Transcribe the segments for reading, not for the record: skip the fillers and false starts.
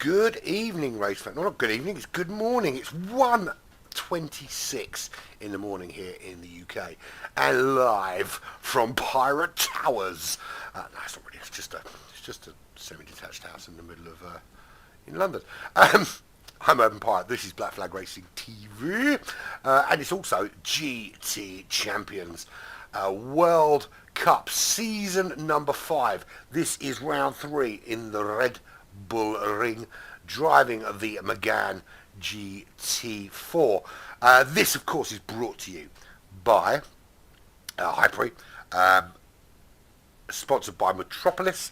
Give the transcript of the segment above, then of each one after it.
Good evening, race fan. No, not good evening, it's good morning. It's 1:26 in the morning here in the UK. And live from Pirate Towers. No, it's not really. It's just a semi-detached house in the middle of, in London. I'm Urban Pirate. This is Black Flag Racing TV. And it's also GT Champions. World Cup Season number 5. This is round 3 in the Red Bull Ring, driving the Megane GT4. This, of course, is brought to you by Hyperi, sponsored by Metropolis,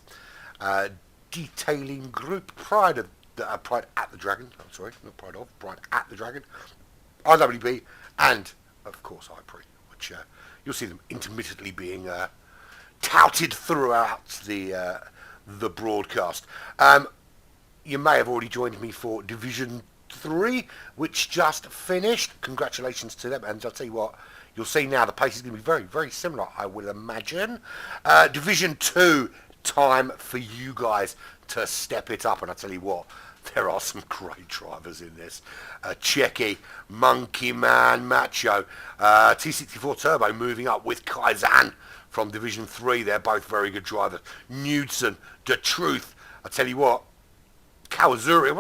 Detailing Group, Pride at the Dragon. I'm sorry, not Pride of, Pride at the Dragon, RWB, and of course Hyperi, which you'll see them intermittently being touted throughout the broadcast. You may have already joined me for Division 3, which just finished. Congratulations to them. And I'll tell you what, you'll see now the pace is going to be very, very similar, I will imagine. Division 2, time for you guys to step it up. And I'll tell you what, there are some great drivers in this. Checky, Monkey Man, Macho, T64 Turbo moving up with Kaizan from Division 3. They're both very good drivers. Knudsen, The Truth. I tell you what, Kawazuri.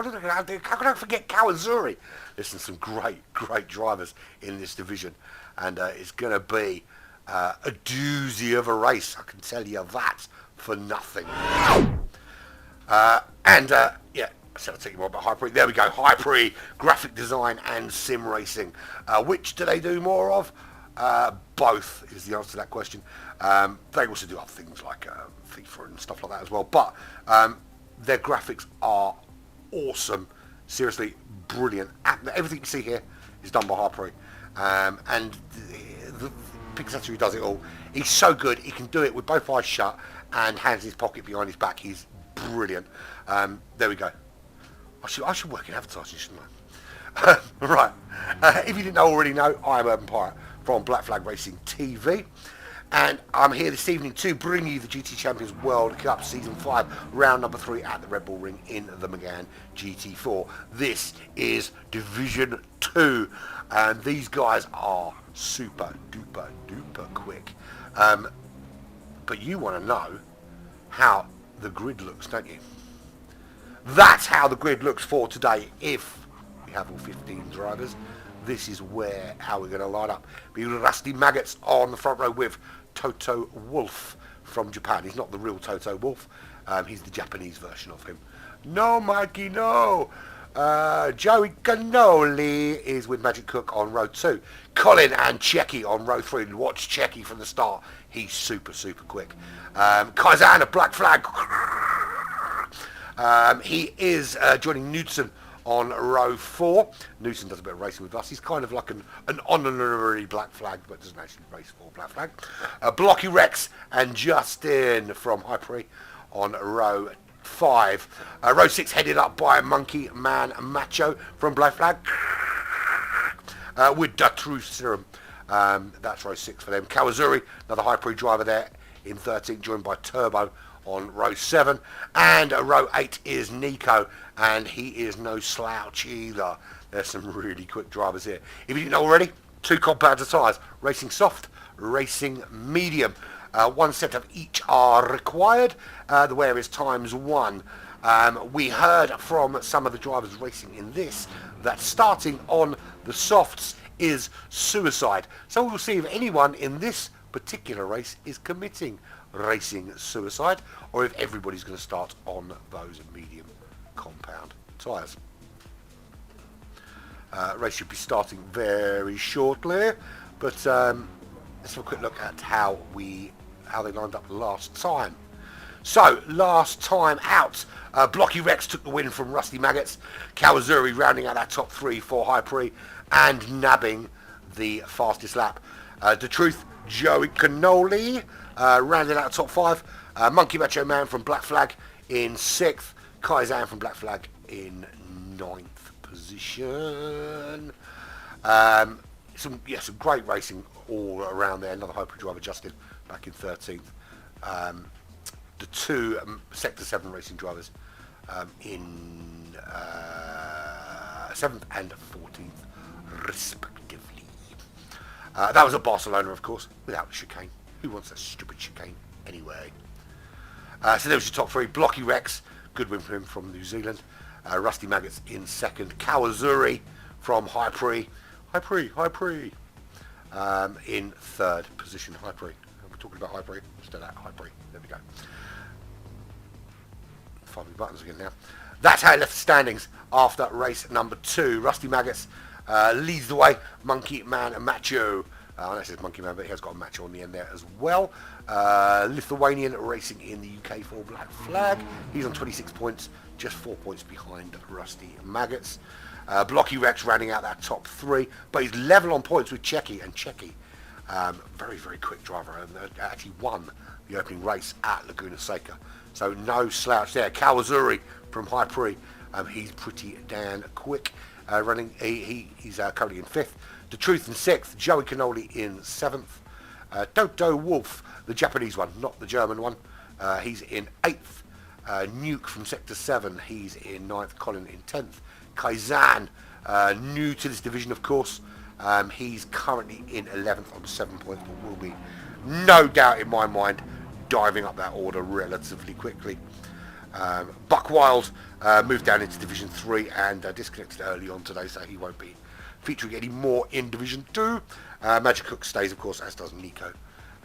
How can I forget Kawazuri? Listen, some great drivers in this division. And it's going to be a doozy of a race. I can tell you that for nothing. Yeah, so I'll tell you more about Hyperi. There we go. Hyperi, graphic design and sim racing. Which do they do more of? Both is the answer to that question. They also do other things like FIFA and stuff like that as well. But their graphics are awesome. Seriously, brilliant. Everything you see here is done by Hyperi. And the Pixar who does it all. He's so good. He can do it with both eyes shut and hands in his pocket behind his back. He's brilliant. There we go. I should work in advertising, shouldn't I? Right. If you didn't already know, I'm Urban Pirate from Black Flag Racing TV. And I'm here this evening to bring you the GT Champions World Cup Season 5, round number 3 at the Red Bull Ring in the Megane GT4. This is Division 2, and these guys are super duper quick. But you want to know how the grid looks, don't you? That's how the grid looks for today. If we have all 15 drivers, this is how we're going to line up. Be Rusty Maggots on the front row with Toto Wolff from Japan. He's not the real Toto Wolff. He's the Japanese version of him. No, Mikey, no. Joey Cannoli is with Magic Cook on row 2. Colin and Checky on row 3. Watch Checky from the start. He's super, super quick. Kaizan of Black Flag. He is joining Knudsen on row 4. Knudsen does a bit of racing with us. He's kind of like an honorary Black Flag, but doesn't actually race for Black Flag. Blocky Rex and Justin from Hyperi on row 5. Row 6 headed up by Monkey Man Macho from Black Flag. With the True Serum. That's row 6 for them. Kawazuri, another Hyperi driver there in 13th, joined by Turbo on row 7. And row 8 is Nico, and he is no slouch either. There's some really quick drivers here. If you didn't know already, 2 compounds of tyres, racing soft, racing medium. 1 set of each are required. The wear is ×1. We heard from some of the drivers racing in this that starting on the softs is suicide. So we'll see if anyone in this particular race is committing racing suicide, or if everybody's going to start on those medium compound tyres. Race should be starting very shortly, but let's have a quick look at how they lined up last time. So, last time out, Blocky Rex took the win from Rusty Maggots. Kawazuri rounding out that top 3 for Hyperi and nabbing the fastest lap. The Truth, Joey Cannoli rounding out the top 5. Monkey Macho Man from Black Flag in 6th. Kaizan from Black Flag in 9th position. Some great racing all around there. Another Hyperi driver, Justin, back in 13th. The 2 Sector 7 racing drivers in 7th and 14th respectively. That was at Barcelona, of course, without chicane. Who wants that stupid chicane anyway? So there was your top 3. Blocky Rex, good win for him from New Zealand. Rusty Maggots in 2nd. Kawazuri from Hyperi in 3rd position. Hyperi. We're talking about Hyperi. Still at Hyperi. There we go. Find my buttons again now. That's how it left the standings after race number 2. Rusty Maggots leads the way. Monkey Man and Macho. I know it says Monkey Man, but he has got a Macho on the end there as well. Lithuanian racing in the UK for Black Flag. He's on 26 points, just 4 points behind Rusty Maggots. Blocky Rex rounding out that top 3, but he's level on points with Checky, and Checky, very, very quick driver, and actually won the opening race at Laguna Seca. So no slouch there. Kawazuri from Hyperi, he's pretty damn quick. He's currently in 5th. The Truth in 6th. Joey Cannoli in 7th. Toto Wolff, the Japanese one, not the German one. He's in 8th. Nuke from Sector 7, he's in 9th. Colin in 10th. Kaizan, new to this division, of course. He's currently in 11th on 7 points, but will be, no doubt in my mind, diving up that order relatively quickly. Buckwild moved down into Division 3 and disconnected early on today, so he won't be featuring any more in Division 2. Magic Cook stays, of course, as does Nico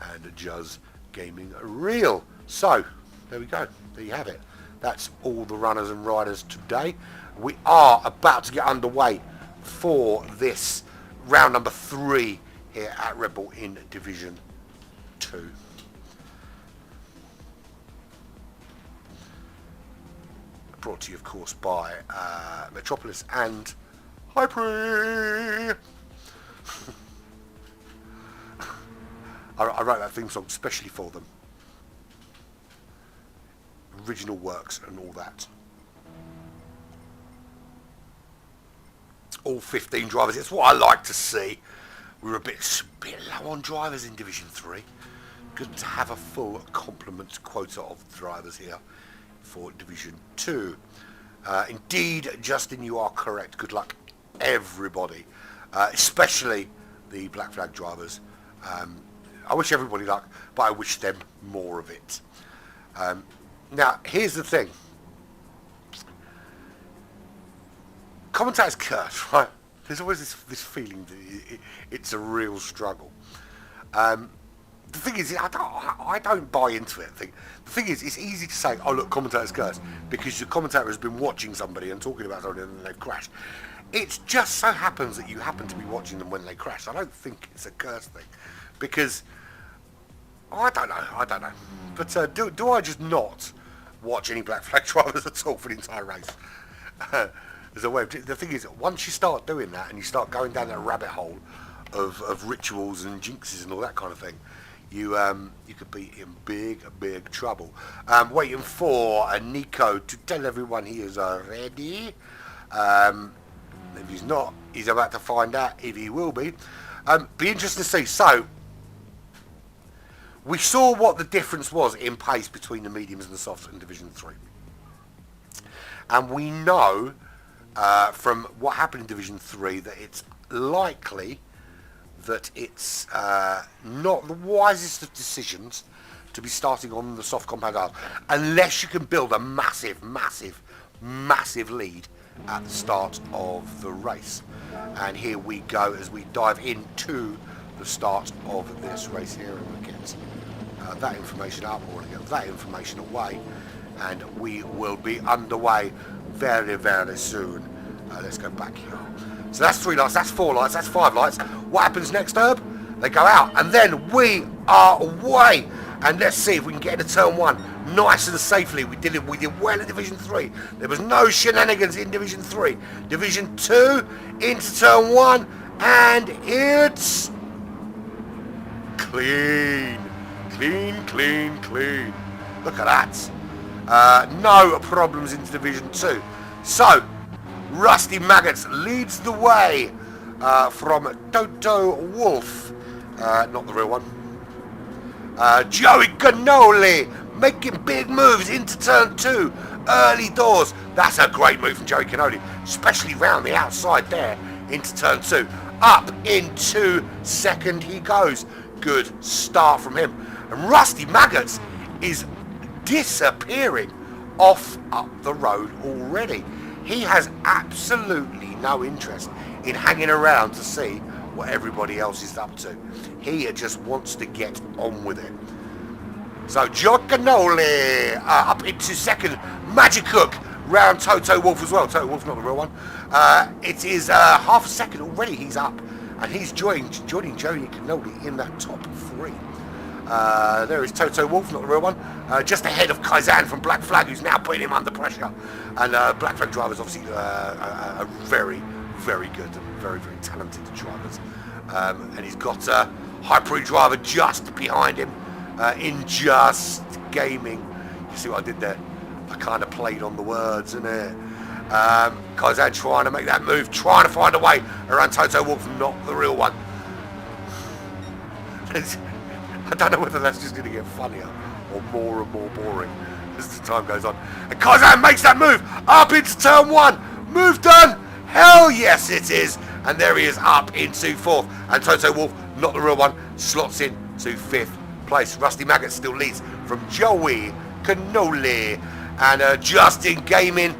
and Juz Gaming Real. So, there we go. There you have it. That's all the runners and riders today. We are about to get underway for this round number 3 here at Red Bull in Division 2. Brought to you, of course, by Metropolis and Hyperi. I wrote that theme song specially for them. Original works and all that. All 15 drivers. It's what I like to see. We were a bit low on drivers in Division 3. Good to have a full complement quota of drivers here for Division 2. Indeed, Justin, you are correct. Good luck, everybody, especially the Black Flag drivers. I wish everybody luck, but I wish them more of it. Now, here's the thing. commentator's curse, right? There's always this feeling that it's a real struggle. The thing is, I don't buy into it. The thing is, it's easy to say, oh look, commentator's curse, because your commentator has been watching somebody and talking about somebody and then they've crashed. It just so happens that you happen to be watching them when they crash. I don't think it's a curse thing, because I don't know. But do I just not watch any black flag drivers at all for the entire race? There's a way. The thing is, once you start doing that and you start going down that rabbit hole of rituals and jinxes and all that kind of thing, you could be in big trouble. Waiting for Nico to tell everyone he is ready. If he's not, he's about to find out if he will be. Be interesting to see. So, we saw what the difference was in pace between the mediums and the softs in Division 3. And we know from what happened in Division 3 that it's likely that it's not the wisest of decisions to be starting on the soft compound cars unless you can build a massive lead at the start of the race. And here we go as we dive into the start of this race here, and we'll get that information up, or get that information away, and we will be underway very soon. Let's go back here. So that's 3 lights, that's 4 lights, that's 5 lights. What happens next, Herb? They go out, and then we are away. And let's see if we can get into turn 1 nice and safely. We did well in Division 3. There was no shenanigans in Division 3. Division 2 into turn 1, and it's clean. Look at that. No problems into Division 2. So, Rusty Maggots leads the way from Toto Wolff, not the real one. Joey Cannoli making big moves into turn 2, early doors. That's a great move from Joey Cannoli, especially round the outside there into turn 2. Up into second he goes. Good start from him. And Rusty Maggots is disappearing off up the road already. He has absolutely no interest in hanging around to see what everybody else is up to. He just wants to get on with it. So Joe Cannoli up into second. Magic Hook round Toto Wolff as well. Toto Wolff's not the real one. It is half a second already he's up, and he's joining Joey Cannoli in that top 3. There is Toto Wolff, not the real one, just ahead of Kaizan from Black Flag, who's now putting him under pressure. And Black Flag drivers obviously are very good and very talented drivers. And he's got a Hyper driver just behind him in Just Gaming. You see what I did there? I kind of played on the words, innit? Kaizan trying to make that move, trying to find a way around Toto Wolff, not the real one. I don't know whether that's just going to get funnier or more and more boring as the time goes on. And Kaizan makes that move up into turn 1. Move done. Hell yes it is. And there he is up into 4th. And Toto Wolff, not the real one, slots in to 5th place. Rusty Maggot still leads from Joey Cannoli. And Justin Gaming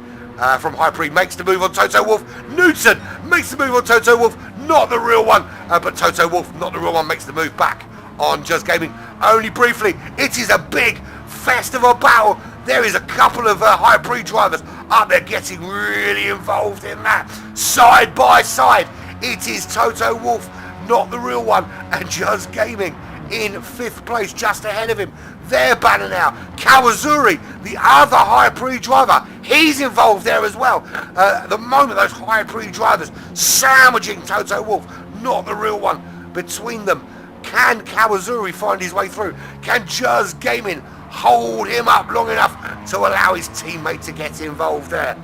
from Hyper makes the move on Toto Wolff. Newton makes the move on Toto Wolff, not the real one. But Toto Wolff, not the real one, makes the move back on Just Gaming only briefly. It is a big festival battle. There is a couple of Hyper drivers up there getting really involved in that. Side by side, it is Toto Wolff, not the real one, and Just Gaming in 5th place, just ahead of him. They're banner now. Kawazuri, the other Hyper driver, he's involved there as well. At the moment, those Hyper drivers sandwiching Toto Wolff, not the real one, between them. Can Kawazuri find his way through? Can Just Gaming hold him up long enough to allow his teammate to get involved there?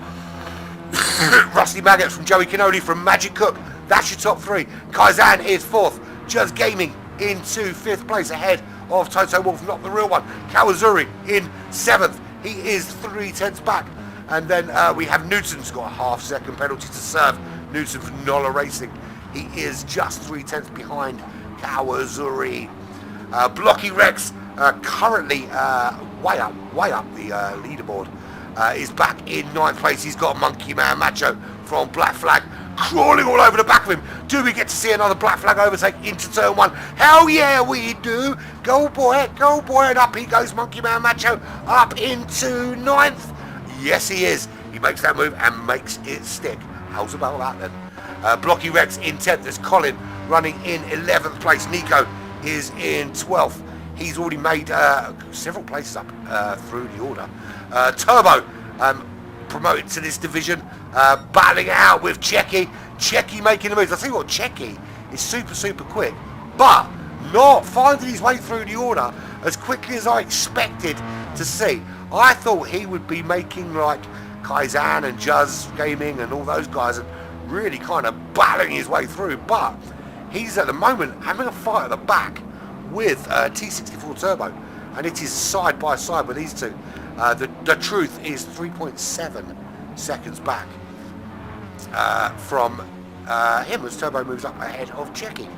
Rusty Maggots from Joey Cannoli from Magic Hook. That's your top 3. Kaizan is 4th. Just Gaming into 5th place ahead of Toto Wolff, not the real one. Kawazuri in 7th. He is 3/10 back. And then we have Newton's got a half-second penalty to serve. Newton from RWB Racing. He is just 3/10 behind Kawazuri. Blocky Rex currently way up the leaderboard. Is back in 9th place. He's got Monkey Man Macho from Black Flag, crawling all over the back of him. Do we get to see another Black Flag overtake into turn 1? Hell yeah, we do. Go boy, and up he goes, Monkey Man Macho, up into 9th. Yes, he is. He makes that move and makes it stick. How's about that then? Blocky Rex in 10th. There's Colin running in 11th place. Nico is in 12th. He's already made several places up through the order. Turbo promoted to this division, battling it out with Checky. Checky making the moves. I tell you what, Checky is super quick, but not finding his way through the order as quickly as I expected to see. I thought he would be making like Kaizan and Juzz Gaming and all those guys and really kind of battling his way through, but he's at the moment having a fight at the back with T64 Turbo, and it is side by side with these two. The truth is 3.7 seconds back from him as Turbo moves up ahead of Checky.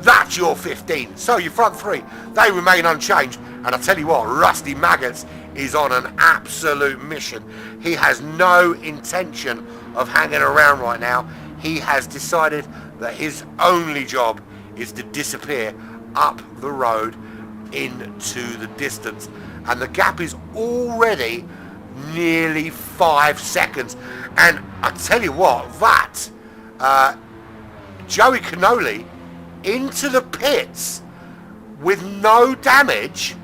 That's your 15. So your front three, they remain unchanged. And I tell you what, Rusty Maggots is on an absolute mission. He has no intention of hanging around right now. He has decided that his only job is to disappear up the road into the distance, and the gap is already nearly 5 seconds. And I tell you what, that Joey Cannoli into the pits with no damage.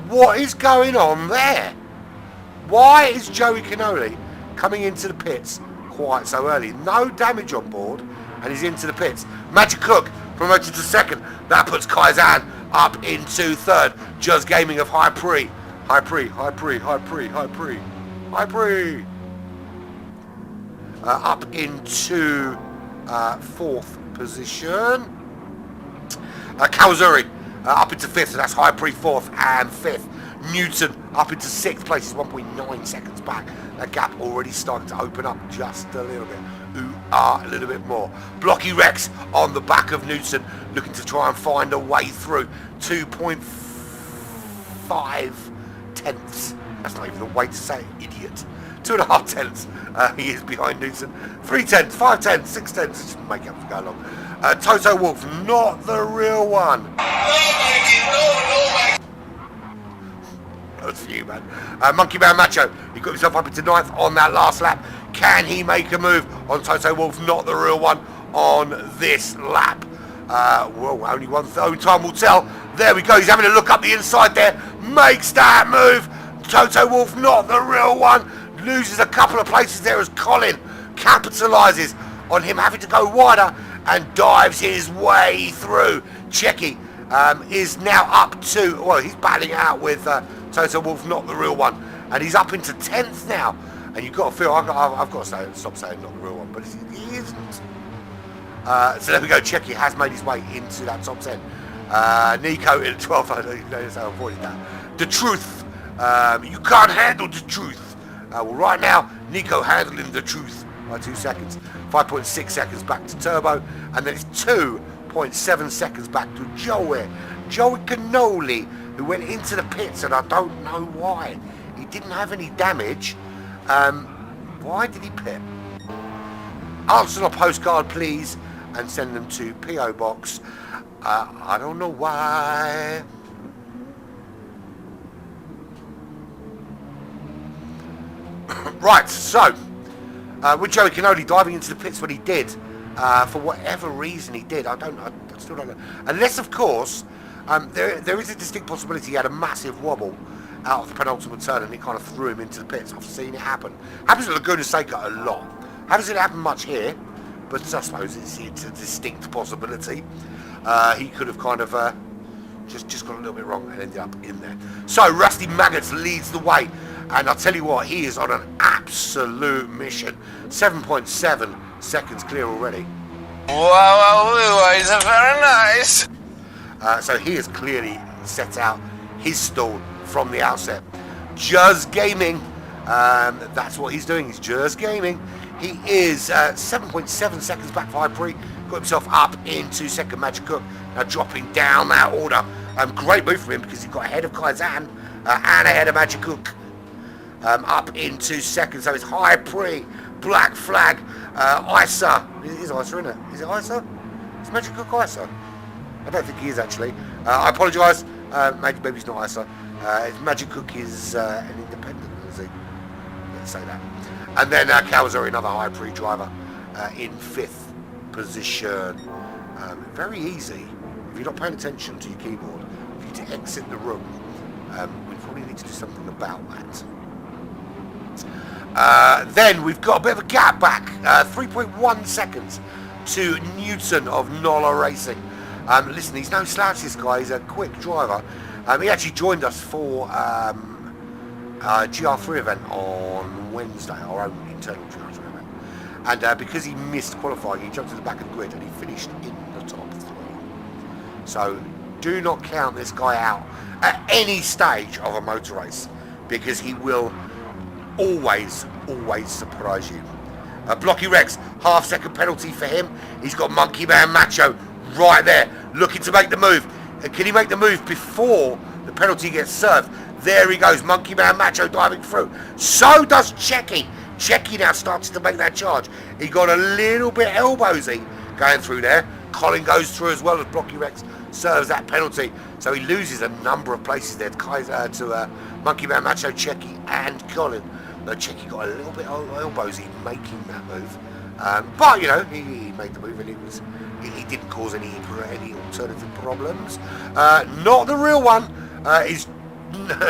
What is going on there? Why is Joey Cannoli coming into the pits quite so early? No damage on board, and he's into the pits. Magic Cook promoted to 2nd. That puts Kaizan up into 3rd. Juzz Gaming of High Pre. Up into 4th position. Kawazuri up into 5th, so that's High Pre 4th and 5th. Newton up into 6th place, is 1.9 seconds back. That gap already starting to open up just a little bit. A little bit more. Blocky Rex on the back of Newton, looking to try and find a way through. 2.5 tenths. That's not even the way to say it, idiot. 2.5 tenths. He is behind Newton. 3 tenths, 5 tenths, 6 tenths. Just make up as we go along. Toto Wolf, not the real one. That's for you, man. Monkey Man Macho, he got himself up into 9th on that last lap. Can he make a move on Toto Wolf? Not the real one on this lap. Well, only only time will tell. There we go. He's having a look up the inside there. Makes that move. Toto Wolf, not the real one. Loses a couple of places there as Colin capitalises on him having to go wider and dives his way through. Checky is now up to, well, he's battling out with Toto Wolf, not the real one, and he's up into 10th now. And you've got to feel, I've got to stop saying not the real one, but he isn't. So there we go. Checky has made his way into that top 10. Nico in 12th. I noticed I avoided that. The truth. You can't handle the truth. Well, right now, Nico handling the truth by 2 seconds. 5.6 seconds back to Turbo, and then it's 2.7 seconds back to Joey Cannoli, who went into the pits, and I don't know why. He didn't have any damage. Why did he pit? Answer on a postcard, please, and send them to P.O. Box. I don't know why. Right, so with Joey Cannoli diving into the pits when he did, for whatever reason he did, I still don't know. Unless, of course, there is a distinct possibility he had a massive wobble out of the penultimate turn and it kind of threw him into the pits. I've seen it happen. Happens at Laguna Seca a lot. Haven't seen it happen much here, but I suppose it's a distinct possibility. He could have kind of just got a little bit wrong and ended up in there. So Rusty Maggots leads the way, and I'll tell you what, he is on an absolute mission. 7.7 seconds clear already. Wow, it's very nice. So he has clearly set out his stall from the outset. Juzz Gaming, that's what he's doing. He's Juzz Gaming. He is 7.7 seconds back for High Pre. Got himself up into 2nd. Magic Cook now dropping down that order. Great move for him because he got ahead of Kaizan and ahead of Magic Cook. Up into 2nd. So it's High Pre Black Flag, ISA. It is ISA, isn't it? Is it ISA? Is Magic Cook ISA? I don't think he is actually. I apologise. Maybe he's not ISA. Magic Cook is an independent, is he? Let's say that. And then Kawasaki, another high pre driver, in 5th position. Very easy, if you're not paying attention to your keyboard, for you to exit the room. We probably need to do something about that. Then we've got a bit of a gap back, 3.1 seconds to Newton of Nola Racing. Listen, he's no slouch, this guy. He's a quick driver. He actually joined us for GR3 event on Wednesday, our own internal GR3 event. And because he missed qualifying, he jumped to the back of the grid and he finished in the top 3. So do not count this guy out at any stage of a motor race, because he will always surprise you. Blocky Rex, half-second penalty for him. He's got Monkey Man Macho right there, looking to make the move. Can he make the move before the penalty gets served? There he goes, Monkey Man Macho diving through. So does Checky. Checky now starts to make that charge. He got a little bit elbowsy going through there. Colin goes through as well as Blocky Rex serves that penalty. So he loses a number of places there to Monkey Man Macho, Checky and Colin. No, Checky got a little bit elbowsy making that move. But, you know, he made the move and he didn't cause any alternative problems. Not the real one. He's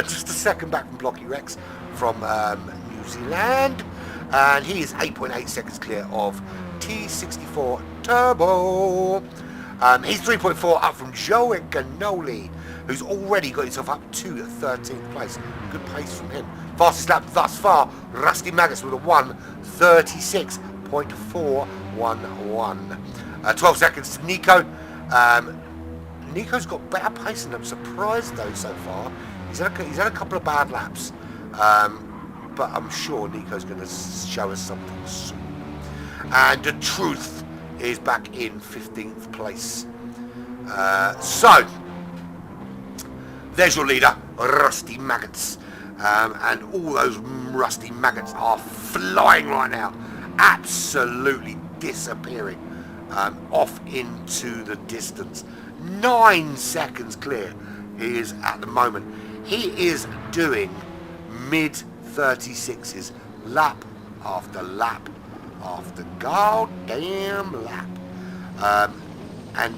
just a second back from Blocky Rex from New Zealand. And he is 8.8 seconds clear of T64 Turbo. He's 3.4 up from Joey Ganoli, who's already got himself up to 13th place. Good pace from him. Fastest lap thus far, Rusty Magus with a 1:36.411. 12 seconds to Nico. Nico's got better pace than I'm surprised though so far. He's had a couple of bad laps, but I'm sure Nico's going to show us something soon. And the Truth is back in 15th place. So there's your leader, Rusty Maggots. And all those rusty maggots are flying right now, absolutely disappearing off into the distance. 9 seconds clear he is at the moment. He is doing mid 36s lap after lap after goddamn lap, and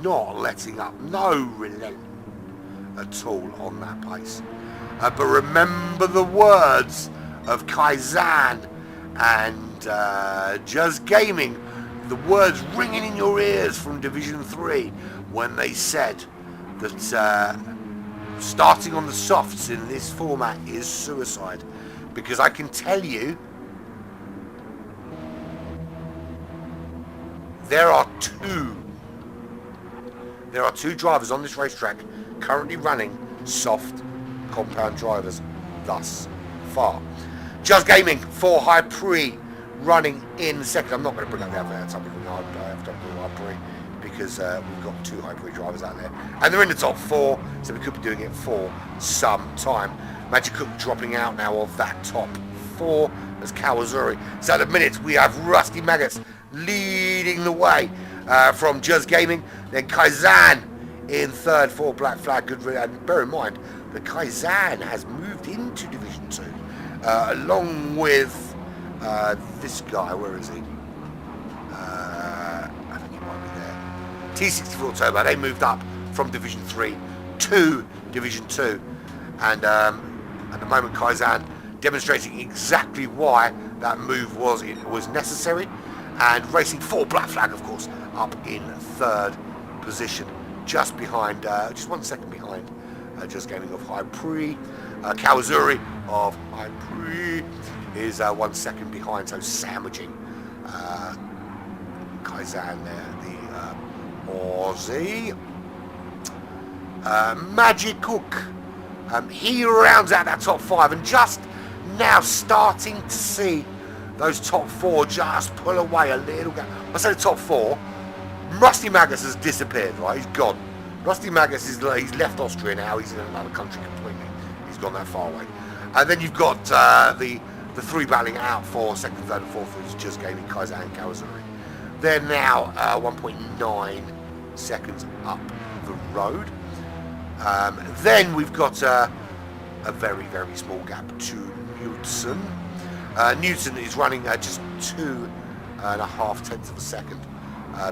not letting up, no relent at all on that pace. But remember the words of Kaizan and Just Gaming, the words ringing in your ears from Division 3 when they said that starting on the softs in this format is suicide. Because I can tell you, there are two drivers on this racetrack currently running soft compound drivers thus far. Just Gaming for High Pre running in second. I'm not going to bring up the adverts. I'm going to have to do High Pre because we've got 2 High Pre drivers out there and they're in the top 4, so we could be doing it for some time. Magic Cook dropping out now of that top 4 as Kawasaki. So at the minute we have Rusty Maggots leading the way from Just Gaming, then Kaizan in third for Black Flag. Good, and bear in mind that Kaizan has moved into Division 2 along with this guy. Where is he? I think he might be there. T64 Turbo. They moved up from Division 3 to Division 2, and at the moment Kaizan demonstrating exactly why that move was necessary, and racing for Black Flag, of course, up in third position, just behind, just 1 second behind Just Gaming of High Pre. Kawasaki of High Pre is 1 second behind, so sandwiching Kaizan there, the Aussie. Magic Cook, he rounds out that top 5 and just now starting to see those top 4 just pull away a little bit. I say the top 4. Rusty Magus has disappeared, right? He's gone. Rusty Magus he's left Austria now. He's in another country completely. He's gone that far away. And then you've got the The three battling out for second, third, and fourth is just gaining Kaiser and Kawasaki. They're now 1.9 seconds up the road. Then we've got a very, very small gap to Newton. Newton is running just 2.5 tenths of a second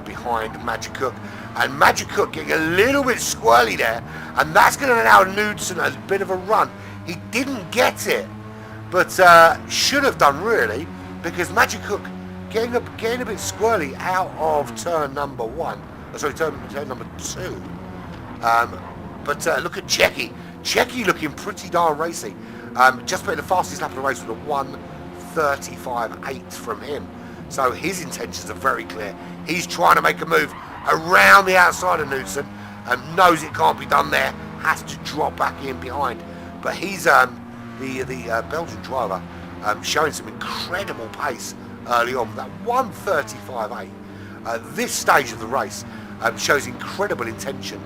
behind Magic Cook, and Magic Cook getting a little bit squirrely there, and that's going to allow Newton a bit of a run. He didn't get it, but should have done really, because Magic Cook getting a bit squirrely out of turn number one. Turn number two. But look at Checky. Checky looking pretty darn racy. Just putting the fastest lap of the race with a 1:35.8 from him. So his intentions are very clear. He's trying to make a move around the outside of Newton and knows it can't be done there. Has to drop back in behind. But he's the Belgian driver showing some incredible pace early on. That 1:35.8 at this stage of the race shows incredible intention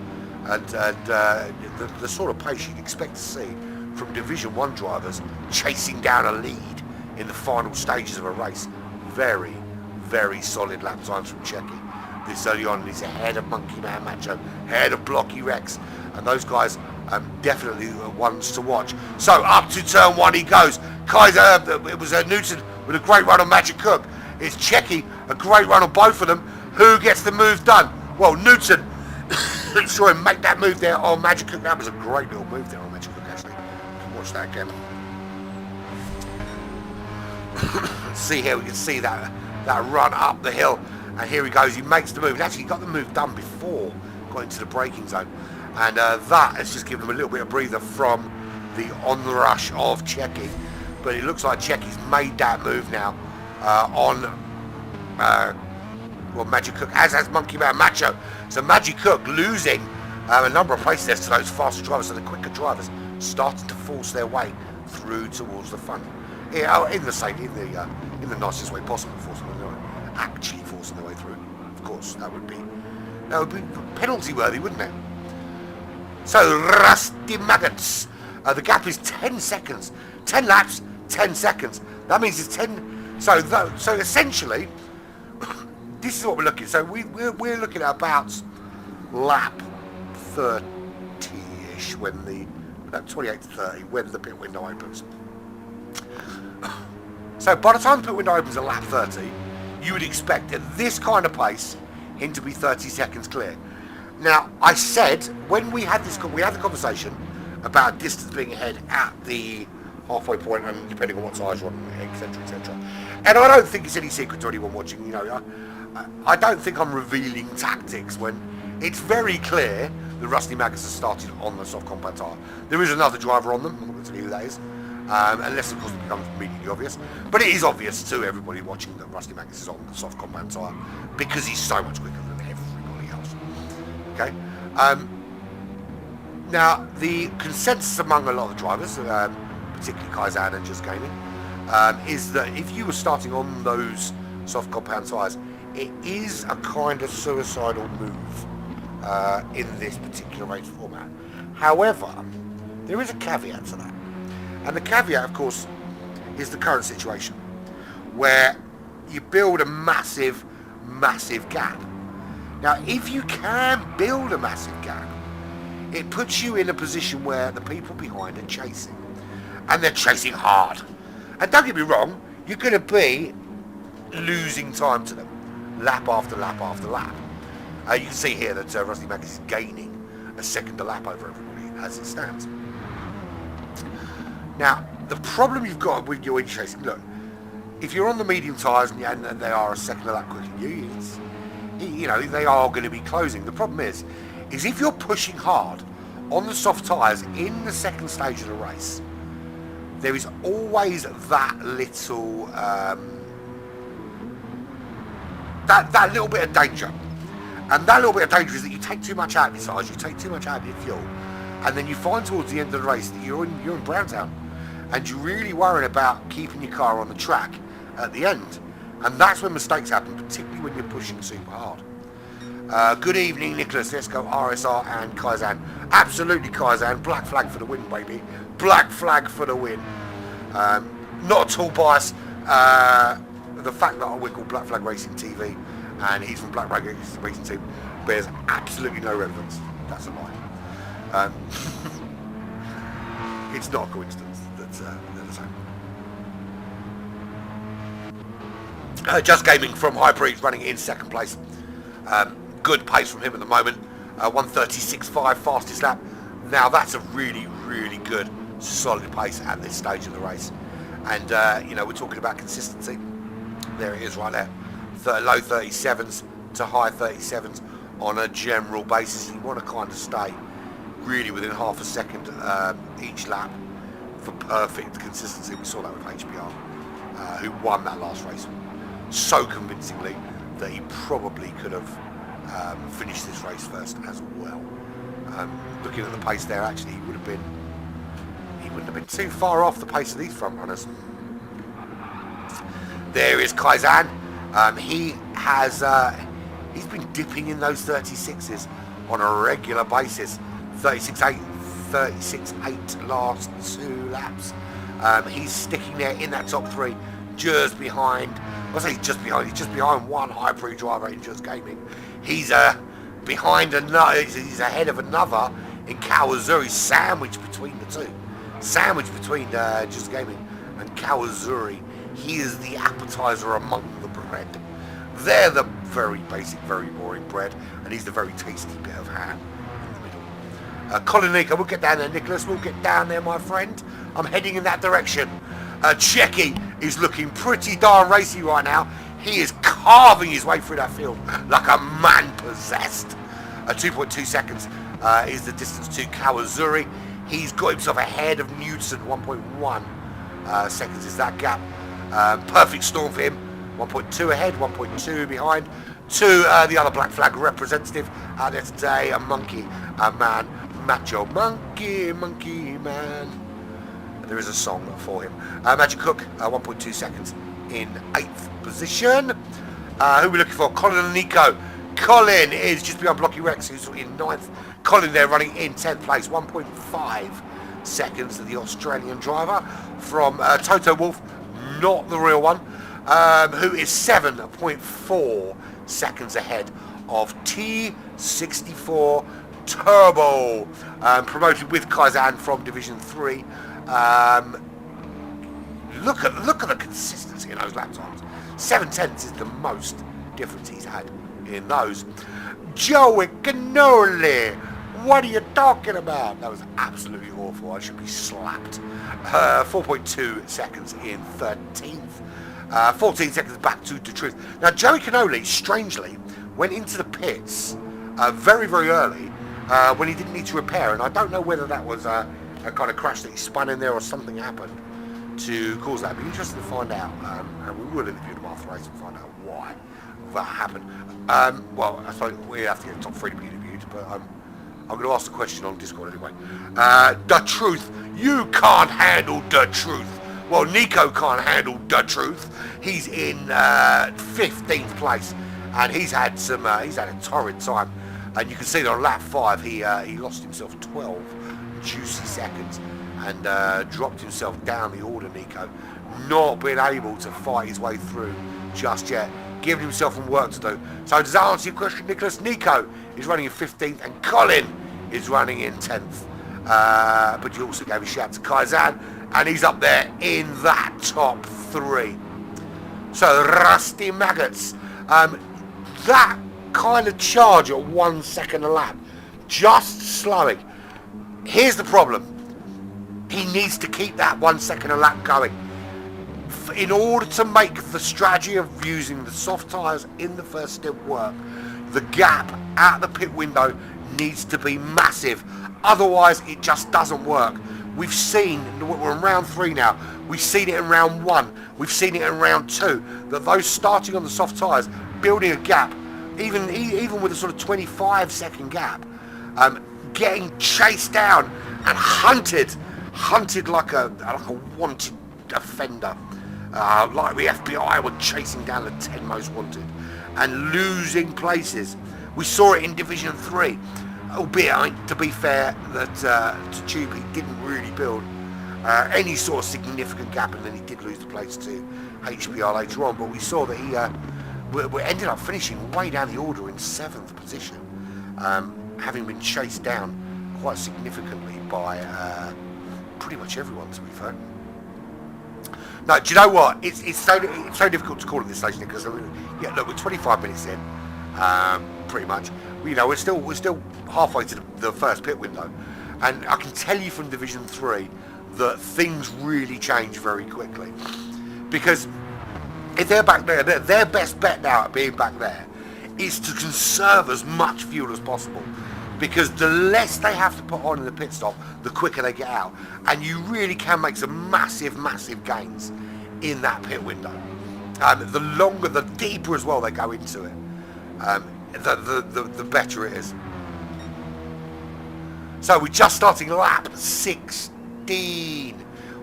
and the sort of pace you'd expect to see from Division 1 drivers chasing down a lead in the final stages of a race. Very, very solid lap times from Checky this early on. He's ahead of Monkey Man Macho, ahead of Blocky Rex, and those guys definitely ones to watch. So up to turn one he goes. Kaiser, it was Newton with a great run on Magic Cook. It's Checky, a great run on both of them. Who gets the move done? Well, Newton saw him make that move there on Magic Cook. That was a great little move there on Magic Cook, actually. Watch that again. See here, we can see that run up the hill, and here he goes. He makes the move. He actually got the move done before got into the braking zone, and that has just given him a little bit of breather from the onrush of Checky. But it looks like Checky's made that move now on Magic Cook, as has Monkey Man Macho. So Magic Cook losing a number of places to those faster drivers, so the quicker drivers starting to force their way through towards the front. In the nicest way possible, actually forcing their way through. Of course, that would be penalty worthy, wouldn't it? So Rusty Maggots, the gap is 10 seconds, 10 laps, 10 seconds. That means it's 10. So essentially, this is what we're looking. So we're looking at about lap 30-ish when the 28 to 30 when the pit window opens. So by the time the pit window opens at lap 30, you would expect at this kind of pace him to be 30 seconds clear. Now, I said when we had the conversation about distance being ahead at the halfway point, and depending on what size you're on, etc., etc. And I don't think it's any secret to anyone watching. You know, I don't think I'm revealing tactics when it's very clear that Rusty Maggots has started on the soft compact tyre. There is another driver on them. I'm not going to tell you who that is. Unless of course it becomes immediately obvious, but it is obvious to everybody watching that Rusty Maggots is on the soft compact tyre because he's so much quicker than everybody else. Okay. Now the consensus among a lot of the drivers, particularly Kaizen and Just Gaming, is that if you were starting on those soft compound tyres, it is a kind of suicidal move in this particular race format. However, there is a caveat to that. And the caveat, of course, is the current situation, where you build a massive, massive gap. Now, if you can build a massive gap, it puts you in a position where the people behind are chasing. And they're chasing hard. And don't get me wrong, you're going to be losing time to them, lap after lap after lap. You can see here that Rusty Maggots is gaining a second a lap over everybody as it stands. Now, the problem you've got with your chasing, look, if you're on the medium tyres and they are a second a lap quicker than you know, they are going to be closing. The problem is if you're pushing hard on the soft tyres in the second stage of the race, there is always that little, that little bit of danger. And that little bit of danger is that you take too much out of your tyres, you take too much out of your fuel, and then you find towards the end of the race that you're in Browntown. And you're really worrying about keeping your car on the track at the end. And that's when mistakes happen, particularly when you're pushing super hard. Good evening, Nicholas. Let's go RSR and Kaizen. Absolutely, Kaizen. Black flag for the win, baby. Black flag for the win. Not at all biased. The fact that we're called Black Flag Racing TV and he's from Black Flag Racing Team bears absolutely no relevance. That's a lie. It's not a coincidence that they're the same. Just Gaming from Highbury running in second place. Good pace from him at the moment. 1:36.5 fastest lap. Now that's a really, really good, solid pace at this stage of the race. And we're talking about consistency. There it is right there. Low 37s to high 37s on a general basis. You want to kind of stay really within half a second each lap for perfect consistency. We saw that with HBR, who won that last race so convincingly that he probably could have finished this race first as well. Looking at the pace there, actually, he wouldn't have been too far off the pace of these front runners. There is Kaizan. He's been dipping in those 36s on a regular basis. 36.8 last 2 laps. He's sticking there in that top 3, just behind. He's just behind one Highbury driver in Just Gaming. He's behind another. He's ahead of another in Kawazuri, sandwiched between the two. Sandwiched between Just Gaming and Kawazuri. He is the appetizer among the bread. They're the very basic, very boring bread, and he's the very tasty bit of ham in the middle. Colin Nico, we'll get down there, Nicholas. We'll get down there, my friend. I'm heading in that direction. Checky is looking pretty darn racy right now. He is carving his way through that field like a man possessed. 2.2 seconds is the distance to Kawazuri. He's got himself ahead of Newton. 1.1 seconds is that gap. Perfect storm for him. 1.2 ahead, 1.2 behind. To the other Black Flag representative out there today, a monkey, a man, macho monkey man. There is a song for him. Magic Cook, 1.2 seconds in 8th position. Who are we looking for? Colin and Nico. Colin is just behind Blocky Rex, who's in 9th. Colin there running in 10th place, 1.5 seconds to the Australian driver from Toto Wolff, not the real one, who is 7.4 seconds ahead of T64 Turbo, promoted with Kaizan from Division 3. Look at the consistency in those lap times. 7/10 is the most difference he's had in those. Joey Cannoli, what are you talking about? That was absolutely awful. I should be slapped. 4.2 seconds in 13th. 14 seconds back to the truth. Now, Joey Cannoli, strangely, went into the pits very, very early when he didn't need to repair. And I don't know whether that was a kind of crash that he spun in there or something happened to cause that. It'd be interesting to find out. And we will interview him after the race and find out why that happened. Well, I thought we have to get the top 3 to be interviewed, but I'm going to ask the question on Discord anyway. The truth. You can't handle the truth. Well, Nico can't handle the truth. He's in 15th place, and he's had a torrid time. And you can see that on lap 5, he lost himself 12 juicy seconds and dropped himself down the order. Nico, not being able to fight his way through just yet, giving himself some work to do. So does that answer your question, Nicholas? Nico is running in 15th, and Colin is running in 10th. But you also gave a shout to Kaizan, and he's up there in that top 3. So Rusty Maggots, that kind of charge at 1 second a lap, just slowing. Here's the problem. He needs to keep that 1 second a lap going. In order to make the strategy of using the soft tyres in the first stint work, the gap at the pit window needs to be massive. Otherwise, it just doesn't work. We've seen, we're in round 3 now, we've seen it in round 1, we've seen it in round 2, that those starting on the soft tyres, building a gap, even with a sort of 25-second gap, getting chased down and hunted like a wanted offender, like the FBI were chasing down the 10 most wanted, and losing places. We saw it in Division 3. Albeit, to be fair, that Tupi didn't really build any sort of significant gap, and then he did lose the place to HBR later on. But we saw that he we ended up finishing way down the order in 7th position, having been chased down quite significantly by pretty much everyone, to be fair. No, do you know what? It's so difficult to call at this stage, because look, we're 25 minutes in, pretty much. We're still halfway to the first pit window, and I can tell you from Division 3 that things really change very quickly, because if they're back there, their best bet now at being back there is to conserve as much fuel as possible, because the less they have to put on in the pit stop, the quicker they get out, and you really can make some massive gains in that pit window. The longer, the deeper as well they go into it, the better it is. So we're just starting lap 16.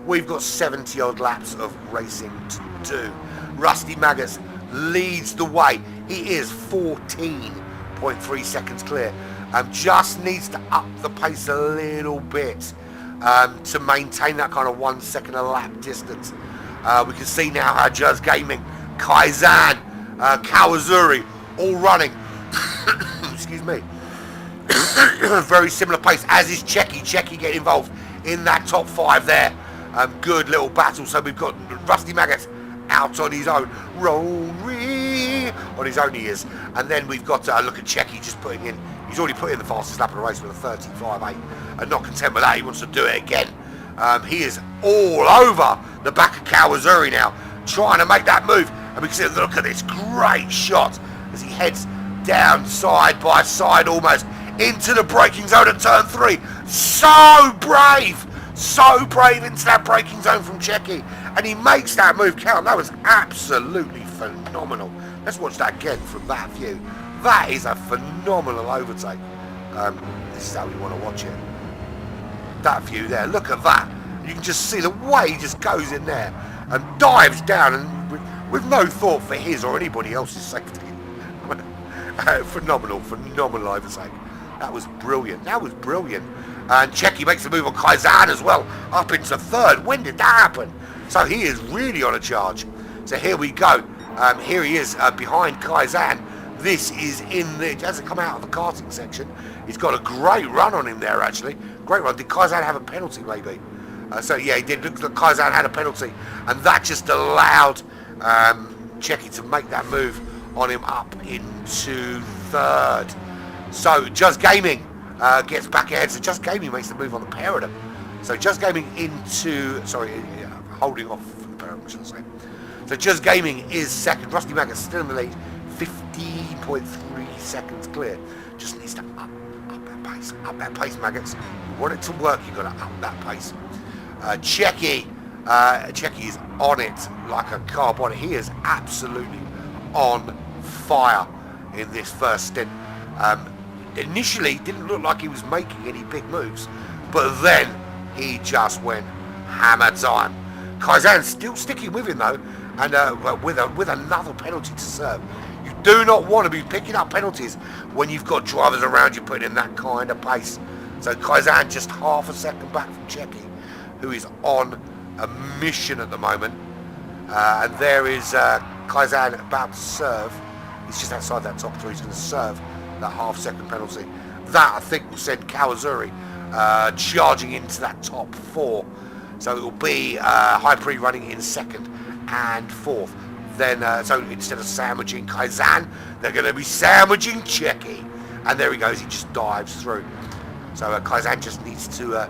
We've got 70 odd laps of racing to do. Rusty Maggots leads the way. He is 14.3 seconds clear. Just needs to up the pace a little bit to maintain that kind of 1 second a lap distance. We can see now how Just Gaming, Kaizan, Kawazuri all running. Excuse me. Very similar pace, as is Checky. Checky getting involved in that top 5 there. Good little battle. So we've got Rusty Maggots out on his own. Rory on his own he is. And then we've got look at Checky just putting in. He's already put in the fastest lap of the race with a 35.8. And not content with that, he wants to do it again. He is all over the back of Kawazuri now, trying to make that move. And we can see, look at this great shot as he heads down side by side almost into the braking zone at turn 3. So brave into that braking zone from Checky, and he makes that move count. That was absolutely phenomenal. Let's watch that again from that view. That is a phenomenal overtake. This is how we want to watch it. That view there, look at that. You can just see the way he just goes in there and dives down, and with no thought for his or anybody else's safety. Phenomenal overtake. That was brilliant. And Checky makes the move on Kaizan as well, up into 3rd. When did that happen? So he is really on a charge. So here we go. Here he is behind Kaizan. This is it hasn't come out of the karting section. He's got a great run on him there, actually. Great run. Did Kaizan have a penalty, maybe? So yeah, he did. Look, Kaizan had a penalty, and that just allowed Checky to make that move on him up into 3rd. So Just Gaming gets back ahead. So Just Gaming makes the move on the pair of them. So Just Gaming holding off for the pair of them, should I say. So Just Gaming is 2nd. Rusty Maggots still in the lead, 15.3 seconds clear. Just needs to up that pace, Maggots. You want it to work, you've got to up that pace. Checky is on it like a car bonnet. He is absolutely on fire in this first stint. Initially didn't look like he was making any big moves, but then he just went hammer time. Kaizan still sticking with him though, and with another penalty to serve. You do not want to be picking up penalties when you've got drivers around you putting in that kind of pace. So Kaizan just half a second back from Checky, who is on a mission at the moment. And there is Kaizan about to serve. He's just outside that top 3. He's going to serve that half-second penalty. That, I think, will send Kawazuri charging into that top 4. So it will be Hyperi running in 2nd and 4th. Then, so instead of sandwiching Kaizan, they're going to be sandwiching Checky. And there he goes. He just dives through. So Kaizan just needs to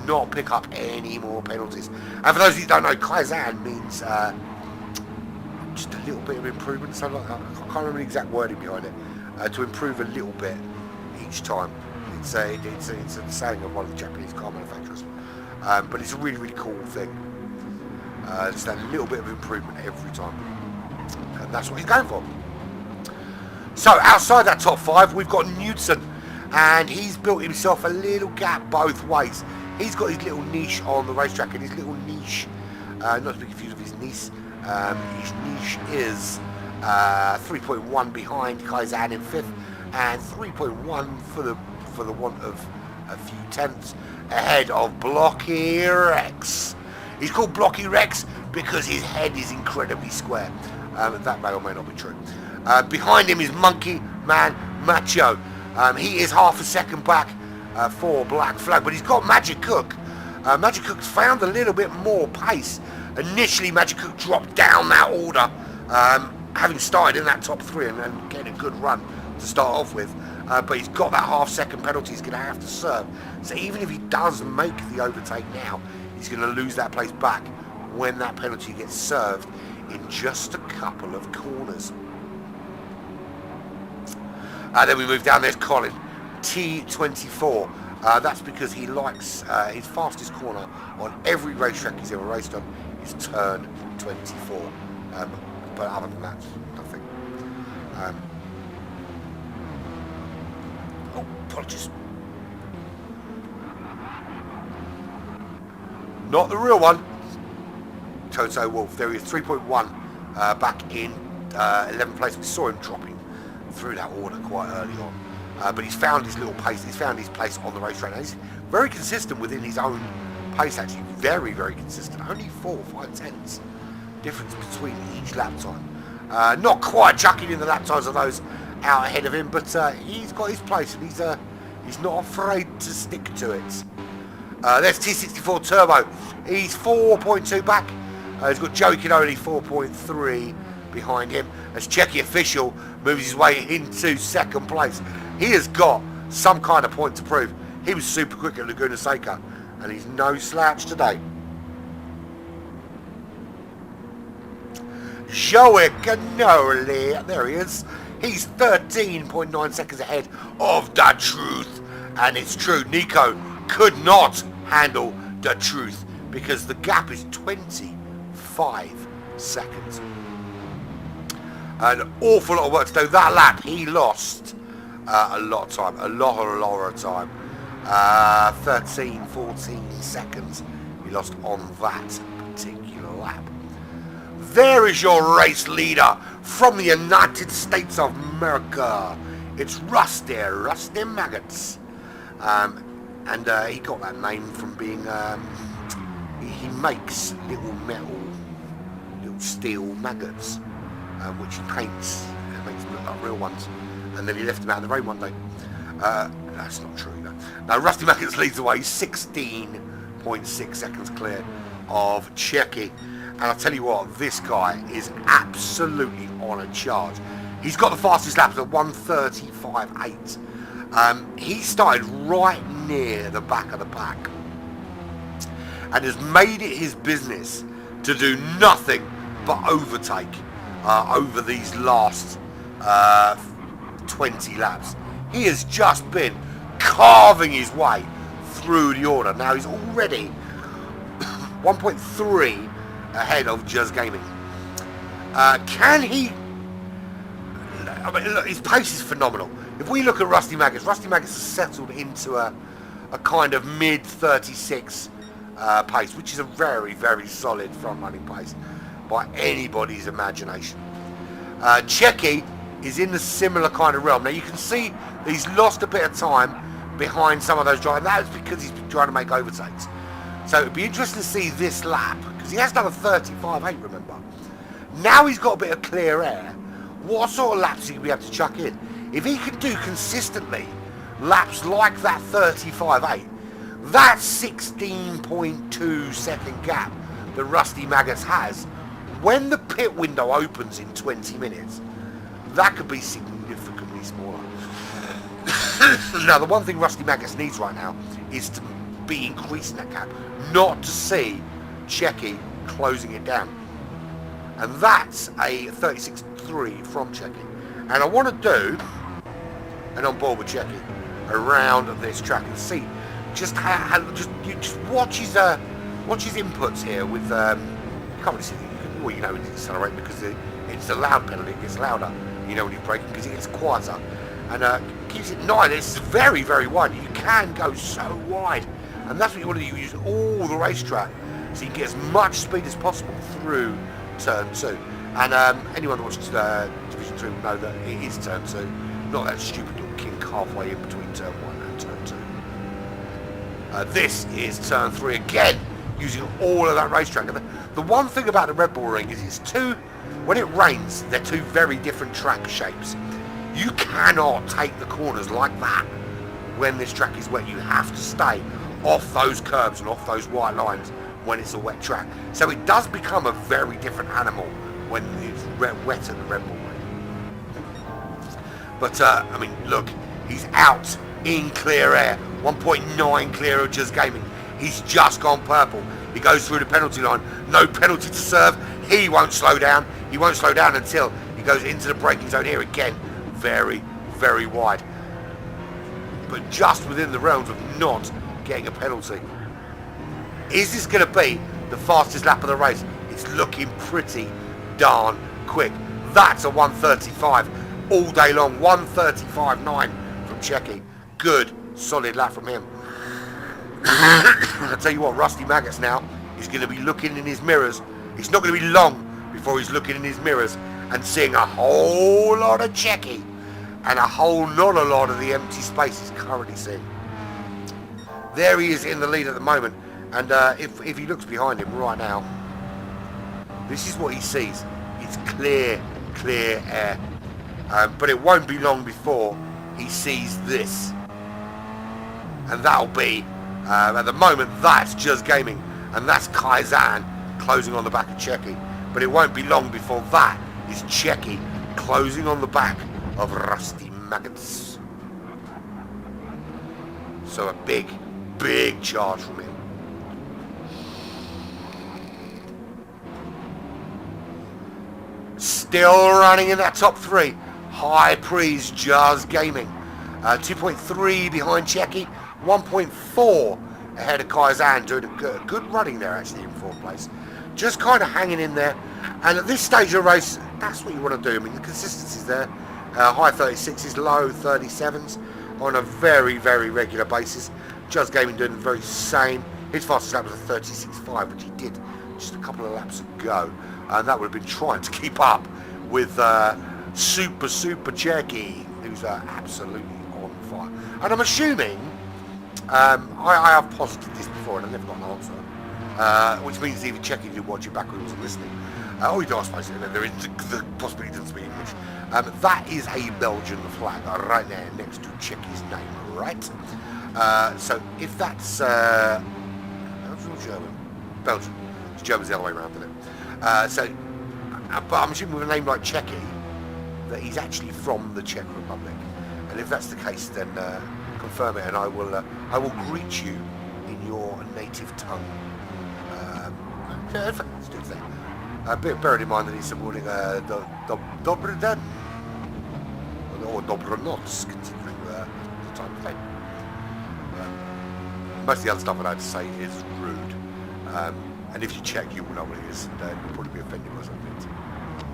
not pick up any more penalties. And for those of you who don't know, Kaizan means just a little bit of improvement. So I can't remember the exact wording behind it. To improve a little bit each time. It's a saying of one of the Japanese car manufacturers. But it's a really cool thing. Just that little bit of improvement every time. And that's what he's going for. So outside that top 5, we've got Newton. And he's built himself a little gap both ways. He's got his little niche on the racetrack, and his little niche, not to be confused with his niche is 3.1 behind Kaizan in 5th, and 3.1 for the want of a few tenths ahead of Blocky Rex. He's called Blocky Rex because his head is incredibly square. That may or may not be true. Behind him is Monkey Man Macho. He is half a second back for Black Flag, but he's got Magic Cook. Magic Cook's found a little bit more pace. Initially, Magic Cook dropped down that order, having started in that top 3 and getting a good run to start off with. But he's got that half-second penalty he's going to have to serve. So even if he does make the overtake now, he's going to lose that place back when that penalty gets served in just a couple of corners. Then we move down. There's Colin, T24. That's because he likes his fastest corner on every racetrack he's ever raced on is turn 24. But other than that, nothing. Oh, apologies. Not the real one. Toto Wolf. There he is, 3.1 back in 11th place. We saw him dropping through that order quite early on. But he's found his little pace. He's found his place on the racetrack. And he's very consistent within his own pace, actually. Very, very consistent. Only 4 or 5 tenths difference between each lap time. Not quite chucking in the lap times of those out ahead of him, but he's got his place and he's not afraid to stick to it. There's T64 Turbo. He's 4.2 back. He's got Joey Canoli 4.3 behind him as Checky Official moves his way into second place. He has got some kind of point to prove. He was super quick at Laguna Seca and he's no slouch today. Joey Canoli, there he is. He's 13.9 seconds ahead of The Truth. And it's true, Nico could not handle The Truth because the gap is 25 seconds. An awful lot of work to do. That lap, he lost a lot of time, a lot of time. 13, 14 seconds he lost on that particular lap. There is your race leader from the United States of America. It's Rusty Maggots. And he got that name from being, he makes little steel maggots, which he paints and makes them look like real ones. And then he left them out in the rain one day. That's not true, though. Now, Rusty Maggots leads the way, 16.6 seconds clear of Checky. And I'll tell you what, this guy is absolutely on a charge. He's got the fastest laps at 1:35.8. He started right near the back of the pack and has made it his business to do nothing but overtake over these last 20 laps. He has just been carving his way through the order. Now he's already 1.3 ahead of Just Gaming. Can he? I mean, look, his pace is phenomenal. If we look at Rusty Maggots has settled into a kind of mid 36 pace, which is a very, very solid front running pace by anybody's imagination. Checky is in the similar kind of realm. Now you can see that he's lost a bit of time behind some of those drivers. That's because he's been trying to make overtakes. So it'd be interesting to see this lap, because he has done a 35.8, remember. Now he's got a bit of clear air. What sort of laps is he going to be able to chuck in? If he can do consistently laps like that 35.8, that 16.2 second gap that Rusty Maggots has, when the pit window opens in 20 minutes, that could be significantly smaller. Now, the one thing Rusty Maggots needs right now is to be increasing that gap, not to see Checky closing it down. And that's a 36.3 from Checky. And I want to do an on board with Checky around this track and see just how just watch his inputs here with you can't really see well, you know when you accelerate because it's a loud penalty, it gets louder. You know when you're braking because it gets quieter and keeps it 9. It's very, very wide. You can go so wide, and that's what you want to do. You use all the racetrack so you can get as much speed as possible through turn 2. And anyone that watches Division 2 will know that it is turn 2, not that stupid little kink halfway in between turn 1 and turn 2. This is turn 3 again, using all of that racetrack. And the one thing about the Red Bull Ring is when it rains, they're two very different track shapes. You cannot take the corners like that when this track is wet. You have to stay off those curbs and off those white lines when it's a wet track. So it does become a very different animal when it's wet at the Red Bull Ring. But, I mean, look, he's out in clear air. 1.9 clear of Just Gaming. He's just gone purple. He goes through the penalty line. No penalty to serve. He won't slow down. He won't slow down until he goes into the braking zone here again. Very, very wide. But just within the realms of not getting a penalty. Is this going to be the fastest lap of the race? It's looking pretty darn quick. That's a 1:35 all day long. 1:35.9 from Checky. Good, solid lap from him. I tell you what, Rusty Maggots now is going to be looking in his mirrors. It's not going to be long before he's looking in his mirrors and seeing a whole lot of Checky and not a lot of the empty space he's currently seeing. There he is in the lead at the moment, and if he looks behind him right now, this is what he sees. It's clear air. But it won't be long before he sees this. And that'll be, at the moment, that's Just Gaming. And that's Kaizen closing on the back of Checky. But it won't be long before that is Checky closing on the back of Rusty Maggots. So a big charge from him. Still running in that top 3. High Pre's Just Gaming. 2.3 behind Checky. 1.4 ahead of Kaizen, doing a good running there actually in 4th place. Just kind of hanging in there. And at this stage of the race, that's what you want to do. I mean, the consistency's there. High 36s, low 37s on a very regular basis. Just Gaming doing the very same. His fastest lap was a 36.5, which he did just a couple of laps ago. And that would have been trying to keep up with super Checky, who's absolutely on fire. And I'm assuming, I have posited this before and I never got an answer, which means either Checky didn't watch it back when he wasn't listening, or you don't suppose there is the possibility he doesn't speak English. That is a Belgian flag right there next to Checky's name, right? So if that's Belgian or German? Belgian. It's German's the other way around, isn't it? But I'm assuming with a name like Checky that he's actually from the Czech Republic, and if that's the case, then confirm it, and I will greet you in your native tongue. Let's do that. Bearing in mind that he's supporting Dobry Den or Dobronoc, considering the time of day. Most of the other stuff I had to say is rude. And if you check, you will know what it is, and you'll probably be offended by something.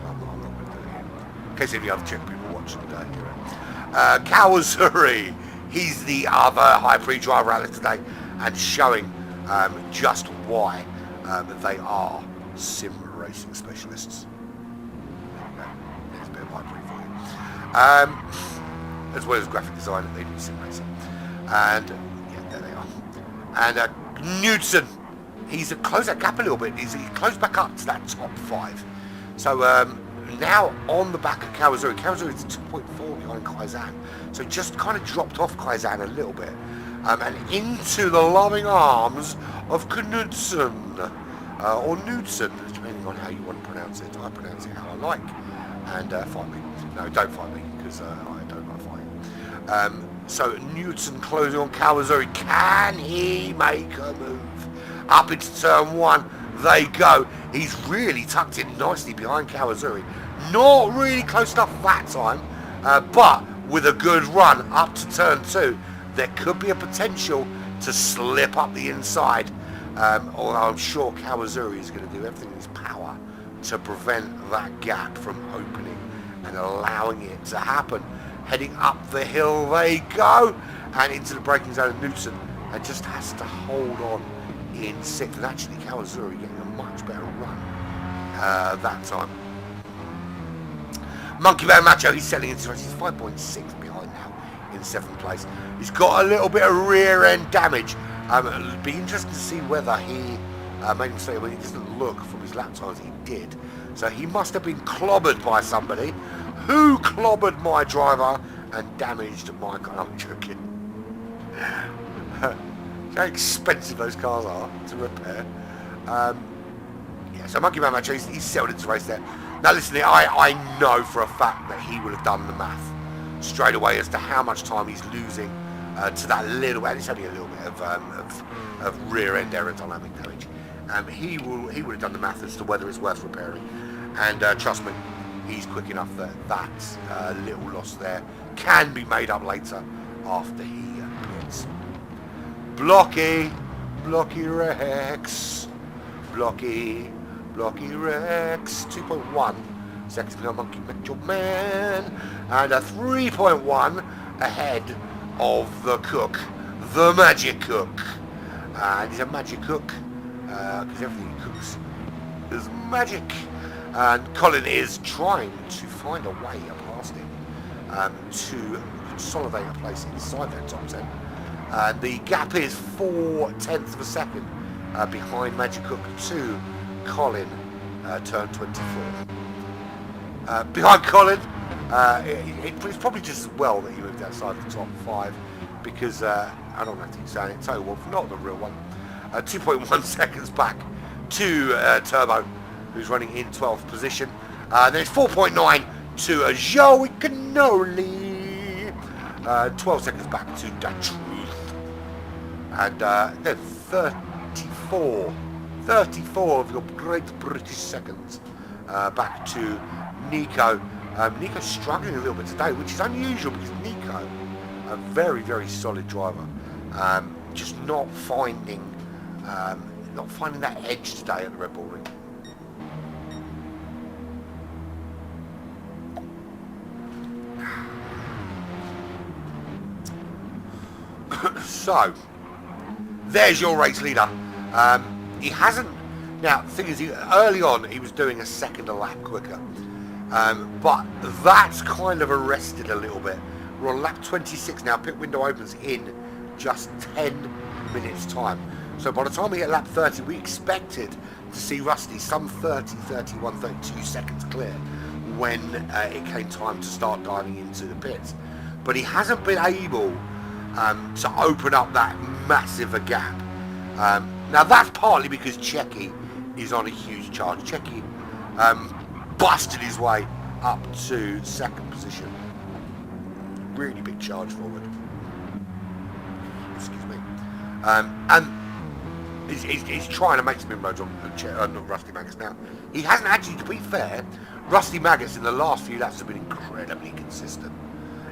I'm not going to do it here. In case any other Czech people watch and hear it. Kawasuri, he's the other High Pre driver out there today, and showing just why they are sim racing specialists. There's a bit of High Pre for you. As well as graphic design, they do sim racing. And yeah, there they are. And Knudsen. He's closed that gap a little bit. He's closed back up to that top 5. So now on the back of Kawasuri. Kawasuri is 2.4 behind Kaizen. So just kind of dropped off Kaizen a little bit. And into the loving arms of Knudsen. Or Knudsen, depending on how you want to pronounce it. I pronounce it how I like. And fight me. No, don't fight me, because I don't like fighting. So Knudsen closing on Kawasuri. Can he make a move? Up into turn 1 they go. He's really tucked in nicely behind Kawasuri. Not really close enough that time, but with a good run up to turn 2, there could be a potential to slip up the inside. Although I'm sure Kawasuri is going to do everything in his power to prevent that gap from opening and allowing it to happen. Heading up the hill they go, and into the braking zone of Knudsen, and just has to hold on in 6th, and actually Kawasuri getting a much better run that time. Monkey Bear Macho, he's selling into race. He's 5.6 behind now in 7th place. He's got a little bit of rear end damage It'll be interesting to see whether he made a mistake when he doesn't look from his lap times. He did. So he must have been clobbered by somebody who clobbered my driver and damaged my car. I'm joking. How expensive those cars are to repair. Yeah, so Monkey Man Match, he's settled into race there. Now listen, I know for a fact that he would have done the math straight away as to how much time he's losing to that little, and it's only a little bit of rear end aerodynamic damage. He would have done the math as to whether it's worth repairing, and trust me, he's quick enough that little loss there can be made up later after he pits. Blocky Rex, Blocky Rex, 2.1 seconds behind Monkey Macho Man, and a 3.1 ahead of the cook, the Magic Cook. And he's a magic cook, because everything he cooks is magic. And Colin is trying to find a way past him to consolidate a place inside that top 10. The gap is 0.4 of a second behind Magic Cook to Colin, turn 24. Behind Colin, it's probably just as well that he moved outside the top 5 because I don't have to keep saying it, Toe Wolf, not the real one. 2.1 seconds back to Turbo, who's running in 12th position. Then it's 4.9 to Joey Cannoli. 12 seconds back to Da Truth. And then 34 of your great British seconds back to Nico. Nico's struggling a little bit today, which is unusual because Nico, a very, very solid driver, just not finding that edge today at the Red Bull Ring. So, there's your race leader. He hasn't. Now, the thing is, early on he was doing a second a lap quicker, but that's kind of arrested a little bit. We're on lap 26 now. Pit window opens in just 10 minutes time. So by the time we get lap 30, we expected to see Rusty some 30, 31, 32 seconds clear when it came time to start diving into the pits. But he hasn't been able to open up that massive a gap. Now that's partly because Checky is on a huge charge. Checky busted his way up to second position. Really big charge forward. Excuse me. And he's trying to make some inroads on Rusty Maggots. Now, he hasn't actually, to be fair, Rusty Maggots in the last few laps have been incredibly consistent.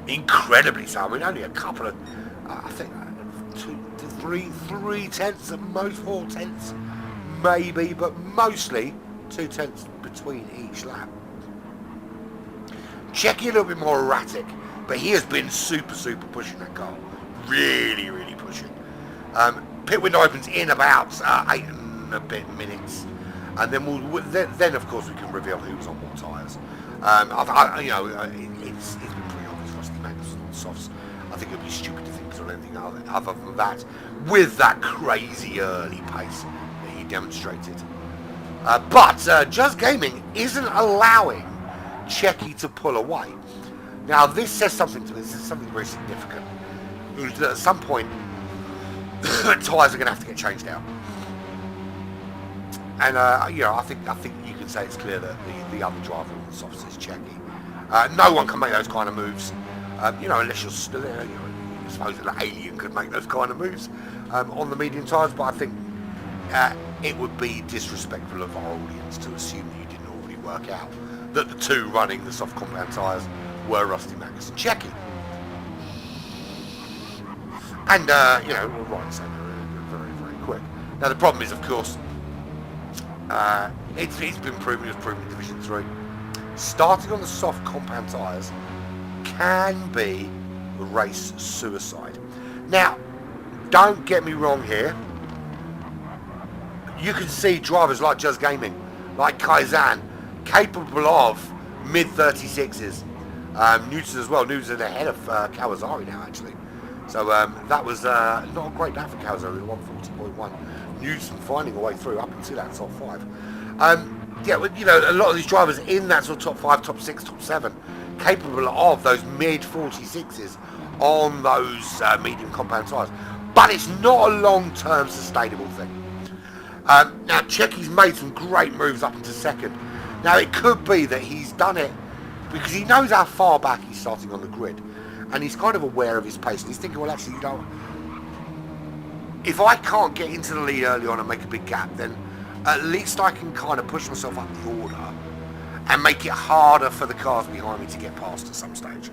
Incredibly so. I mean, only a couple of, I think, 3 tenths at most, 4 tenths maybe, but mostly 2 tenths between each lap. Checky a little bit more erratic, but he has been super pushing that car. Really pushing. Pit window opens in about 8 and a bit minutes, and then then of course we can reveal who's on what tyres. It's been pretty obvious Rusty Maggots on softs. I think it would be stupid to think it's on anything other than that, with that crazy early pace that he demonstrated. But Just Gaming isn't allowing Checky to pull away. Now this says something to me. This is something very significant. At some point, tyres are going to have to get changed out. And I think you can say it's clear that the other driver on the softs is Checky. No one can make those kind of moves. Unless you're still, I suppose an alien could make those kind of moves on the medium tyres, but I think it would be disrespectful of our audience to assume that you didn't already work out that the two running the soft compound tyres were Rusty Maggots and Checky. And, we're right, so they're very quick. Now the problem is, of course, it's been proven, it was proven in Division 3, starting on the soft compound tyres can be race suicide. Now, don't get me wrong here. You can see drivers like Just Gaming, like Kaizan, capable of mid 36s. Newton as well. Newton's ahead of Kawasari now, actually. So that was not a great lap for Calzo in 140.1. Newton finding a way through up into that top 5. Yeah, well, you know, a lot of these drivers in that sort of top 5, top 6, top 7, capable of those mid 46s on those medium compound tyres. But it's not a long-term sustainable thing. Now, Checky's made some great moves up into second. Now, it could be that he's done it because he knows how far back he's starting on the grid. And he's kind of aware of his pace. And he's thinking, well, actually, you know, if I can't get into the lead early on and make a big gap, then at least I can kind of push myself up the order and make it harder for the cars behind me to get past at some stage.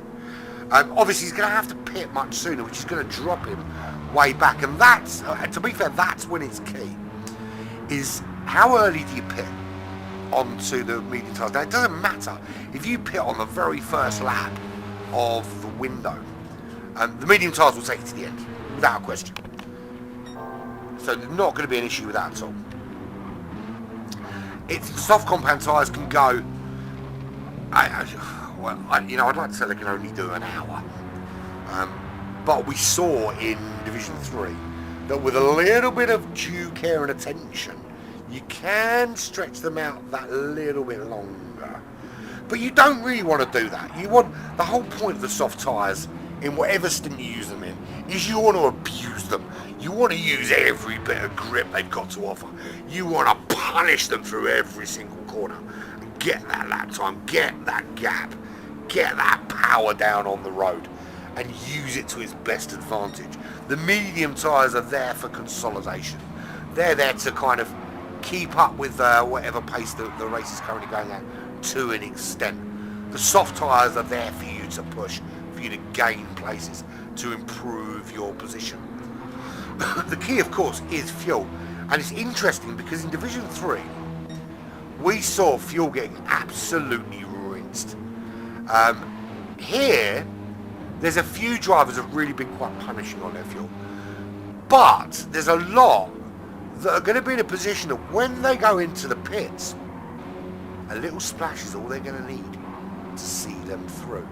Obviously, he's going to have to pit much sooner, which is going to drop him way back. And that's, to be fair, that's when it's key. Is how early do you pit onto the medium tyres? Now, it doesn't matter if you pit on the very first lap of the window. The medium tyres will take you to the end, without a question. So there's not going to be an issue with that at all. Soft compound tyres can go. You know, I'd like to say they can only do an hour, but we saw in Division 3 that with a little bit of due care and attention, you can stretch them out that little bit longer. But you don't really want to do that. You want, the whole point of the soft tyres, in whatever stint you use them in, is you want to abuse them. You want to use every bit of grip they've got to offer. You want to punish them through every single corner. Get that lap time, get that gap, get that power down on the road, and use it to its best advantage. The medium tyres are there for consolidation. They're there to kind of keep up with whatever pace the race is currently going at to an extent. The soft tyres are there for you to push, for you to gain places, to improve your position. The key, of course, is fuel. And it's interesting because in Division 3, we saw fuel getting absolutely rinsed. Here, there's a few drivers that have really been quite punishing on their fuel. But there's a lot that are going to be in a position that when they go into the pits, a little splash is all they're going to need to see them through.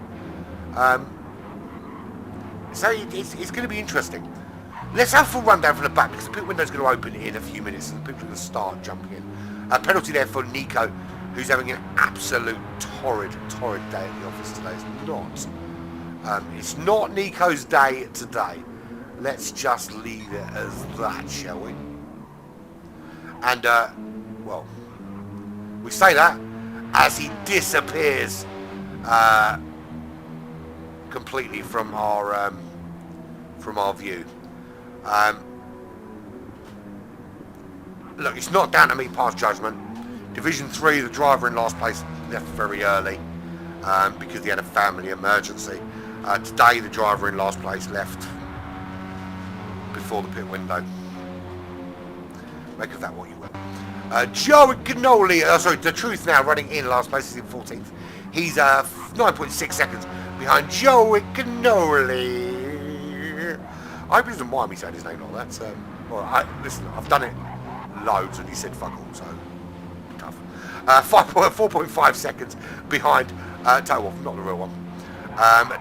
So it's going to be interesting. Let's have a full rundown from the back because the pit window's going to open in a few minutes and people are going to start jumping in. A penalty there for Nico, who's having an absolute torrid day at the office today. It's not Nico's day today. Let's just leave it as that, shall we? And, well, we say that as he disappears completely from our view. Look, it's not down to me past judgment. Division 3, the driver in last place left very early because he had a family emergency. Today, the driver in last place left before the pit window. Make of that what you will. Joey Cannoli, the Truth now running in last place, is in 14th. He's 9.6 seconds behind Joey Cannoli. I hope he doesn't mind me saying his name like that. Listen, I've done it loads and he said fuck all, so tough. 4.5 seconds behind Total, not the real one.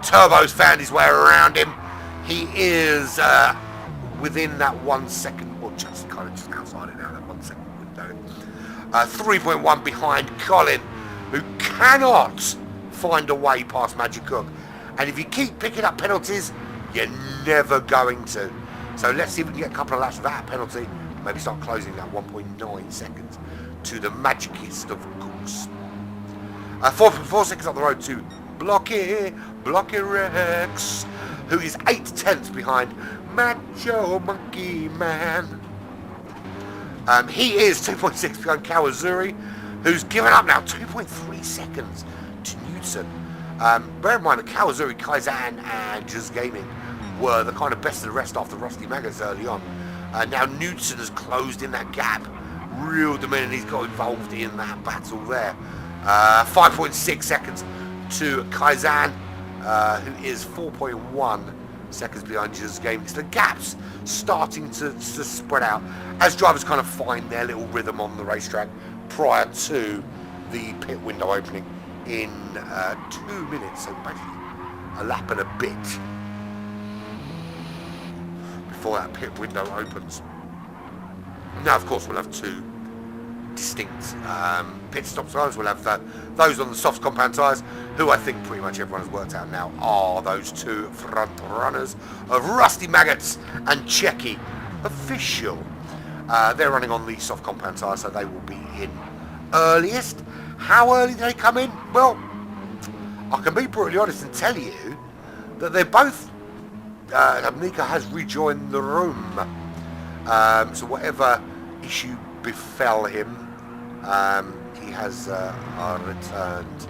Turbo's found his way around him. He is within that 1 second, or just kind of just outside it now, that 1 second window. 3.1 behind Colin, who cannot find a way past Magic Cook. And if you keep picking up penalties, you're never going to. So let's see if we can get a couple of laps of that penalty. Maybe start closing that 1.9 seconds to the magicist of course. 4.4 seconds up the road to Blocky Rex, who is 8/10 behind Macho Monkey Man. He is 2.6 behind Kawazuri, who's given up now 2.3 seconds to Newton. Bear in mind that Kawazuri, Kaizan and Just Gaming were the kind of best of the rest after Rusty Maggers early on. Now Newton has closed in that gap, reeled them in, and he's got involved in that battle there. 5.6 seconds to Kaizan, who is 4.1 seconds behind Just Gaming. So the gap's starting to spread out as drivers kind of find their little rhythm on the racetrack prior to the pit window opening in 2 minutes, so basically a lap and a bit. before that pit window opens. Now, of course, we'll have two distinct pit stop tyres. We'll have those on the soft compound tyres, who I think pretty much everyone has worked out now are those two front runners of Rusty Maggots and Checky Official. They're running on the soft compound tyres, so they will be in earliest. How early do they come in? Well, I can be brutally honest and tell you that they're both... Nika has rejoined the room. So whatever issue befell him, he has returned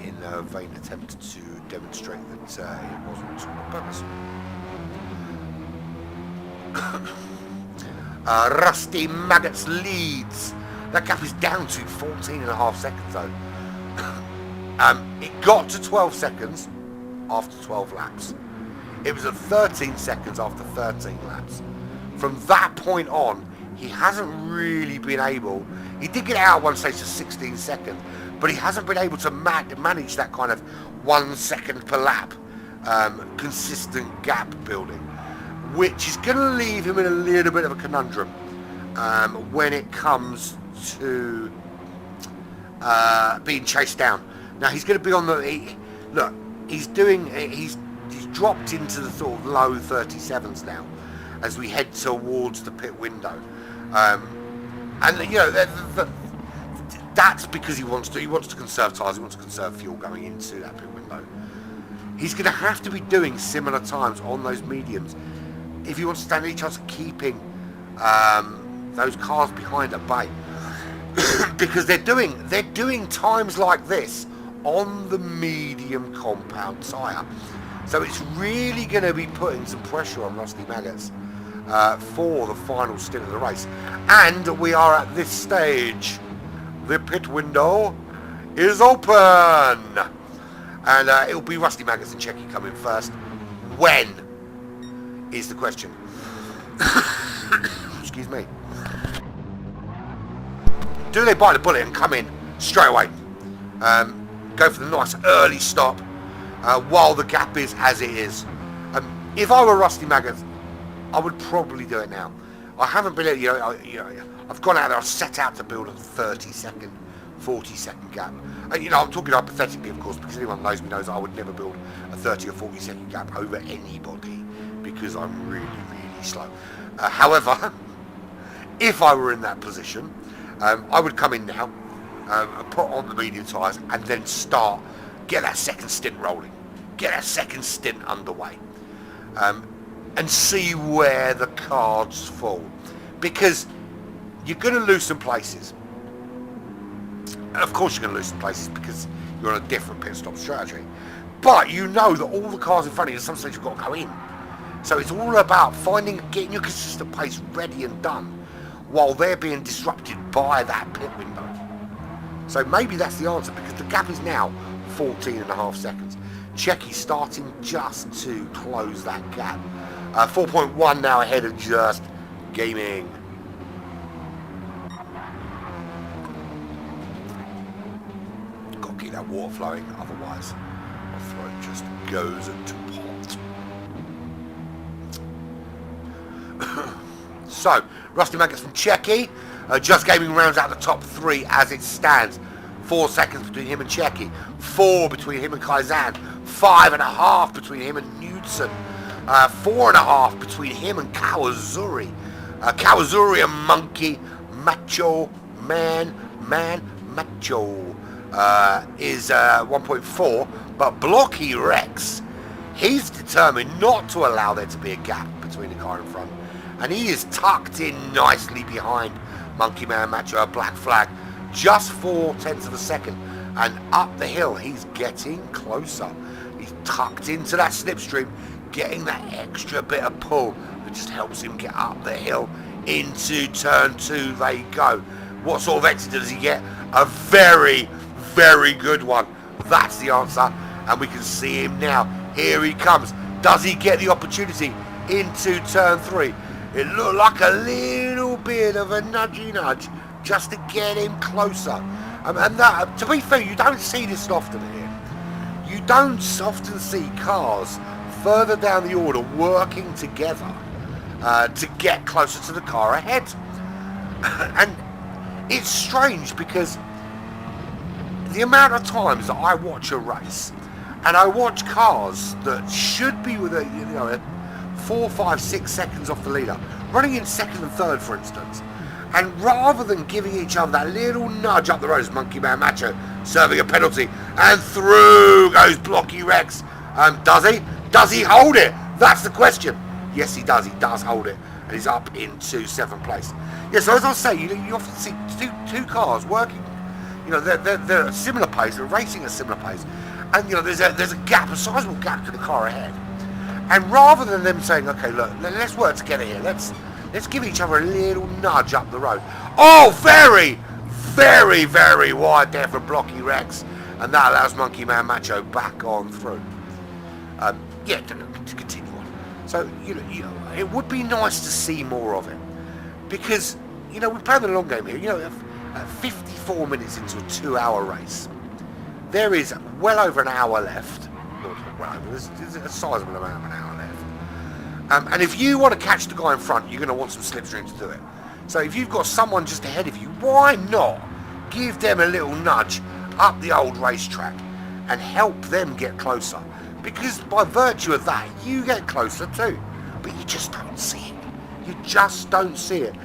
in a vain attempt to demonstrate that it wasn't on purpose. Rusty Maggots leads. That gap is down to 14.5 seconds though. It got to 12 seconds after 12 laps. It was at 13 seconds after 13 laps. From that point on, he hasn't really been able... He did get out one stage to 16 seconds, but he hasn't been able to manage that kind of 1 second per lap consistent gap building, which is going to leave him in a little bit of a conundrum when it comes to being chased down. Now he's going to be on the... He's dropped into the sort of low 37s now as we head towards the pit window, and you know that's because he wants to conserve tyres, he wants to conserve fuel going into that pit window. He's going to have to be doing similar times on those mediums if he wants to stand any chance of keeping those cars behind at bay, because they're doing times like this on the medium compound tyre. So it's really going to be putting some pressure on Rusty Maggots for the final stint of the race. And we are at this stage. The pit window is open. And it'll be Rusty Maggots and Checky coming first. When is the question. Excuse me. Do they bite the bullet and come in straight away? Go for the nice early stop while the gap is as it is. If I were Rusty Maggots, I would probably do it now. I haven't been, I've gone out there, I've set out to build a 30-second, 40-second gap. And, I'm talking hypothetically, of course, because anyone knows me knows I would never build a 30 or 40-second gap over anybody because I'm really, really slow. However, if I were in that position, I would come in now, put on the medium tyres, and then get that second stint rolling, get that second stint underway, and see where the cards fall, because you're going to lose some places. And of course you're going to lose some places because you're on a different pit stop strategy, but you know that all the cars in front of you at some stage have got to go in. So it's all about getting your consistent pace ready and done while they're being disrupted by that pit window. So maybe that's the answer, because the gap is now 14.5 seconds. Checky starting just to close that gap. 4.1 now ahead of Just Gaming. Got to keep that water flowing, otherwise my throat just goes to pot. So, Rusty Maggots from Checky. Just Gaming rounds out the top three as it stands. 4 seconds between him and Checky. 4 between him and Kaizan. 5.5 between him and Knudsen. 4.5 between him and Kawazuri. Kawazuri and Monkey Macho Man Macho is 1.4, but Blocky Rex, he's determined not to allow there to be a gap between the car in front, and he is tucked in nicely behind Monkey Man Macho, Black Flag, just 0.4 of a second, and up the hill he's getting closer. He's tucked into that slipstream, getting that extra bit of pull that just helps him get up the hill. Into turn 2 they go. What sort of exit does he get? A very, very good one. That's the answer, and we can see him now. Here he comes. Does he get the opportunity into turn 3? It looked like a little bit of a nudgy nudge just to get him closer. And that, to be fair, you don't see this often here. You don't often see cars further down the order working together to get closer to the car ahead. And it's strange because the amount of times that I watch a race and I watch cars that should be with a 4, 5, 6 seconds off the leader, running in second and third, for instance, and rather than giving each other that little nudge up the road, as Monkey Man Macho serving a penalty, and through goes Blocky Rex. Does he? Does he hold it? That's the question. Yes, he does. He does hold it, and he's up into 7th place. Yeah. So as I say, you often see two cars working. They're a similar pace. They're racing at a similar pace, and there's a gap, a sizable gap to the car ahead. And rather than them saying, okay, look, let's work together here. Let's give each other a little nudge up the road. Oh, very, very, very wide there for Blocky Rex, and that allows Monkey Man Macho back on through. To continue on. So it would be nice to see more of it, because we're playing the long game here. At 54 minutes into a 2-hour race, there is well over an hour left. There's a sizable amount of an hour left. And if you want to catch the guy in front, you're going to want some slipstream to do it. So if you've got someone just ahead of you, why not give them a little nudge up the old racetrack and help them get closer? Because by virtue of that, you get closer too. But you just don't see it. You just don't see it.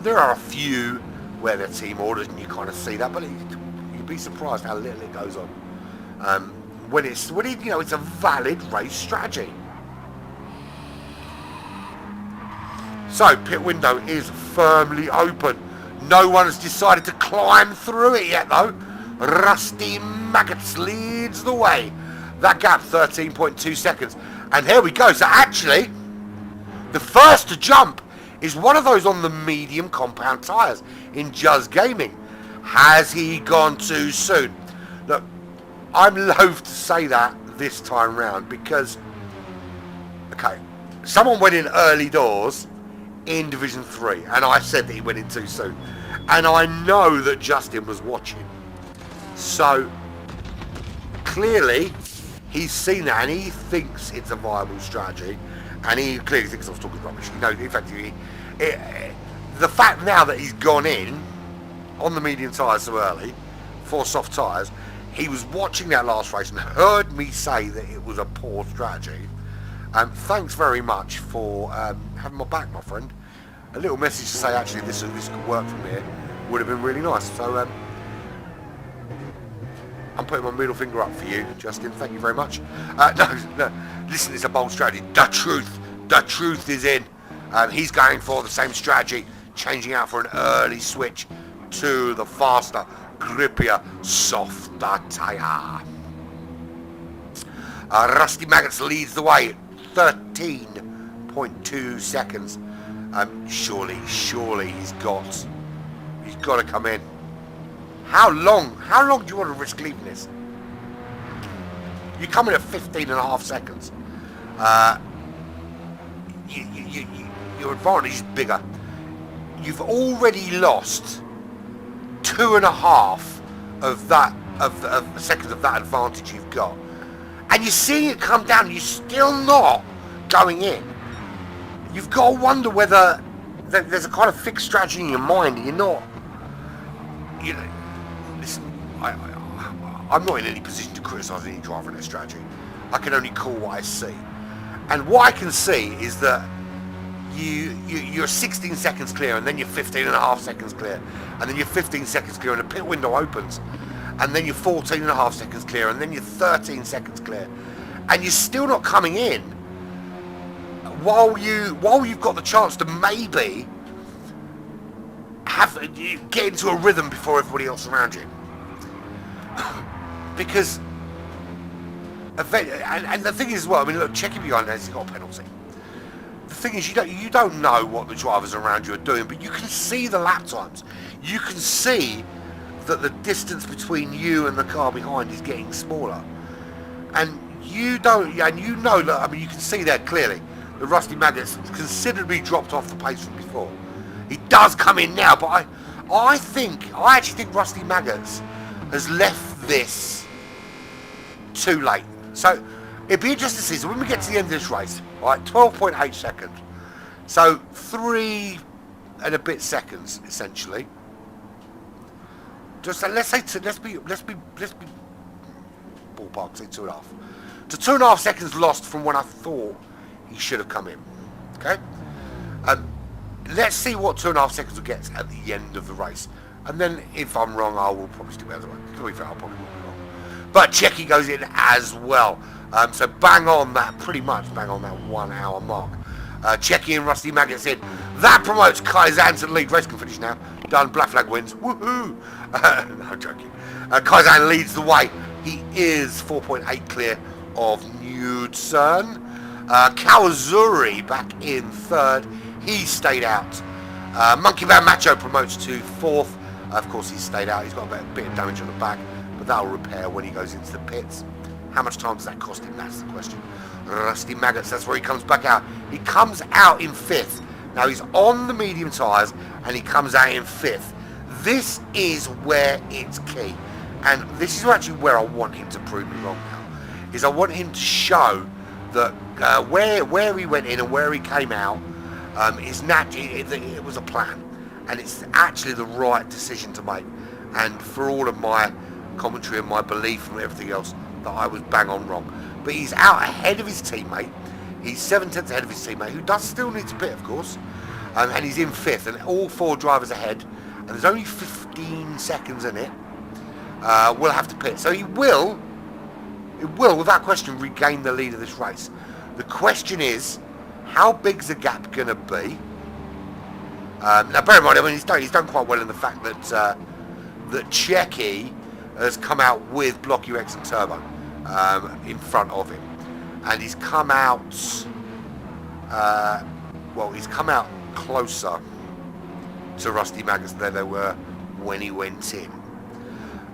There are a few where they're team orders and you kind of see that, but you'd be surprised how little it goes on. When it's a valid race strategy. So pit window is firmly open. No one has decided to climb through it yet though. Rusty Maggots leads the way. That gap 13.2 seconds. And here we go. So actually, the first to jump is one of those on the medium compound tyres in Juz Gaming. Has he gone too soon? Look, I'm loath to say that this time round because, okay, someone went in early doors in Division 3 and I said that he went in too soon. And I know that Justin was watching. So, clearly, he's seen that and he thinks it's a viable strategy. And he clearly thinks I was talking rubbish. In fact, the fact now that he's gone in on the medium tyres so early for soft tyres, he was watching that last race and heard me say that it was a poor strategy. Thanks very much for having my back, my friend. A little message to say actually this could work from here would have been really nice. So I'm putting my middle finger up for you, Justin. Thank you very much. No. Listen, it's a bold strategy. The truth is in. He's going for the same strategy, changing out for an early switch to the faster, grippier, softer tyre. Rusty Maggots leads the way, 13.2 seconds. Surely he's got to come in. How long do you want to risk leaving this? You come in at 15.5 seconds. Your advantage is bigger. You've already lost 2.5 of seconds of that advantage you've got, and you're seeing it come down. And you're still not going in. You've got to wonder whether there's a kind of fixed strategy in your mind, and you're not. Listen, I'm not in any position to criticise any driver in their strategy. I can only call what I see, and what I can see is that you're 16 seconds clear, and then you're 15.5 seconds clear, and then you're 15 seconds clear, and the pit window opens, and then you're 14.5 seconds clear, and then you're 13 seconds clear, and you're still not coming in. While you've got the chance to maybe get into a rhythm before everybody else around you, because and the thing is, well, I mean, look, checking behind has got a penalty. The thing is, you don't know what the drivers around you are doing, but you can see the lap times. You can see that the distance between you and the car behind is getting smaller, and you know that. I mean, you can see there clearly. The Rusty Maggots considerably dropped off the pace from before. He does come in now, but I actually think Rusty Maggots has left this too late. So It'd be interesting to see. So when we get to the end of this race, right, 12.8 seconds. So 3 and a bit seconds, essentially. Just let's be ballpark, say 2.5. To 2.5 seconds lost from when I thought he should have come in. Okay. Let's see what 2.5 seconds will get at the end of the race, and then if I'm wrong, I will probably still be able to. To be fair, I'll probably will be wrong. But Checky goes in as well. So bang on that, pretty much bang on that 1 hour mark. Checky and Rusty Maggots in. That promotes Kaizan to the lead. Race can finish now. Done. Black flag wins. Woohoo! No, I'm joking. Kaizan leads the way. He is 4.8 clear of Knudsen. Kawazuri back in third. He stayed out. Monkey Man Macho promotes to fourth. Of course, he stayed out. He's got a bit of damage on the back, but that'll repair when he goes into the pits. How much time does that cost him? That's the question. Rusty Maggots, that's where he comes back out. He comes out in fifth. Now he's on the medium tyres and he comes out in fifth. This is where it's key. And this is actually where I want him to prove me wrong now. Is I want him to show that where he went in and where he came out is naturally, it was a plan. And it's actually the right decision to make. And for all of my commentary and my belief and everything else, that I was bang on wrong. But he's out ahead of his teammate. He's 7/10 ahead of his teammate, who does still need to pit, of course. And he's in fifth, and all 4 drivers ahead. And there's only 15 seconds in it. Will have to pit. So it will, without question, regain the lead of this race. The question is, how big's the gap going to be? Now, bear in mind, I mean, he's done quite well in the fact that that Checky has come out with Block UX and Turbo in front of him, and he's come out. He's come out closer to Rusty Maggots than they were when he went in.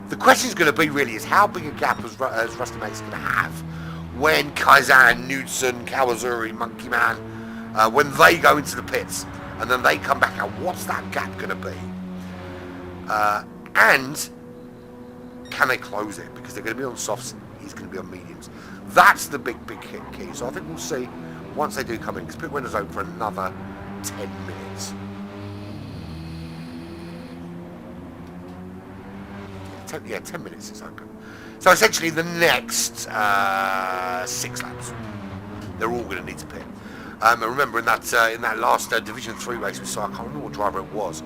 The question is going to be really is how big a gap as Rusty Maggots going to have when Kaizan, Knudsen, Kawazuri, Monkey Man, when they go into the pits and then they come back out. What's that gap going to be? And can they close it? Because they're going to be on softs, he's going to be on mediums. That's the big key. So I think we'll see once they do come in, because pit window's open for another 10 minutes. 10 minutes is open. So essentially the next 6 laps, they're all going to need to pit. And remember in that last Division 3 race we saw, I can't remember what driver it was,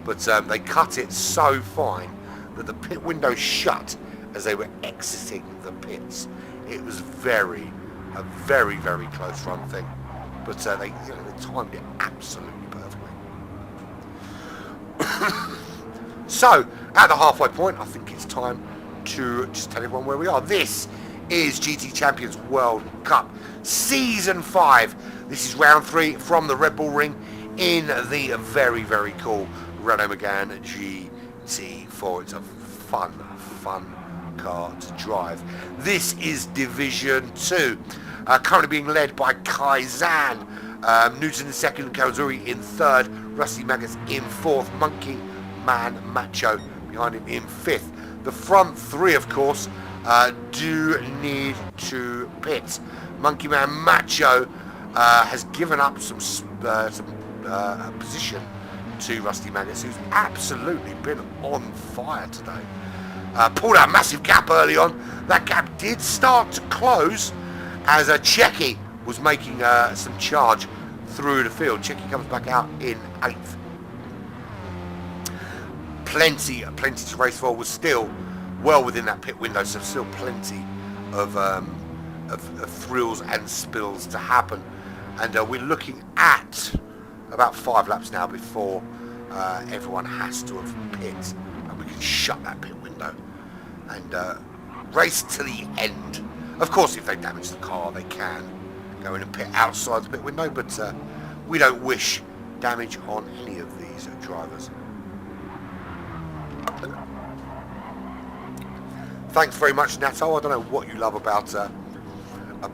but they cut it so fine that the pit window shut as they were exiting the pits. It was a very, very close run thing, but they timed it absolutely perfectly. So at the halfway point, I think it's time to just tell everyone where we are. This is GT Champions World Cup Season 5. This is round 3 from the Red Bull Ring in the very cool Renault Megane GT4. It's a fun car to drive. This is Division 2, currently being led by Kaizan, Newton in second, Kawazuri in third, Rusty Maggots in fourth, Monkey Man Macho behind him in fifth. The front 3, of course, do need to pit. Monkey Man Macho has given up some position to Rusty Maggots, who's absolutely been on fire today. Pulled out a massive gap early on. That gap did start to close as Checky was making some charge through the field. Checky comes back out in 8th. Plenty to race for. Was still well within that pit window, so still plenty of thrills and spills to happen. And we're looking at about 5 laps now before everyone has to have pit, and we can shut that pit window and race to the end. Of course, if they damage the car, they can go in and pit outside the pit window, but we don't wish damage on any of these drivers. Thanks very much, Nato. I don't know what you love about a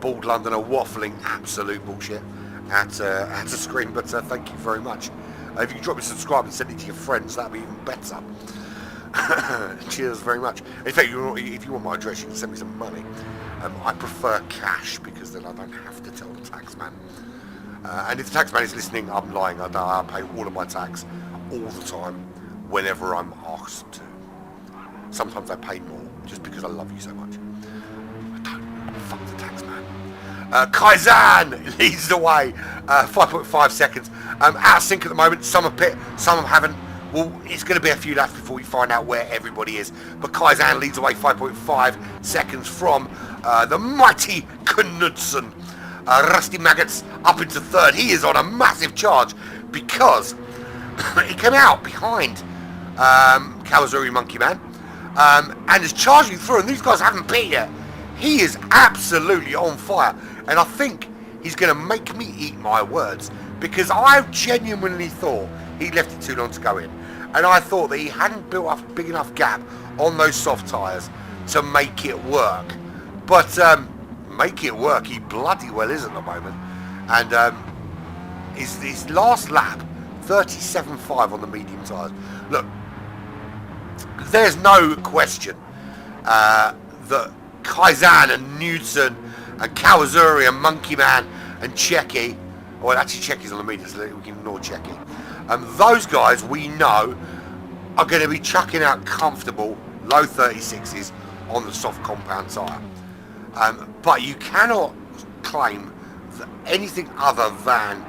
bald Londoner waffling absolute bullshit at a screen, but thank you very much. If you could drop me a subscribe and send it to your friends, that'd be even better. Cheers very much. In fact, if you want my address, you can send me some money. I prefer cash because then I don't have to tell the taxman. And if the taxman is listening, I'm lying. I pay all of my tax all the time, whenever I'm asked to. Sometimes I pay more just because I love you so much. I don't. Fuck the taxman. Kaizan leads the way. 5.5 seconds. Out of sync at the moment. Some have pit, some haven't. Well, it's going to be a few laps before we find out where everybody is. But Kaizan leads away 5.5 seconds from the mighty Knudsen. Rusty Maggots up into third. He is on a massive charge because he came out behind Kawazuri Monkey Man and is charging through. And these guys haven't pit yet. He is absolutely on fire. And I think he's going to make me eat my words because I genuinely thought he left it too long to go in. And I thought that he hadn't built up a big enough gap on those soft tyres to make it work. But make it work, he bloody well is at the moment. And his last lap, 37.5 on the medium tyres. Look, there's no question that Kaizan and Knudsen and Kawazuri and Monkey Man and Checky, well actually Checky's on the medium, so we can ignore Checky. Those guys we know are going to be chucking out comfortable low 36s on the soft compound tyre. But you cannot claim that anything other than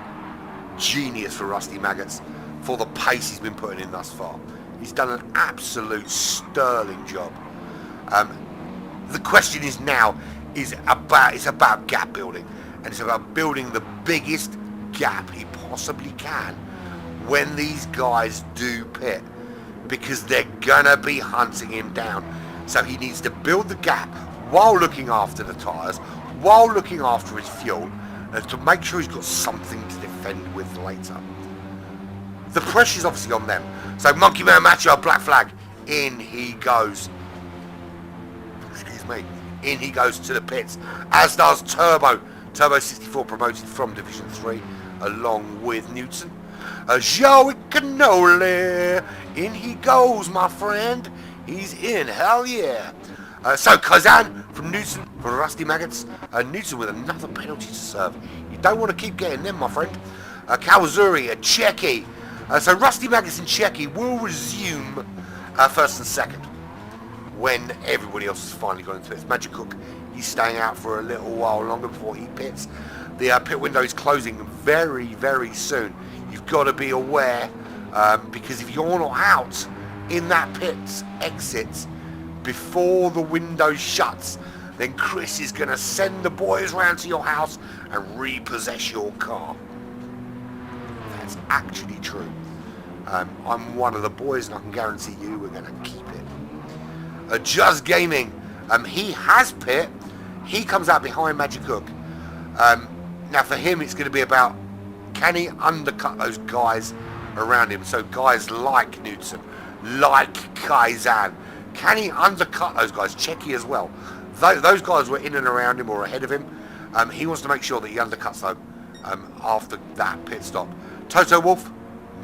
genius for Rusty Maggots for the pace he's been putting in thus far. He's done an absolute sterling job. The question is now it's about gap building, and it's about building the biggest gap he possibly can when these guys do pit, because they're gonna be hunting him down. So he needs to build the gap while looking after the tyres, while looking after his fuel, and to make sure he's got something to defend with later. The pressure's obviously on them. So Monkey Man Macho, black flag, in he goes. Excuse me. In he goes to the pits, as does Turbo. Turbo 64 promoted from Division 3, along with Newton. Joey Cannoli, in he goes, my friend. He's in, hell yeah. So Kaizan from Newton, from Rusty Maggots. Newton with another penalty to serve. You don't want to keep getting them, my friend. Kawazuri, Checky. So Rusty Maggots and Checky will resume first and second when everybody else has finally gone into it. Magic Cook, he's staying out for a little while longer before he pits. The pit window is closing very, very soon. You've got to be aware, because if you're not out in that pit exit before the window shuts, then Chris is going to send the boys round to your house and repossess your car. That's actually true. I'm one of the boys, and I can guarantee you we're going to keep it. Just Gaming, he has pit. He comes out behind Magic Cook. Now for him, it's going to be about, can he undercut those guys around him? So guys like Knudsen, like Kaizan, can he undercut those guys? Checky as well. Those guys were in and around him or ahead of him. He wants to make sure that he undercuts them after that pit stop. Toto Wolf,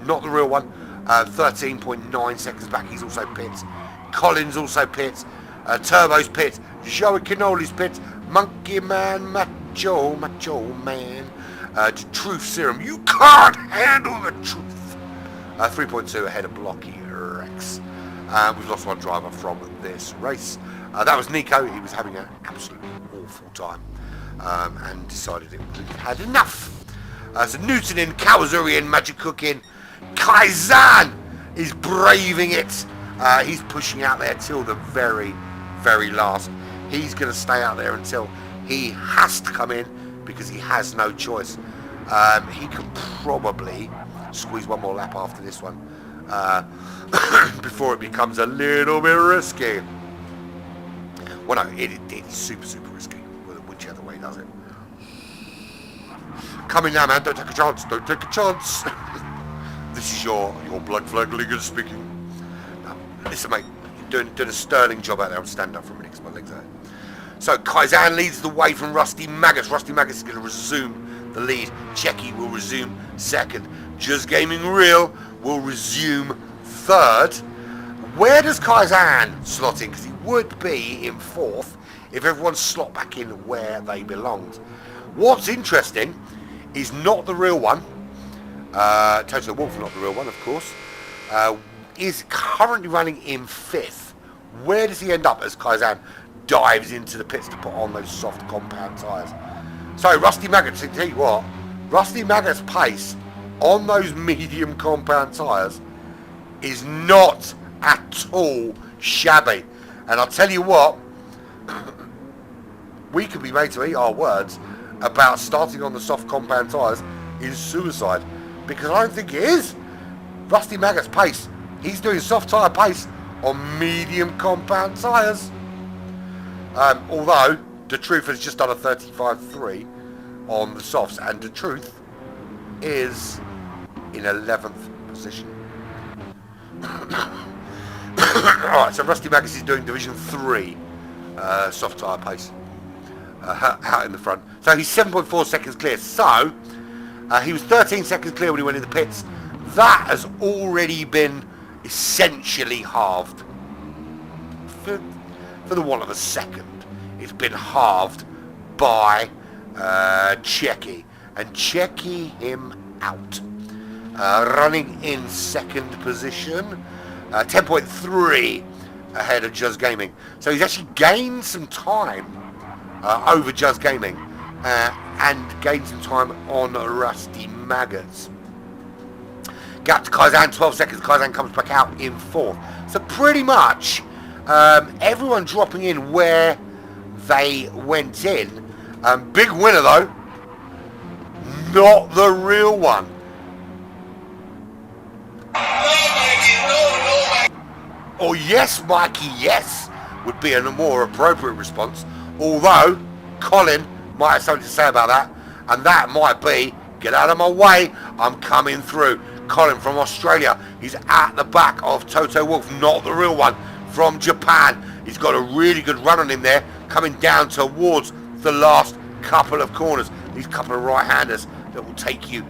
not the real one. 13.9 seconds back. He's also pit. Collins also pit. Turbo's pit. Joey Cannoli's pit. Monkey Man, Macho Man. Truth Serum, you can't handle the truth. 3.2 ahead of Blocky Rex. We've lost one driver from this race. That was Nico. He was having an absolutely awful time and decided he had enough. So Newton in, Kawazuri in, Magic Cook in. Kaizan is braving it. He's pushing out there till the very, very last. He's going to stay out there until he has to come in because he has no choice. He can probably squeeze one more lap after this one before it becomes a little bit risky. Well, no, it's super, super risky, whichever way he does it. Come in now, man. Don't take a chance. Don't take a chance. This is your blood flag Liga speaking. Listen, mate, you're doing a sterling job out there. I'm standing up for a minute because my legs are. So Kaizan leads the way from Rusty Maggots. Rusty Maggots is going to resume the lead. Checky will resume second. Just Gaming Real will resume third. Where does Kaizen slot in? Because he would be in 4th if everyone slot back in where they belonged. What's interesting is not the real one. Toto Wolff, not the real one, of course, is currently running in 5th. Where does he end up as Kaizen dives into the pits to put on those soft compound tyres? So Rusty Maggots, to tell you what, Rusty Maggots' pace on those medium compound tyres is not at all shabby. And I'll tell you what, we could be made to eat our words about starting on the soft compound tyres is suicide, because I don't think it is. Rusty Maggots' pace, he's doing soft tyre pace on medium compound tyres. Although the Truth has just done a 35.3 on the softs, and the Truth is in 11th position. Alright, so Rusty Maggots is doing Division 3 soft tyre pace out in the front. So he's 7.4 seconds clear. So he was 13 seconds clear when he went in the pits. That has already been essentially halved. For the want of a second, it's been halved by Checky. And Checky him out. Running in 2nd position. 10.3 ahead of Just Gaming. So he's actually gained some time over Just Gaming and gained some time on Rusty Maggots. Gap to Kaizen, 12 seconds. Kaizen comes back out in 4th. So pretty much everyone dropping in where they went in. Big winner though, not the real one. Or yes, Mikey, yes, would be a more appropriate response. Although, Colin might have something to say about that. And that might be, get out of my way, I'm coming through. Colin from Australia, he's at the back of Toto Wolff, not the real one, from Japan. He's got a really good run on him there, coming down towards the last couple of corners. These couple of right-handers that will take you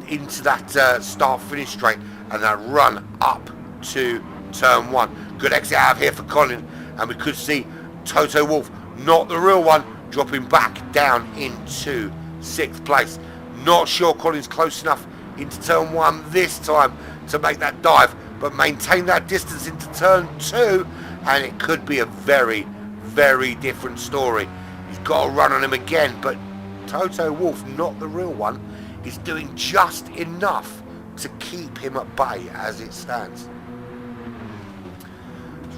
into that start-finish straight and that run up to turn 1. Good exit out of here for Colin, and we could see Toto Wolff, not the real one, dropping back down into 6th place. Not sure Colin's close enough into turn 1 this time to make that dive, but maintain that distance into turn 2 and it could be a very, very different story. He's got a run on him again, but Toto Wolff, not the real one, is doing just enough to keep him at bay as it stands.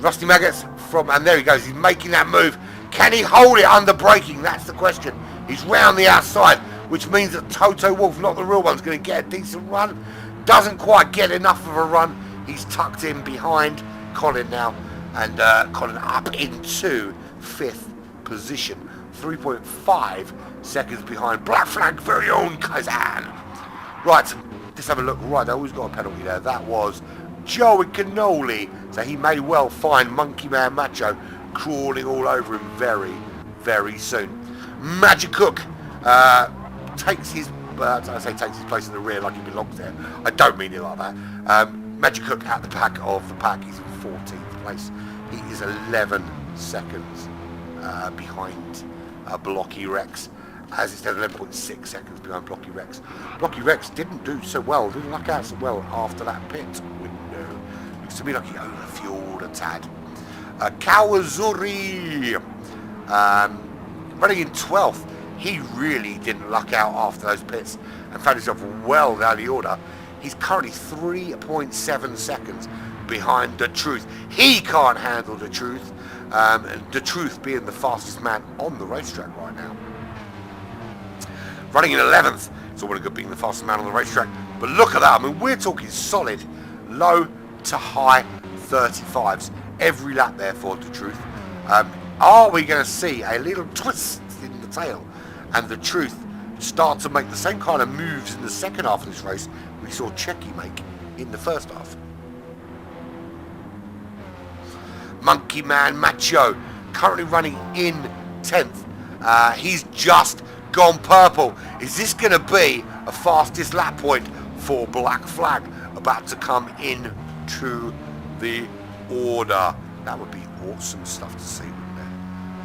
Rusty Maggots from, and there he goes, he's making that move. Can he hold it under braking? That's the question. He's round the outside, which means that Toto Wolff, not the real one, is going to get a decent run. Doesn't quite get enough of a run. He's tucked in behind Colin now, and Colin up into 5th position, 3.5 seconds behind Black Flag very own Kaizen. Right, let's have a look. Right, who's got a penalty there? That was Joey Cannoli. So he may well find Monkey Man Macho crawling all over him very, very soon. Magic Cook takes his place in the rear like he belongs there. I don't mean it like that. Magic Cook at the back of the pack. He's in 14th place. He is 11 seconds behind Blocky Rex, as it's 11.6 seconds behind Blocky Rex. Blocky Rex didn't do so well, didn't luck out so well after that pit window. Looks to me like he overfueled a tad. Kawazuri running in 12th. He really didn't luck out after those pits and found himself well down the order. He's currently 3.7 seconds behind the Truth. He can't handle the Truth, and the Truth being the fastest man on the racetrack right now. Running in 11th, it's all very good being the fastest man on the racetrack, but look at that. I mean, we're talking solid low to high 35s every lap there for the Truth. Are we going to see a little twist in the tail and the Truth start to make the same kind of moves in the second half of this race we saw Checky make in the first half? Monkey Man Macho currently running in 10th. He's just gone purple. Is this going to be a fastest lap point for Black Flag about to come in to the order. That would be awesome stuff to see, wouldn't it?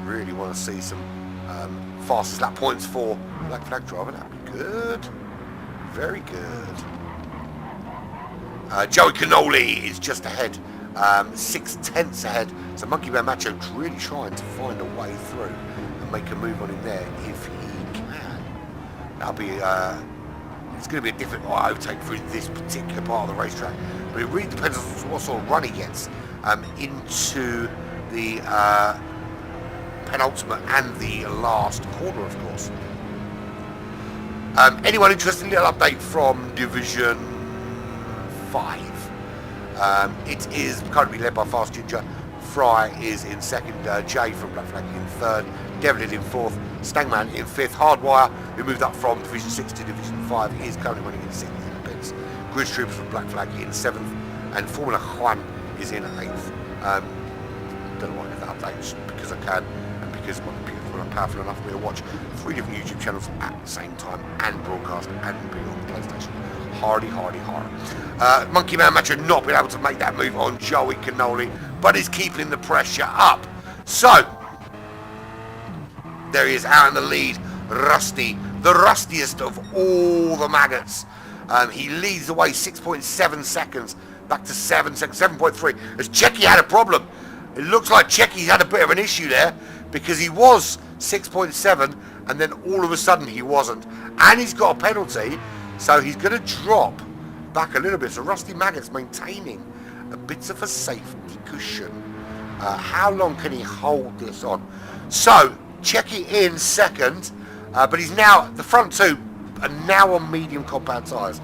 Really want to see some fastest lap points for Black Flag driver. That would be good. Very good. Joey Cannoli is just ahead, 6/10 ahead. So Monkey Man Macho's really trying to find a way through and make a move on him there if he can. That'll be it's going to be a different overtake through this particular part of the racetrack, but it really depends on what sort of run he gets into the penultimate and the last corner, of course. Anyone interested in a little update from Division 5? It is currently led by Fast Ginger. Fry is in second, Jay from Black Flag in third, Devlin in fourth, Stangman in fifth, Hardwire, who moved up from Division 6 to Division 5, is currently running in sixth in the pits. Gridge Troopers from Black Flag in seventh, and Formula Juan is in eighth. Don't know why I get that update, because I can, and because my computer is not powerful enough for me to watch 3 different YouTube channels at the same time, and broadcast, and be on the PlayStation. Hardy. Monkey Man Macho not been able to make that move on Joey Cannoli, but is keeping the pressure up. So, there he is out in the lead, Rusty, the rustiest of all the maggots. He leads the way 6.7 seconds, back to 7 seconds, 7.3, as Checky had a problem. It looks like Checky had a bit of an issue there, because he was 6.7, and then all of a sudden he wasn't. And he's got a penalty, so he's going to drop back a little bit. So Rusty Maggot's maintaining a bit of a safety cushion. How long can he hold this on? So, Checky in second, but he's now, the front two are now on medium compound tyres.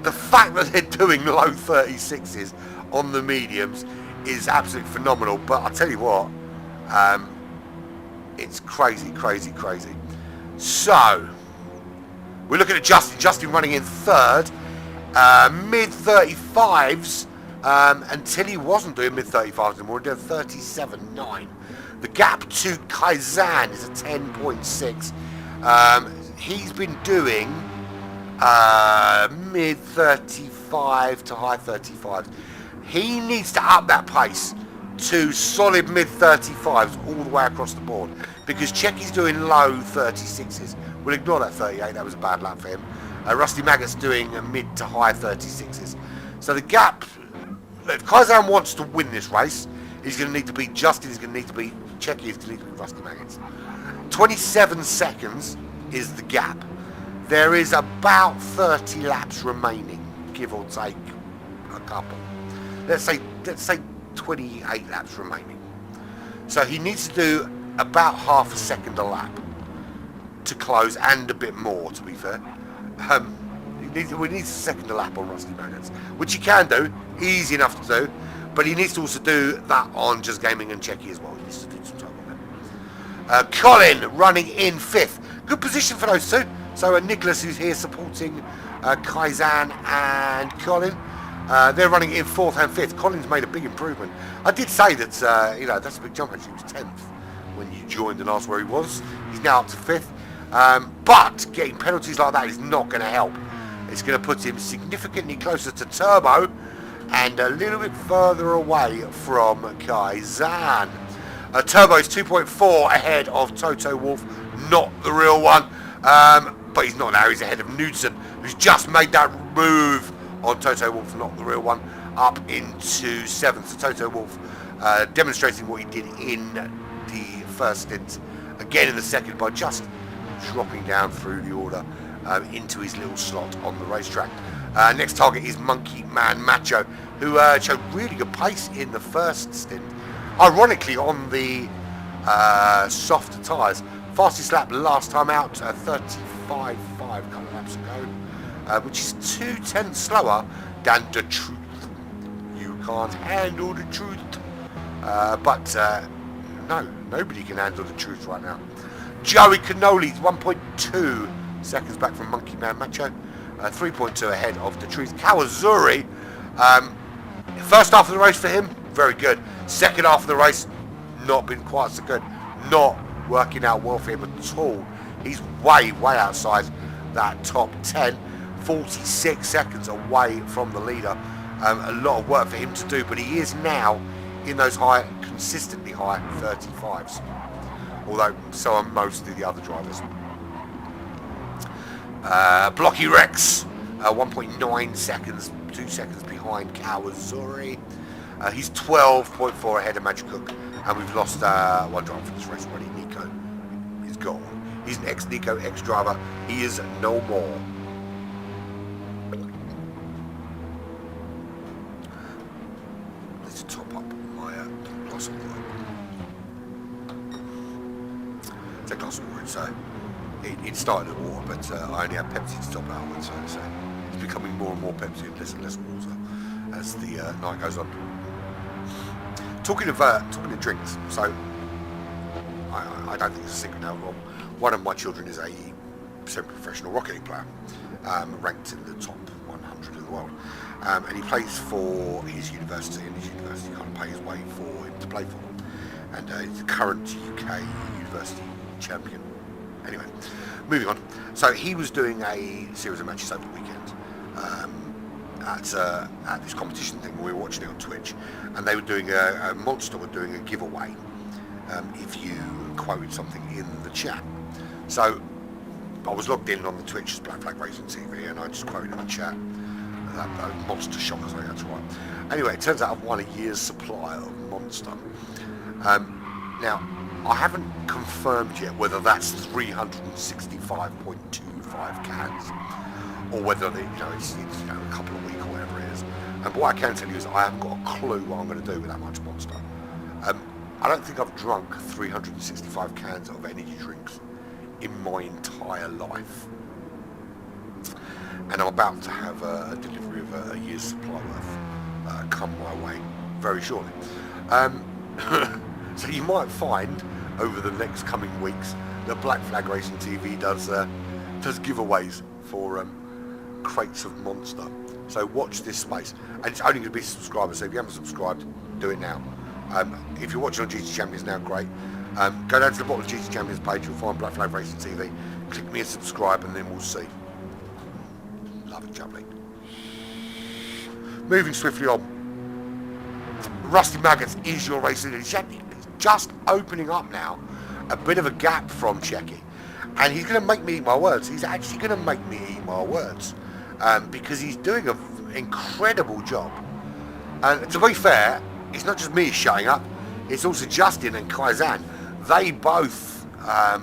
The fact that they're doing low 36s on the mediums is absolutely phenomenal. But I'll tell you what, it's crazy. So, we're looking at Justin running in third, mid 35s, until he wasn't doing mid 35s anymore, doing 37.9. The gap to Kaizan is a 10.6. He's been doing mid 35 to high 35s. He needs to up that pace to solid mid 35s all the way across the board, because Checky's doing low 36s. We'll ignore that 38, that was a bad lap for him. Rusty Maggot's doing mid to high 36s. So the gap, if Kaizan wants to win this race, he's going to need to beat Justin, he's going to need to beat Checky, he's going to need to beat Rusty Maggot's. 27 seconds is the gap. There is about 30 laps remaining, give or take a couple. Let's say 28 laps remaining. So he needs to do about half a second a lap to close, and a bit more, to be fair. We need a second a lap on Rusty Maggot's, which he can do, easy enough to do, but he needs to also do that on Just Gaming and Checky as well. He needs to do some time on that. Colin running in fifth. Good position for those two. So Nicholas, who's here supporting Kaizan and Colin, they're running in fourth and fifth. Colin's made a big improvement. I did say that, that's a big jump. Actually, he was 10th when you joined and asked where he was. He's now up to fifth. But getting penalties like that is not going to help. It's going to put him significantly closer to Turbo and a little bit further away from Kaizan. Turbo's 2.4 ahead of Toto Wolff, not the real one. But he's not now, he's ahead of Knudsen, who's just made that move on Toto Wolff, not the real one, up into seventh. So Toto Wolff demonstrating what he did in the first stint, again in the second, by just dropping down through the order into his little slot on the racetrack. Next target is Monkey Man Macho, who showed really good pace in the first stint. Ironically, on the softer tyres. Fastest lap last time out, 35.5 a couple of laps ago, which is 2/10 slower than the truth. You can't handle the truth. No, nobody can handle the truth right now. Joey Cannoli's 1.2 seconds back from Monkey Man Macho, 3.2 ahead of the truth. Kawazuri, first half of the race for him, very good. Second half of the race, not been quite so good. Not working out well for him at all. He's way outside that top 10, 46 seconds away from the leader. A lot of work for him to do, but he is now in those consistently high 35s. Although so are most of the other drivers. Blocky Rex, 1.9 seconds, 2 seconds behind Kawazuri. He's 12.4 ahead of Magic Cook, and we've lost one driver for this race already. Nico is gone. He's an ex-Nico, ex-driver. He is no more. Let's top up my glass of water. It's a glass of water, so it started at water, but I only have Pepsi to top it up with, so it's becoming more and more Pepsi and less water as the night goes on. Talking of drinks, so I don't think it's a secret now. One of my children is a semi-professional rock league player, ranked in the top 100 in the world, and he plays for his university, and his university can't pay his way for him to play for them. And he's the current UK university champion. Anyway, moving on. So he was doing a series of matches over the weekend at this competition thing. We were watching it on Twitch, and they were doing a Monster were doing a giveaway if you quoted something in the chat. So I was logged in on the Twitch as Black Flag Racing TV, and I just quoted in the chat that Monster shot, I think that's right. Anyway, it turns out I've won a year's supply of Monster. Now, I haven't confirmed yet whether that's 365.25 cans, or whether it's a couple of weeks or whatever it is. And what I can tell you is I haven't got a clue what I'm going to do with that much Monster. I don't think I've drunk 365 cans of energy drinks in my entire life, and I'm about to have a delivery of a year's supply worth come my way very shortly. So you might find over the next coming weeks that Black Flag Racing TV does giveaways for crates of Monster. So watch this space, and it's only going to be subscribers. So if you haven't subscribed, do it now. If you're watching on GT Champions now, great. Go down to the bottom of the GT Champions page, you'll find Black Flag Racing TV. Click me and subscribe, and then we'll see. Lovely jubbly. Moving swiftly on. Rusty Maggots is your racing champion. He's just opening up now. A bit of a gap from Checky. And he's going to make me eat my words. He's actually going to make me eat my words. Because he's doing an incredible job. And to be fair, it's not just me shutting up. It's also Justin and Kaizan. They both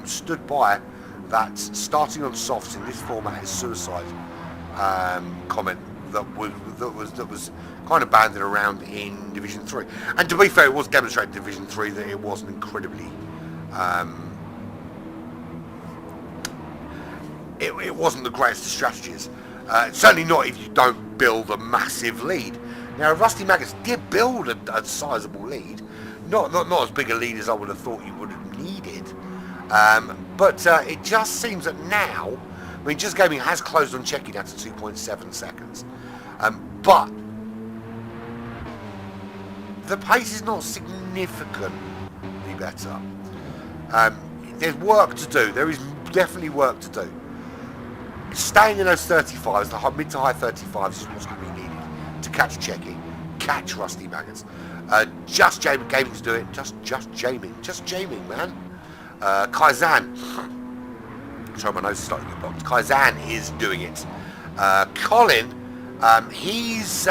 stood by that starting on softs in this format is suicide comment that was kind of banded around in Division 3. And to be fair, it was demonstrated in Division 3 that it wasn't incredibly it wasn't the greatest of strategies. Certainly not if you don't build a massive lead. Now, Rusty Maggots did build a sizable lead. Not as big a lead as I would have thought you would have needed. But it just seems that now, I mean, Just Gaming has closed on Checky down to 2.7 seconds. But the pace is not significantly better. There's work to do. There is definitely work to do. Staying in those 35s, the mid to high 35s is what's going to be needed to catch Checky, catch Rusty Maggots. Just Gaming's do it. Just Jaming, man. Kaizan. Sorry, my nose is starting to get blocked. Kaizan is doing it. Colin, he's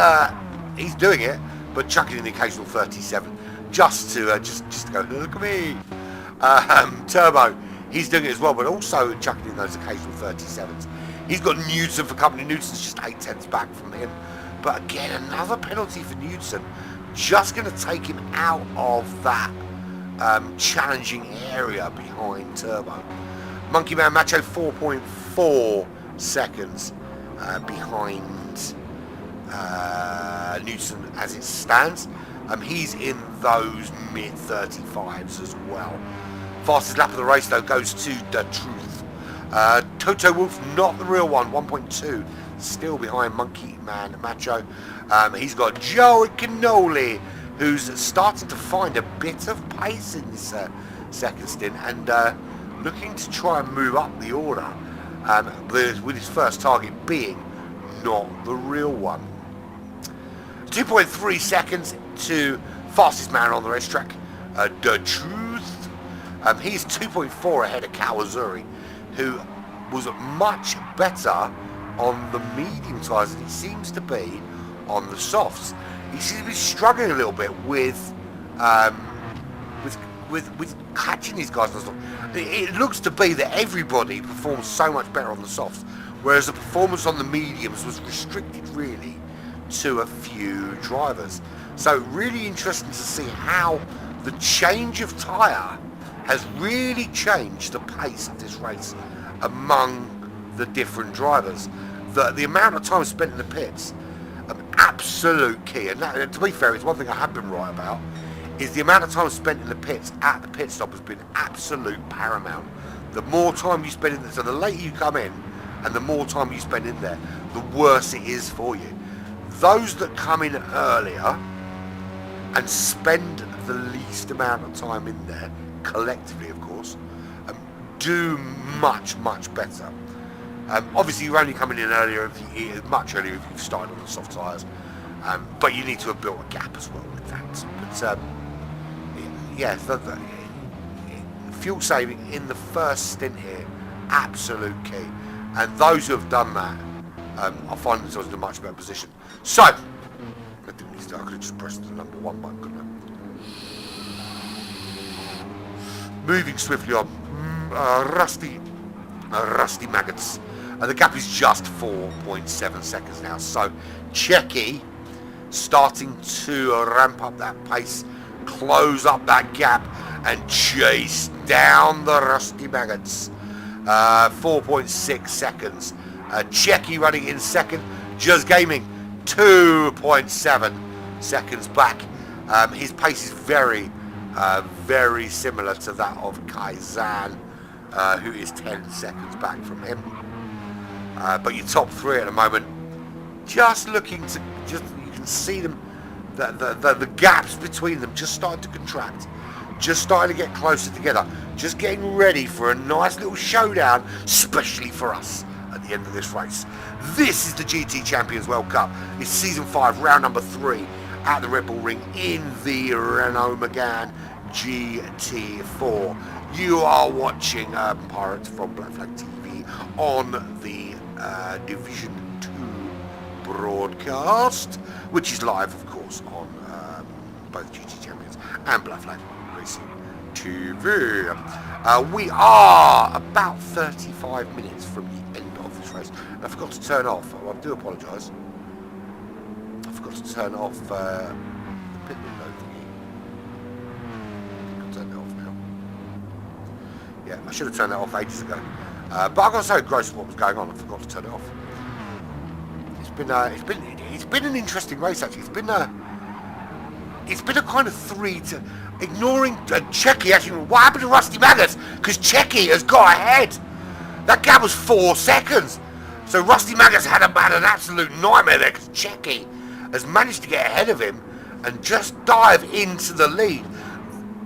doing it, but chucking in the occasional 37 just to go, look at me. Turbo, he's doing it as well, but also chucking in those occasional 37s. He's got Newton for company. Newton's just 8 tenths back from him. But again, another penalty for Newton. Just going to take him out of that challenging area behind Turbo. Monkey Man Macho 4.4 seconds behind Newton as it stands. He's in those mid 35s as well. Fastest lap of the race though goes to The Truth. Toto Wolf, not the real one, 1.2, still behind Monkey Man Macho. He's got Joey Cannoli, who's starting to find a bit of pace in this second stint and looking to try and move up the order, with his first target being not the real one. 2.3 seconds to fastest man on the racetrack, The Truth. He's 2.4 ahead of Kawazuri, who was much better on the medium tyres than he seems to be on the softs. He seems to be struggling a little bit with catching these guys on the soft. It looks to be that everybody performs so much better on the softs, whereas the performance on the mediums was restricted really to a few drivers. So really interesting to see how the change of tyre has really changed the pace of this race among the different drivers. The amount of time spent in the pits, absolute key. And that, to be fair, it's one thing I have been right about, is the amount of time spent in the pits at the pit stop has been absolute paramount. The more time you spend in there, so the later you come in and the more time you spend in there, the worse it is for you. Those that come in earlier and spend the least amount of time in there, collectively of course, do much better. Obviously you're only coming in earlier, much earlier if you've started on the soft tyres, but you need to have built a gap as well with that. But yeah, the fuel saving in the first stint here, absolute key. And those who have done that, I find themselves in a much better position. So, I could have just pressed the number 1 button, couldn't I? Moving swiftly on, rusty maggots. The gap is just 4.7 seconds now. So, Checky starting to ramp up that pace, close up that gap, and chase down the rusty maggots. 4.6 seconds. Checky running in second. Just Gaming 2.7 seconds back. His pace is very similar to that of Kaizan, who is 10 seconds back from him. But your top three at the moment, just looking to, you can see them, the gaps between them just starting to contract, just starting to get closer together, just getting ready for a nice little showdown, especially for us at the end of this race. This is the GT Champions World Cup. It's season 5, round number 3 at the Red Bull Ring in the Renault Megane GT4. You are watching Pirates from Black Flag TV on the Division 2 broadcast, which is live, of course, on both GT Champions and Black Flag Racing TV. We are about 35 minutes from the end of this race. And I forgot to turn off, I do apologise, I forgot to turn off the pit window thingy. I'll turn it off now. Yeah, I should have turned that off ages ago. But I've got to say, gross what was going on, I forgot to turn it off. It's been an interesting race actually. It's been a kind of three to ignoring Checky. Actually, what happened to Rusty Maggots? Because Checky has got ahead. That gap was 4 seconds. So Rusty Maggots had an absolute nightmare there because Checky has managed to get ahead of him and just dive into the lead.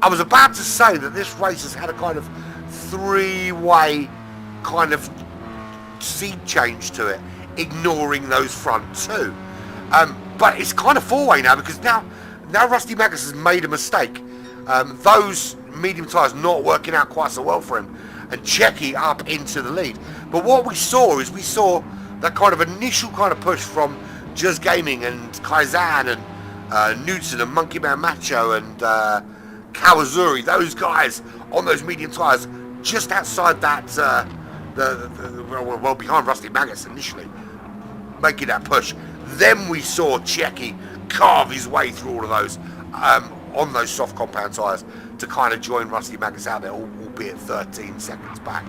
I was about to say that this race has had a kind of three-way kind of seat change to it, ignoring those front two. But it's kind of four-way now because now Rusty Maggots has made a mistake. Those medium tyres not working out quite so well for him, and Checky up into the lead. But what we saw that kind of initial kind of push from Just Gaming and Kaizan and Newton and Monkey Man Macho and Kawazuri, those guys on those medium tyres just outside that, well behind Rusty Maggots initially, making that push. Then we saw Checky carve his way through all of those on those soft compound tyres to kind of join Rusty Maggots out there, albeit 13 seconds back.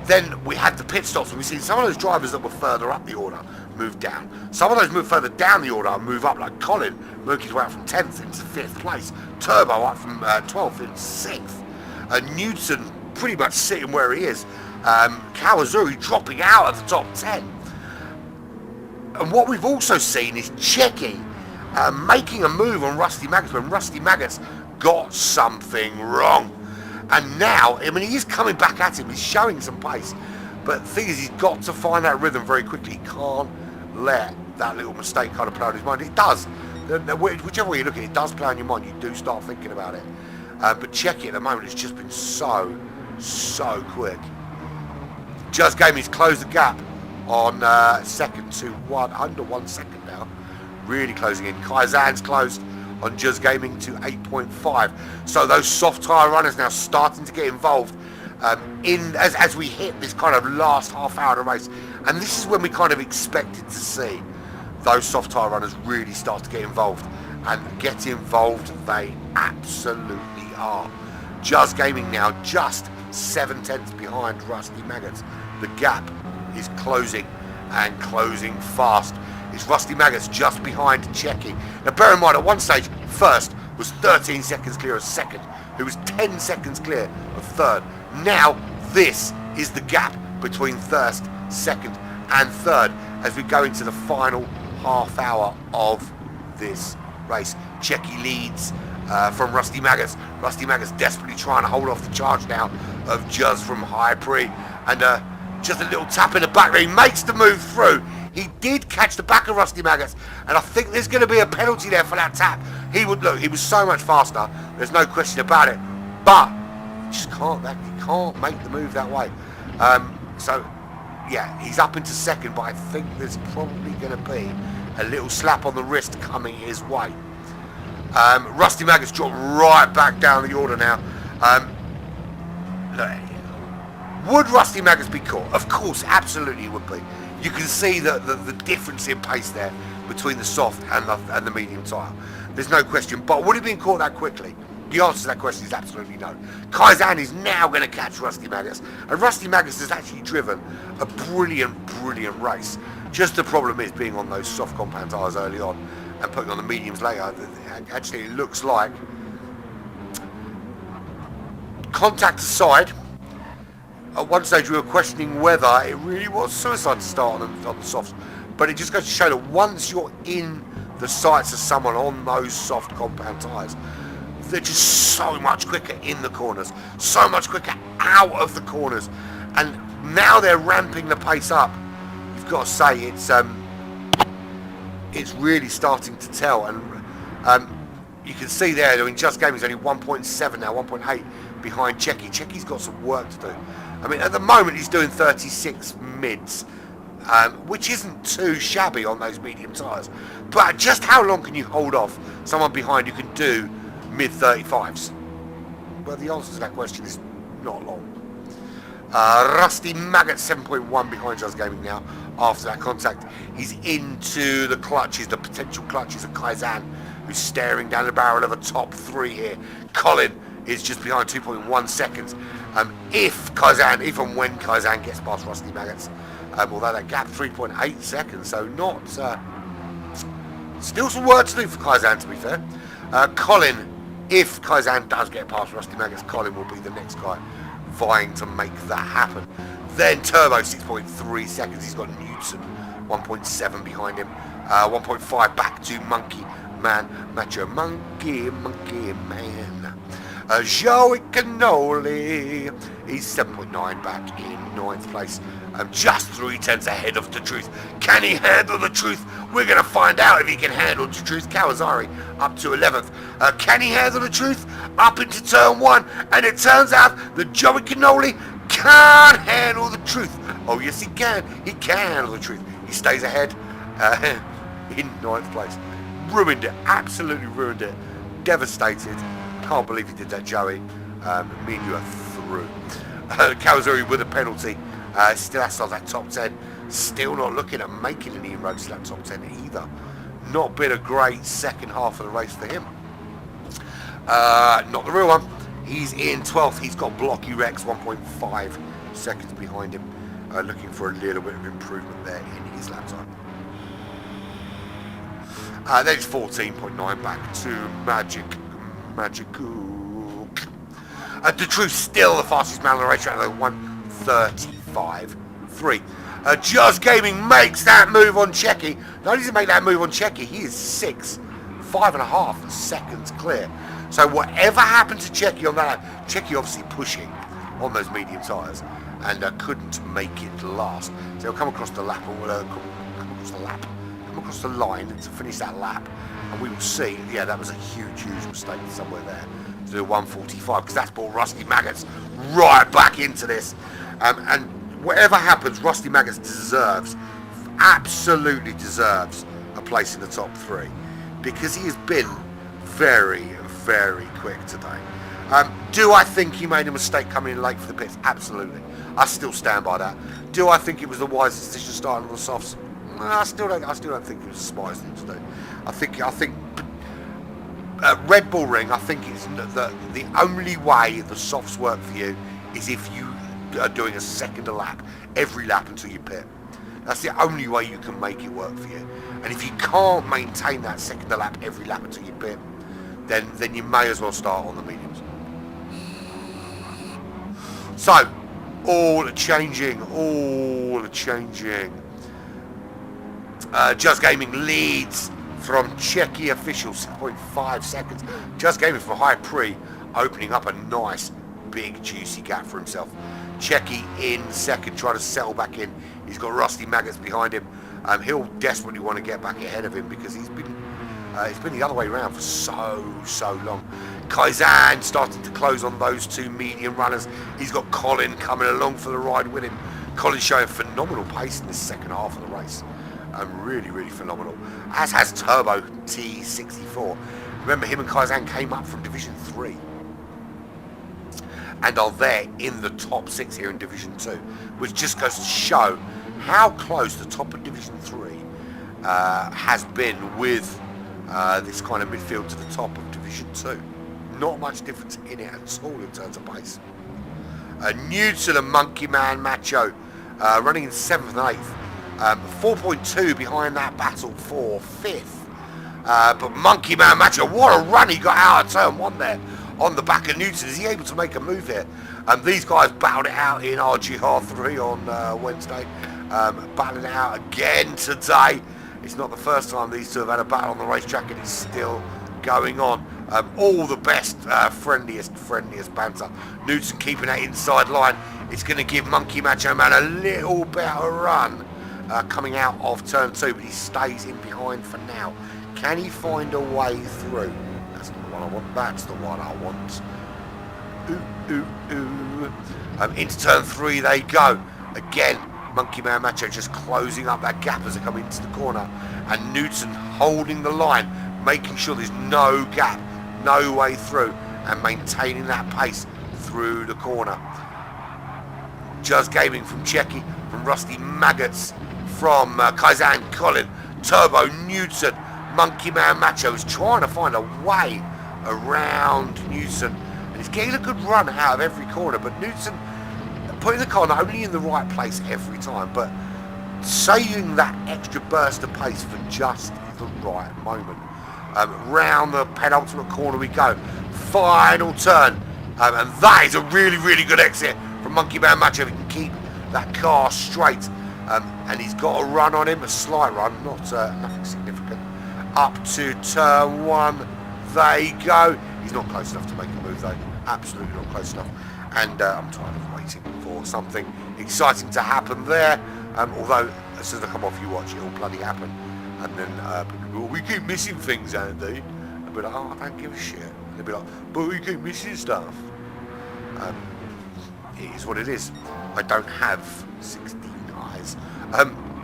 Then we had the pit stops, and we've seen some of those drivers that were further up the order move down. Some of those move further down the order and move up, like Colin working his way up from 10th into 5th place, Turbo up from 12th into 6th, Newton pretty much sitting where he is, Kawazuri dropping out of the top 10. And what we've also seen is Checky making a move on Rusty Maggots when Rusty Maggots got something wrong. And now, I mean, he is coming back at him, he's showing some pace, but the thing is, he's got to find that rhythm very quickly. He can't let that little mistake kind of play on his mind. It does. Whichever way you look at it, it does play on your mind. You do start thinking about it. But Checky at the moment has just been so quick. Just Gaming's closed the gap on second to under 1 second now. Really closing in. Kaizan's closed on Just Gaming to 8.5. So those soft tyre runners now starting to get involved as we hit this kind of last half hour of the race. And this is when we kind of expected to see those soft tyre runners really start to get involved. And get involved they absolutely are. Just Gaming now just 7/10 behind Rusty Maggots. The gap is closing and closing fast. It's Rusty Maggots just behind Checky. Now bear in mind, at one stage, first was 13 seconds clear of second, who was 10 seconds clear of third. Now this is the gap between first, second and third as we go into the final half hour of this race. Checky leads from Rusty Maggots. Rusty Maggots desperately trying to hold off the charge now of Juz from High Pre. And just a little tap in the back there. He makes the move through. He did catch the back of Rusty Maggots, and I think there's going to be a penalty there for that tap. He was so much faster. There's no question about it. But he just can't make the move that way. So yeah, he's up into second, but I think there's probably going to be a little slap on the wrist coming his way. Rusty Maggots dropped right back down the order now. Would Rusty Maggots be caught? Of course, absolutely would be. You can see the difference in pace there between the soft and the medium tyre. There's no question. But would he have been caught that quickly? The answer to that question is absolutely no. Kaizan is now going to catch Rusty Maggots. And Rusty Maggots has actually driven a brilliant race. Just the problem is being on those soft compound tyres early on and putting on the mediums later. Actually, it looks like, contact aside, at one stage we were questioning whether it really was suicide to start on the softs. But it just goes to show that once you're in the sights of someone on those soft compound tyres, they're just so much quicker in the corners, so much quicker out of the corners. And now they're ramping the pace up. You've got to say it's really starting to tell. And you can see there, I mean, Just Gaming's only 1.7 now, 1.8 behind Checky. Checky's got some work to do. I mean, at the moment he's doing 36 mids, which isn't too shabby on those medium tyres. But just how long can you hold off someone behind who can do mid-35s? Well, the answer to that question is not long. Rusty Maggots 7.1 behind Just Gaming now after that contact. He's into the clutches, the potential clutches of Kaizan, who's staring down the barrel of a top three here. Colin is just behind 2.1 seconds. If and when Kaizan gets past Rusty Maggots, although that gap 3.8 seconds, so not still some work to do for Kaizan, to be fair. Colin, if Kaizan does get past Rusty Maggots, Colin will be the next guy vying to make that happen. Then Turbo 6.3 seconds. He's got Newton 1.7 behind him. 1.5 back to Monkey Man, Macho Monkey Man. Joey Cannoli, he's 7.9 back in 9th place. Just 3/10 ahead of the Truth. Can he handle the Truth? We're going to find out if he can handle the Truth. Kawasari up to 11th. Can he handle the Truth? Up into turn 1. And it turns out that Joey Cannoli can't handle the Truth. Oh yes he can. He can handle the Truth. He stays ahead in 9th place. Ruined it. Absolutely ruined it. Devastated. Can't believe he did that, Joey. Me and you are through. Kawasari with a penalty. Still outside that top 10. Still not looking at making any inroads to that top 10 either. Not been a great second half of the race for him. Not the real one. He's in 12th. He's got Blocky Rex 1.5 seconds behind him. Looking for a little bit of improvement there in his lap time. Then it's 14.9 back to Magic. The Truth still the fastest man on the racetrack, though, 1:35.3. Just Gaming makes that move on Checky. Not only does he make that move on Checky, he is 5.5 seconds clear. So whatever happened to Checky on that, Checky obviously pushing on those medium tyres and couldn't make it last. So he'll come across the lap, come across the line to finish that lap, and we will see, yeah, that was a huge mistake somewhere there to do 1:45, because that's brought Rusty Maggots right back into this. And whatever happens, Rusty Maggots absolutely deserves a place in the top 3, because he has been very, very quick today. Do I think he made a mistake coming in late for the pits? Absolutely. I still stand by that. Do I think it was the wisest decision starting on the softs? No, I still don't think it was the smartest thing to do. I think Red Bull Ring, I think it's the only way the softs work for you is if you are doing a second a lap every lap until you pit. That's the only way you can make it work for you. And if you can't maintain that second a lap every lap until you pit, then you may as well start on the mediums. So, all changing. Just Gaming leads from Checky official, 6.5 seconds. Just Gaming from High Pre, opening up a nice, big, juicy gap for himself. Checky in second, trying to settle back in. He's got Rusty Maggots behind him. He'll desperately want to get back ahead of him because it's been the other way around for so long. Kaizan starting to close on those two medium runners. He's got Colin coming along for the ride with him. Colin showing phenomenal pace in this second half of the race. Really phenomenal. As has Turbo T64. Remember, him and Kaizan came up from Division 3 and are there in the top 6 here in Division 2, which just goes to show how close the top of Division 3 has been with this kind of midfield to the top of Division 2. Not much difference in it at all in terms of pace. Newton and Monkey Man Macho running in 7th and 8th. 4.2 behind that battle for 5th. But Monkey Man Macho, what a run he got out of turn 1 there on the back of Newton. Is he able to make a move here? These guys battled it out in RGR3 on Wednesday. Battling it out again today. It's not the first time these two have had a battle on the racetrack, and it's still going on. All the best, friendliest banter. Newton keeping that inside line. It's going to give Monkey Macho Man a little bit of a run coming out of turn 2, but he stays in behind for now. Can he find a way through? That's not the one I want. That's the one I want. Into turn 3 they go. Again, Monkey Man Macho just closing up that gap as they come into the corner, and Newton holding the line, making sure there's no gap, no way through, and maintaining that pace through the corner. Just Gaming from Checky, from Rusty Maggots, from Kaizan Colin, Turbo Newton, Monkey Man Macho is trying to find a way around Newton, and he's getting a good run out of every corner, but Newton putting the car not only in the right place every time, but saving that extra burst of pace for just the right moment. Round the penultimate corner we go. Final turn. And that is a really good exit from Monkey Man Macho. He can keep that car straight. And he's got a run on him, a slight run, not nothing significant. Up to turn 1 they go. He's not close enough to make a move though. Absolutely not close enough. And I'm tired of waiting for something exciting to happen there. Although, as soon as I come off, you watch, it'll bloody happen. And then people go, we keep missing things, Andy. I'll be like, oh, I don't give a shit. And they'll be like, but we keep missing stuff. It is what it is. I don't have 16 eyes.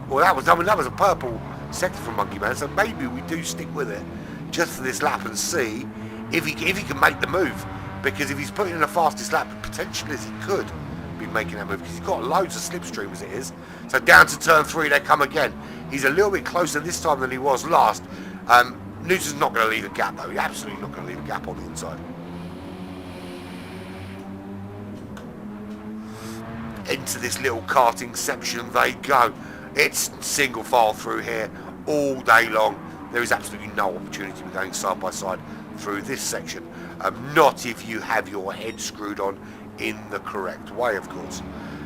Well, that was a purple sector from Monkey Man, so maybe we do stick with it just for this lap and see if he can make the move. Because if he's putting in the fastest lap, potentially as he could be making that move, because he's got loads of slipstream as it is. So down to turn 3 they come again. He's a little bit closer this time than he was last. Newton's not going to leave a gap though. He's absolutely not going to leave a gap on the inside. Into this little karting section they go. It's single file through here all day long. There is absolutely no opportunity to be going side by side through this section. Not if you have your head screwed on in the correct way, of course.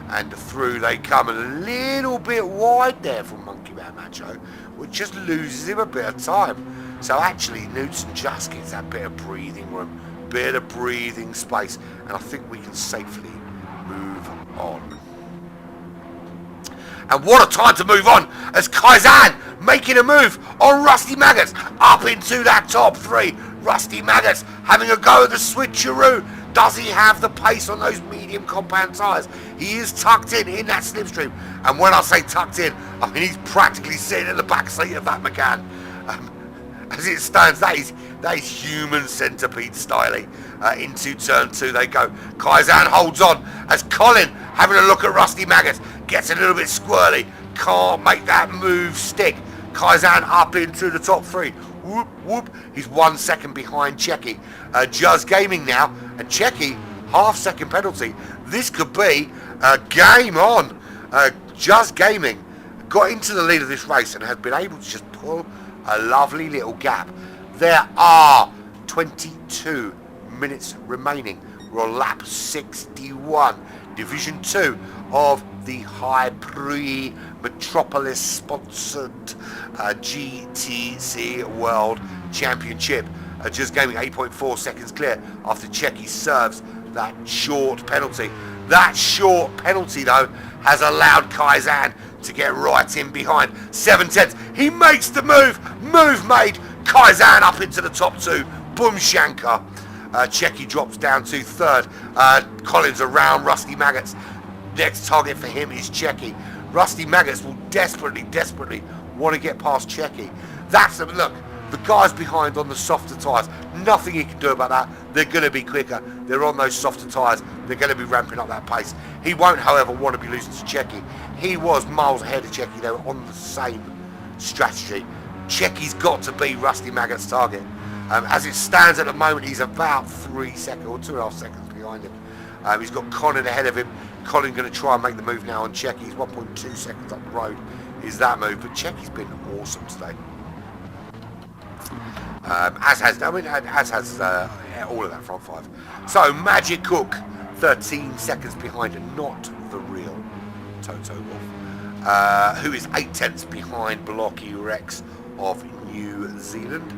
And through they come, a little bit wide there from Monkey Man Macho, which just loses him a bit of time. So actually Newton just gets that bit of breathing room, bit of breathing space, and I think we can safely move on. And what a time to move on as Kaizan making a move on Rusty Maggots up into that top 3. Rusty Maggots having a go at the switcheroo. Does he have the pace on those medium compound tyres? He is tucked in that slipstream. And when I say tucked in, I mean he's practically sitting in the back seat of that McCann. As it stands, that is human centipede styling. Into turn 2 they go. Kaizan holds on as Colin, having a look at Rusty Maggots, gets a little bit squirrely. Can't make that move stick. Kaizan up into the top 3. Whoop, whoop. He's 1 second behind Checky. Just Gaming now. And Checky, half-second penalty. This could be a game on. Just Gaming got into the lead of this race and has been able to just pull a lovely little gap. There are 22 minutes remaining. We're on lap 61. Division 2 of the High Prix Metropolis sponsored GTC World Championship. Just Gaming 8.4 seconds clear after Checky serves that short penalty. That short penalty though has allowed Kaizan to get right in behind. 7/10. He makes the move. Move made. Kaizan up into the top 2. Boom Shanker. Checky drops down to 3rd. Collins around Rusty Maggots. Next target for him is Checky. Rusty Maggots will desperately want to get past Checky. Look, the guys behind on the softer tyres, nothing he can do about that. They're going to be quicker. They're on those softer tyres. They're going to be ramping up that pace. He won't, however, want to be losing to Checky. He was miles ahead of Checky. They were on the same strategy. Checky's got to be Rusty Maggots' target. As it stands at the moment, he's about 3 seconds or 2.5 seconds behind him. He's got Colin ahead of him. Colin going to try and make the move now on Checky. He's 1.2 seconds up the road is that move. But Checky's been awesome today. As has all of that front 5. So Magic Cook, 13 seconds behind, not the real Toto Wolff, who is 8/10 behind Blocky Rex of New Zealand,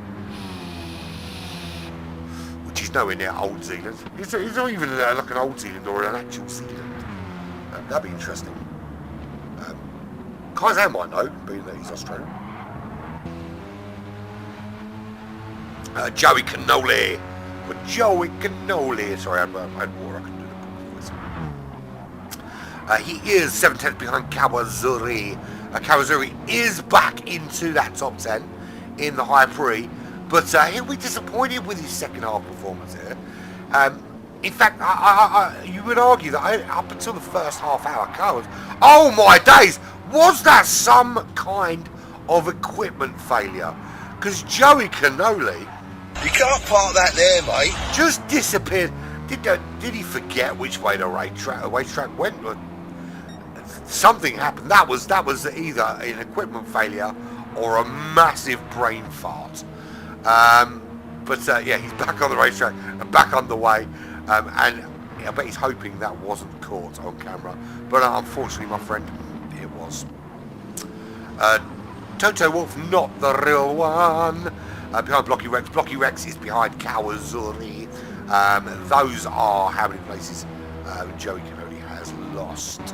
which is nowhere near Old Zealand. He's not even like an Old Zealand or an actual Zealand. That'd be interesting. Kaizan might know, being that he's Australian. Joey Cannoli. Sorry, I had water. I couldn't do the voice. He is 7/10 behind Kawazuri. Kawazuri is back into that top 10 in the High Prix, but he'll be disappointed with his second half performance here. In fact, you would argue that up until the first half hour, Carlos, oh my days, was that some kind of equipment failure? Because Joey Cannoli, you can't park that there, mate. just disappeared. Did he forget which way the racetrack went? Something happened. That was either an equipment failure or a massive brain fart. Yeah, he's back on the racetrack and back on the way. And I bet he's hoping that wasn't caught on camera. But unfortunately, my friend, it was. Toto Wolff, not the real one. Behind Blocky Rex. Blocky Rex is behind Kawazuri. Those are how many places Joey Cannoli has lost.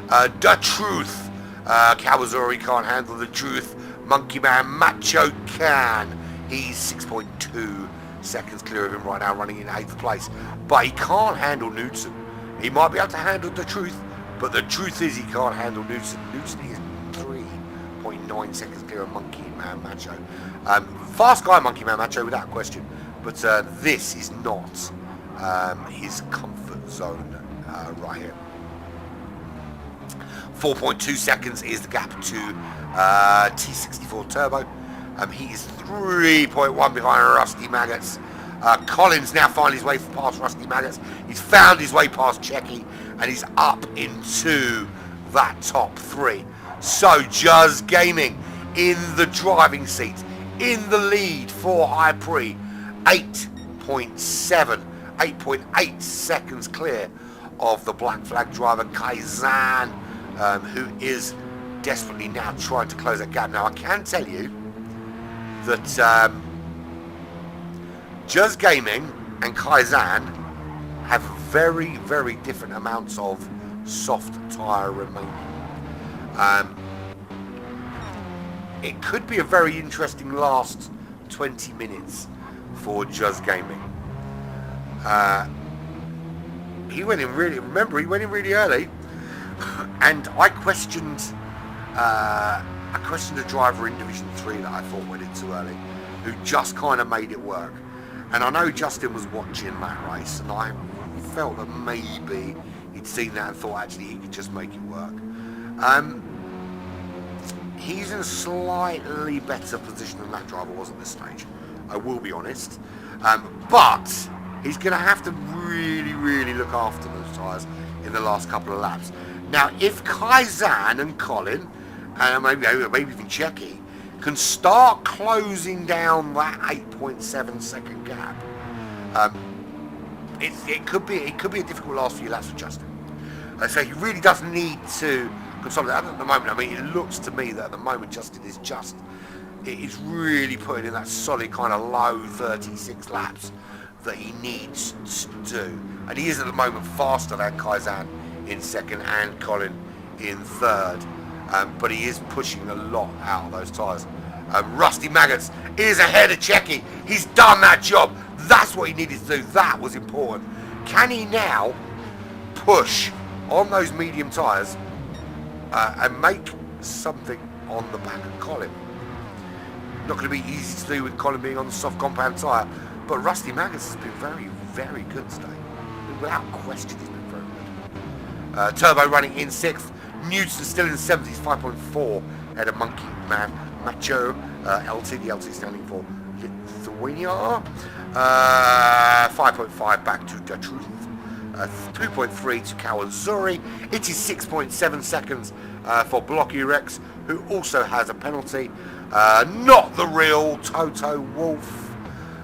The Truth. Kawazuri can't handle the truth. Monkey Man Macho can. He's 6.2 seconds clear of him right now, running in 8th place. But he can't handle Knudsen. He might be able to handle the truth, but the truth is he can't handle Knudsen. Knudsen is 3.9 seconds clear of Monkey Man Macho. Fast guy, Monkey Man Macho, without question. But this is not his comfort zone right here. 4.2 seconds is the gap to T64 Turbo. He is 3.1 behind Rusty Maggots. Collins now found his way past Rusty Maggots. He's found his way past Checky, and he's up into that top 3. So Just Gaming in the driving seat, in the lead for High Prix, 8.8 seconds clear of the black flag driver Kaizan, who is desperately now trying to close that gap. Now I can tell you that Just Gaming and Kaizan have very, very different amounts of soft tyre remaining. It could be a very interesting last 20 minutes for Just Gaming. He went in really early, and I questioned a driver in Division 3 that I thought went in too early, who just kind of made it work. And I know Justin was watching that race, and I felt that maybe he'd seen that and thought actually he could just make it work. He's in a slightly better position than that driver was at this stage, I will be honest. But he's going to have to really look after those tyres in the last couple of laps. Now, if Kaizan and Colin, and maybe even Checky, can start closing down that 8.7 second gap, it could be a difficult last few laps for Justin. So he really does need to consolidate. At the moment, I mean, it looks to me that at the moment Justin is really putting in that solid kind of low 36 laps that he needs to do. And he is at the moment faster than Kaizan in second and Colin in third. But he is pushing a lot out of those tyres. Rusty Maggots is ahead of Checky. He's done that job. That's what he needed to do. That was important. Can he now push on those medium tyres and make something on the back of Colin? Not going to be easy to do with Colin being on the soft compound tyre, but Rusty Maggots has been very good today. Without question, he's been very good. Turbo running in 6th. Newton still in 7th. He's 5.4 ahead of Monkey Man Macho. LT, the LT standing for Lithuania. 5.5 back to the Truth. 2.3 to Kawazuri. It is 6.7 seconds for Blocky Rex, who also has a penalty. Not the real Toto Wolf.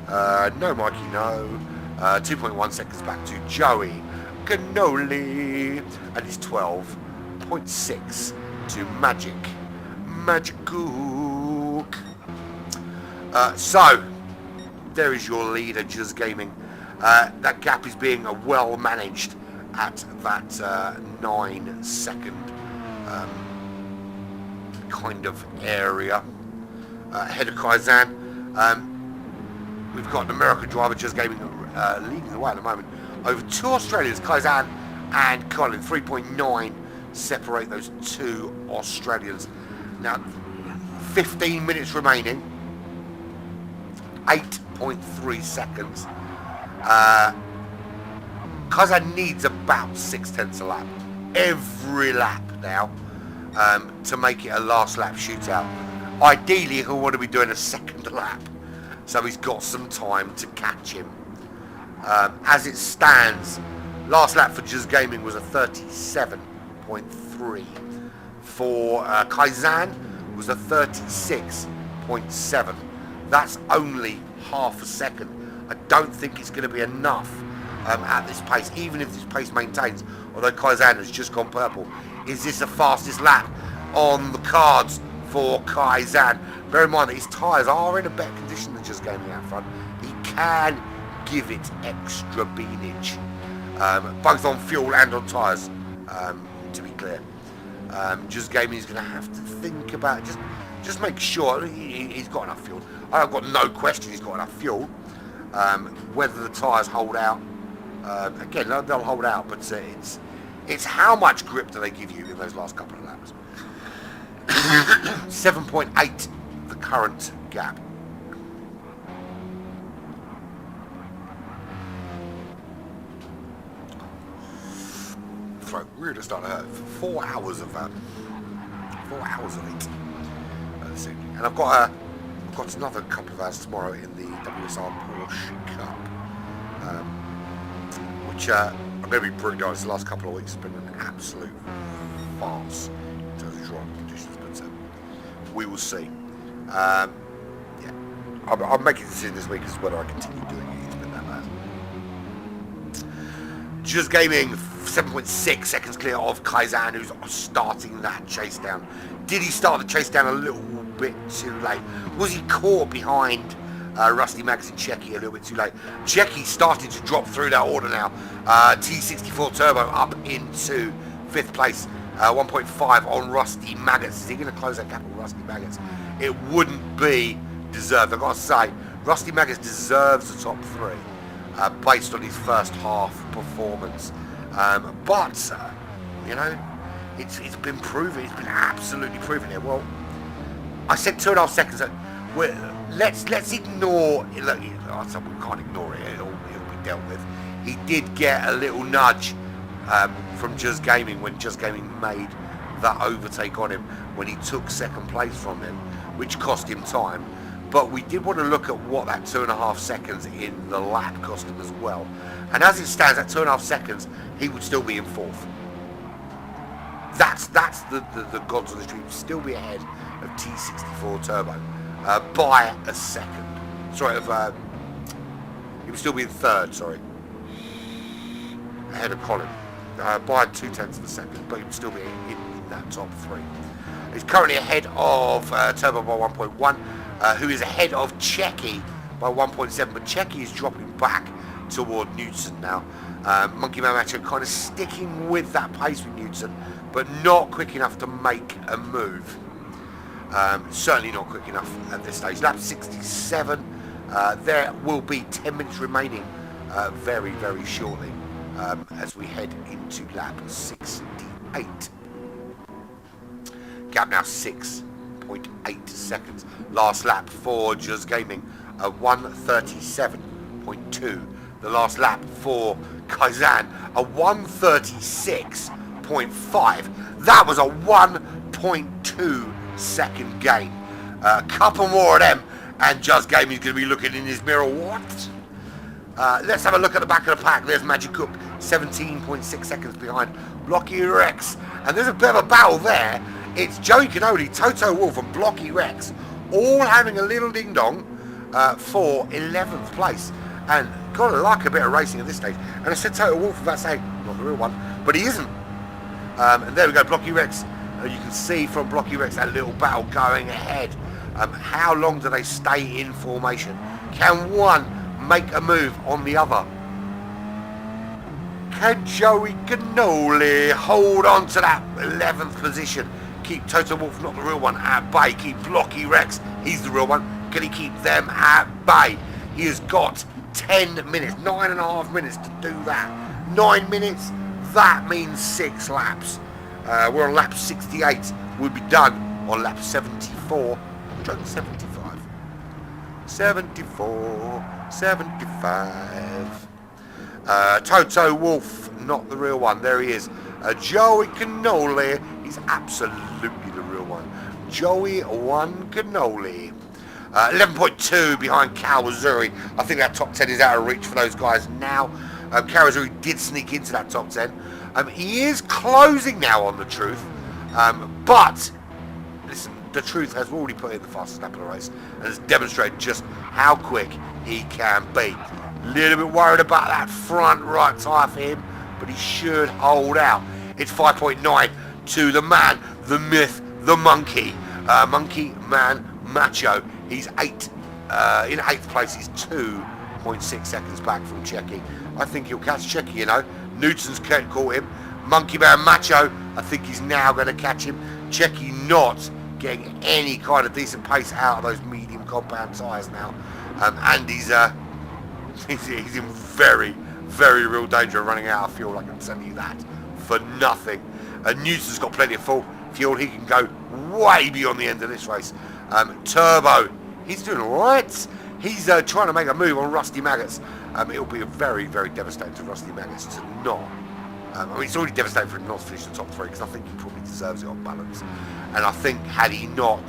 No Mikey, no. 2.1 seconds back to Joey Cannoli. And it's 12.6 to Magic Gook. So, there is your leader, Just Gaming. That gap is being well managed at that 9 second kind of area. Ahead of Kaizan. We've got an American driver, Just Gaming, leading the way at the moment. Over 2 Australians, Kaizan and Colin. 3.9 separate those 2 Australians. Now, 15 minutes remaining. 8.3 seconds. Kaizan needs about 6/10 a lap. Every lap now to make it a last lap shootout. Ideally, he'll want to be doing a second lap, so he's got some time to catch him. As it stands, last lap for Just Gaming was a 37.3. For Kaizan was a 36.7. That's only half a second. I don't think it's going to be enough at this pace, even if this pace maintains, although Kaizan has just gone purple. Is this the fastest lap on the cards for Kaizan? Bear in mind that his tyres are in a better condition than Just Gaming out front. He can give it extra beanage, both on fuel and on tyres, to be clear. Just Gaming is going to have to think about it. Just make sure he's got enough fuel. I've got no question he's got enough fuel. Whether the tyres hold out, again, they'll hold out, but it's how much grip do they give you in those last couple of laps. 7.8 the current gap. Throat really starting to hurt. 4 hours of that. 4 hours of it. And I've got another couple of hours tomorrow in the WSR Porsche Cup, which I'm going to be brutally honest, the last couple of weeks has been an absolute farce in terms of driving conditions, but we will see. Yeah, I'm making a decision this week as to whether I continue doing it. It's been that bad. Just Gaming, 7.6 seconds clear of Kaizan, who's starting that chase down. Did he start the chase down a little bit too late? Was he caught behind Rusty Maggots and Checky a little bit too late? Checky started to drop through that order now. T64 Turbo up into 5th place. 1.5 on Rusty Maggots. Is he going to close that gap on Rusty Maggots? It wouldn't be deserved. I've got to say, Rusty Maggots deserves the top 3 based on his first half performance. But you know, it's been proven. It's been absolutely proven here. Well, I said 2.5 seconds. Let's ignore. Look, we can't ignore it. It'll be dealt with. He did get a little nudge from Just Gaming when Just Gaming made that overtake on him when he took second place from him, which cost him time. But we did want to look at what that 2.5 seconds in the lap cost him as well. And as it stands, at 2.5 seconds, he would still be in 4th. That's the gods on the street. Still be ahead of T64 Turbo by a second. Sorry, he would still be in 3rd. Sorry, ahead of Colin by 0.2 of a second, but he would still be in that top 3. He's currently ahead of Turbo by 1.1, who is ahead of Checky by 1.7, but Checky is dropping back toward Newton now. Monkey Man Macho kind of sticking with that pace with Newton, but not quick enough to make a move. Certainly not quick enough at this stage. Lap 67. There will be 10 minutes remaining very, very shortly as we head into lap 68. Gap now 6.8 seconds. Last lap for Just Gaming, 1:37.2. The last lap for Kaizen, a 1:36.5. That was a 1.2 second gain. A couple more of them, and Just Gaming is going to be looking in his mirror. What? Let's have a look at the back of the pack. There's Magic Cook, 17.6 seconds behind Blocky Rex. And there's a bit of a battle there. It's Joey Canoli, Toto Wolff, and Blocky Rex all having a little ding-dong for 11th place. And gotta like a bit of racing at this stage. And I said Toto Wolff without saying, not the real one, but he isn't. And there we go, Blocky Rex. You can see from Blocky Rex that little battle going ahead. How long do they stay in formation? Can one make a move on the other? Can Joey Canoli hold on to that 11th position? Keep Toto Wolff, not the real one, at bay. Keep Blocky Rex, he's the real one. Can he keep them at bay? He has got 10 minutes, 9.5 minutes to do that. 9 minutes, that means 6 laps. We're on lap 68. We'll be done on lap 74. I'm trying 75. 74, 75. Toto Wolff, not the real one. There he is. Joey Canoli, he's absolutely the real one. Joey One Canoli. 11.2 behind Kawazuri. I think that top 10 is out of reach for those guys now. Kawazuri did sneak into that top 10. He is closing now on the Truth. But, listen, the Truth has already put in the fastest lap of the race and has demonstrated just how quick he can be. Little bit worried about that front right tyre for him, but he should hold out. It's 5.9 to the man, the myth, the monkey. Monkey Man Macho. He's in 8th place. He's 2.6 seconds back from Checky. I think he'll catch Checky, you know. Newton's caught him. Monkey Man Macho, I think he's now going to catch him. Checky not getting any kind of decent pace out of those medium compound tyres now. And he's in very, very real danger of running out of fuel, I can tell you that, for nothing. Newton's got plenty of fuel. He can go way beyond the end of this race. Turbo, he's doing alright. He's trying to make a move on Rusty Maggots. It'll be very, very devastating to Rusty Maggots to not. It's already devastating for him not to finish the top 3 because I think he probably deserves it on balance. And I think had he not,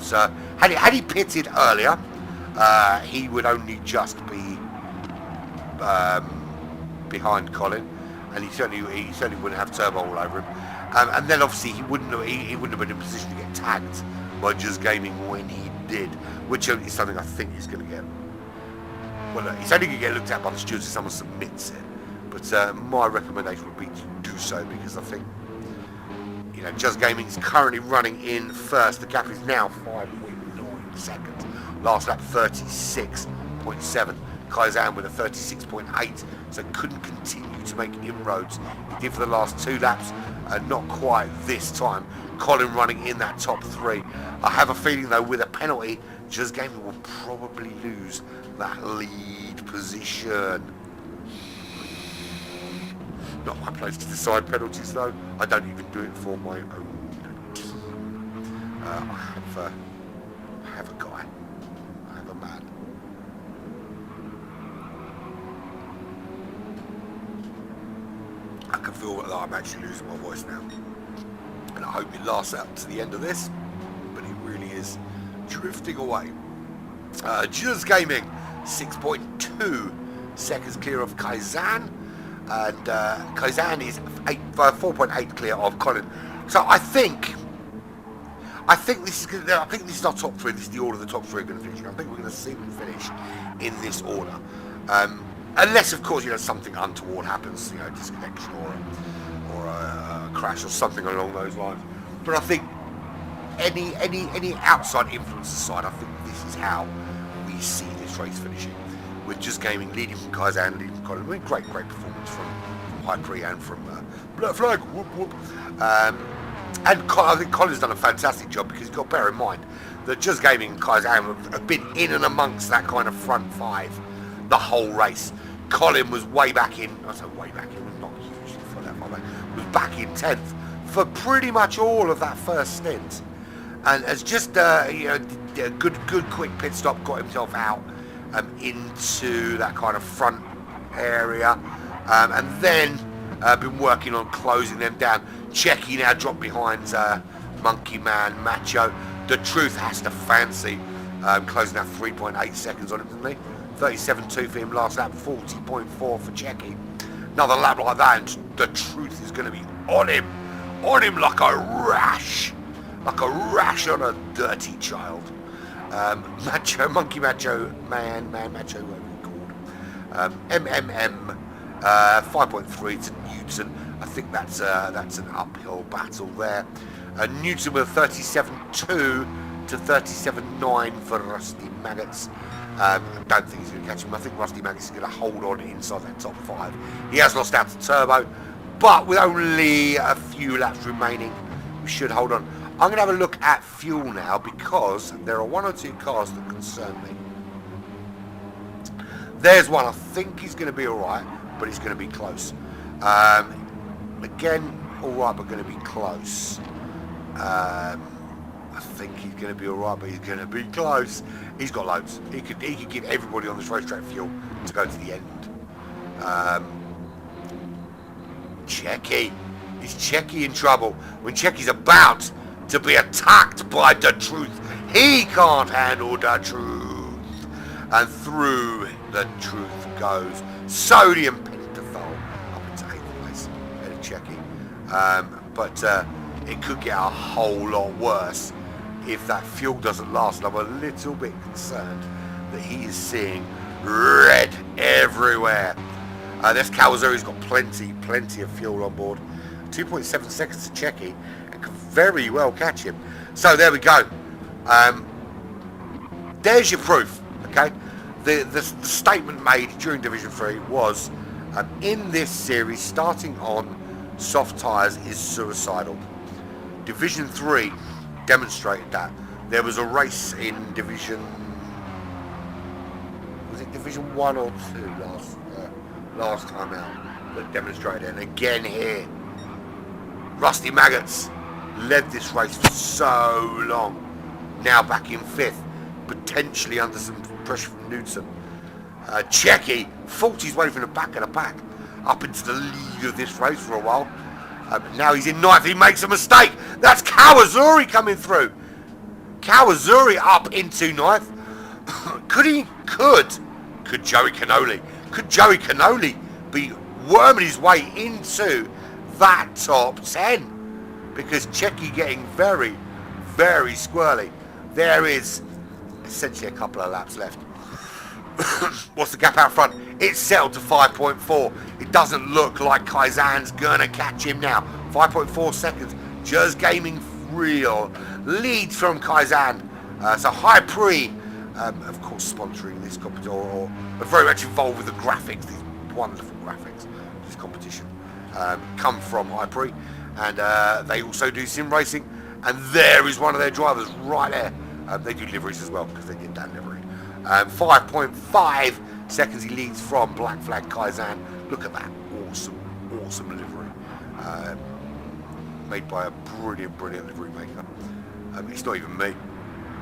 had he pitted earlier, he would only just be behind Colin, and he certainly wouldn't have Turbo all over him. And then obviously he wouldn't have been in a position to get tagged by Just Gaming when he did, which is something I think he's going to get. Well, he's only going to get looked at by the stewards if someone submits it. But my recommendation would be to do so because I think, you know, Just Gaming is currently running in first. The gap is now 5.9 seconds. Last lap 36.7. Kaizen with a 36.8, so couldn't continue to make inroads. He did for the last 2 laps, not quite this time. Colin running in that top 3. I have a feeling though with a penalty, Just Gaming will probably lose that lead position. Not my place to decide penalties though. I don't even do it for my own team. I have a guy. I have a man. I can feel that I'm actually losing my voice now. And I hope it lasts out to the end of this. But it really is drifting away. Just Gaming, 6.2 seconds clear of Kaizen. And Kaizen is 4.8 clear of Colin. So I think this is our top 3. This is the order the top 3 are going to finish. I think we're going to see them finish in this order, unless of course something untoward happens, disconnection or a crash or something along those lines. But I think any outside influence aside, I think this is how we see this race finishing. With Just Gaming leading from Kaizen, leading from Colin. Great performance from High Pre and from Black Flag. Whoop, whoop. And I think Colin's done a fantastic job, because you've got to bear in mind that Just Gaming and Kaizen have been in and amongst that kind of front 5 the whole race. Colin was way back in, I say way back in, not hugely for that far back, was back in 10th for pretty much all of that first stint. And as just a good quick pit stop, got himself out into that kind of front area, and then been working on closing them down. Checky now dropped behind Monkey Man Macho. The Truth has to fancy closing that 3.8 seconds on him, didn't he? 37.2 for him last lap, 40.4 for Checky. Another lap like that and The Truth is going to be on him like a rash on a dirty child. Monkey Macho, Man Macho, whatever he called. MMM, 5.3 to Newton. I think that's an uphill battle there. Newton with 37.2 to 37.9 for Rusty Maggots. I don't think he's going to catch him. I think Rusty Maggots is going to hold on inside that top 5. He has lost out to Turbo, but with only a few laps remaining, we should hold on. I'm going to have a look at fuel now, because there are 1 or 2 cars that concern me. There's one, I think he's going to be alright, but he's going to be close. Again, alright, but going to be close. I think he's going to be alright, but he's going to be close. He's got loads. He could give everybody on this racetrack fuel to go to the end. Checky. Is Checky in trouble? When Checky's about to be attacked by The Truth, he can't handle The Truth. And through The Truth goes Sodium Pentothal up into 8th place ahead of Checky. But it could get a whole lot worse if that fuel doesn't last. And I'm a little bit concerned that he is seeing red everywhere. This Kawasuri's got plenty of fuel on board. 2.7 seconds to Checky, and can very well catch him. So there we go. There's your proof. Okay, the statement made during Division 3 was, in this series, starting on soft tyres is suicidal. Division 3 demonstrated that. There was a race in Division 1 or 2 last time out that demonstrated it. And again here, Rusty Maggots led this race for so long, now back in 5th, potentially under some pressure from Newton. Checky fought his way from the back of the pack up into the lead of this race for a while. Now he's in 9th, he makes a mistake. That's Kawasuri coming through. Kawasuri up into 9th. Could Joey Cannoli be worming his way into that top 10? Because Checky getting very, very squirrely. There is essentially a couple of laps left. What's the gap out front? It's settled to 5.4. It doesn't look like Kaizen's gonna catch him now. 5.4 seconds. Just Gaming real leads from Kaizen. So High Pre of course, sponsoring this competition, or very much involved with the graphics, these wonderful graphics, this competition, come from iPre, and they also do sim racing, and there is one of their drivers right there. They do liveries as well, because they get that livery. 5.5 seconds he leads from Black Flag Kaizen. Look at that, awesome livery. Made by a brilliant livery maker. It's not even me.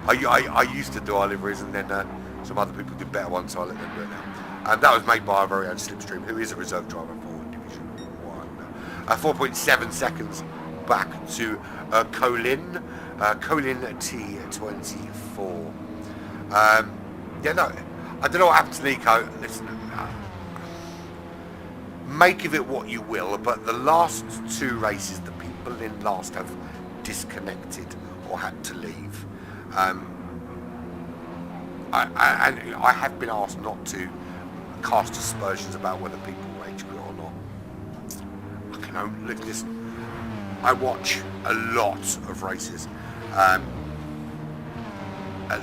I used to do our liveries, and then some other people did better ones, so I let them do it now. That was made by our very own Slipstream, who is a reserve driver for Division 1. 4.7 seconds back to Colin T24. Yeah, no, I don't know what happened to Nico. Listen, make of it what you will, but the last two races, the people in last have disconnected or had to leave. I have been asked not to cast aspersions about whether people rage quit or not. I can only listen. I watch a lot of races, at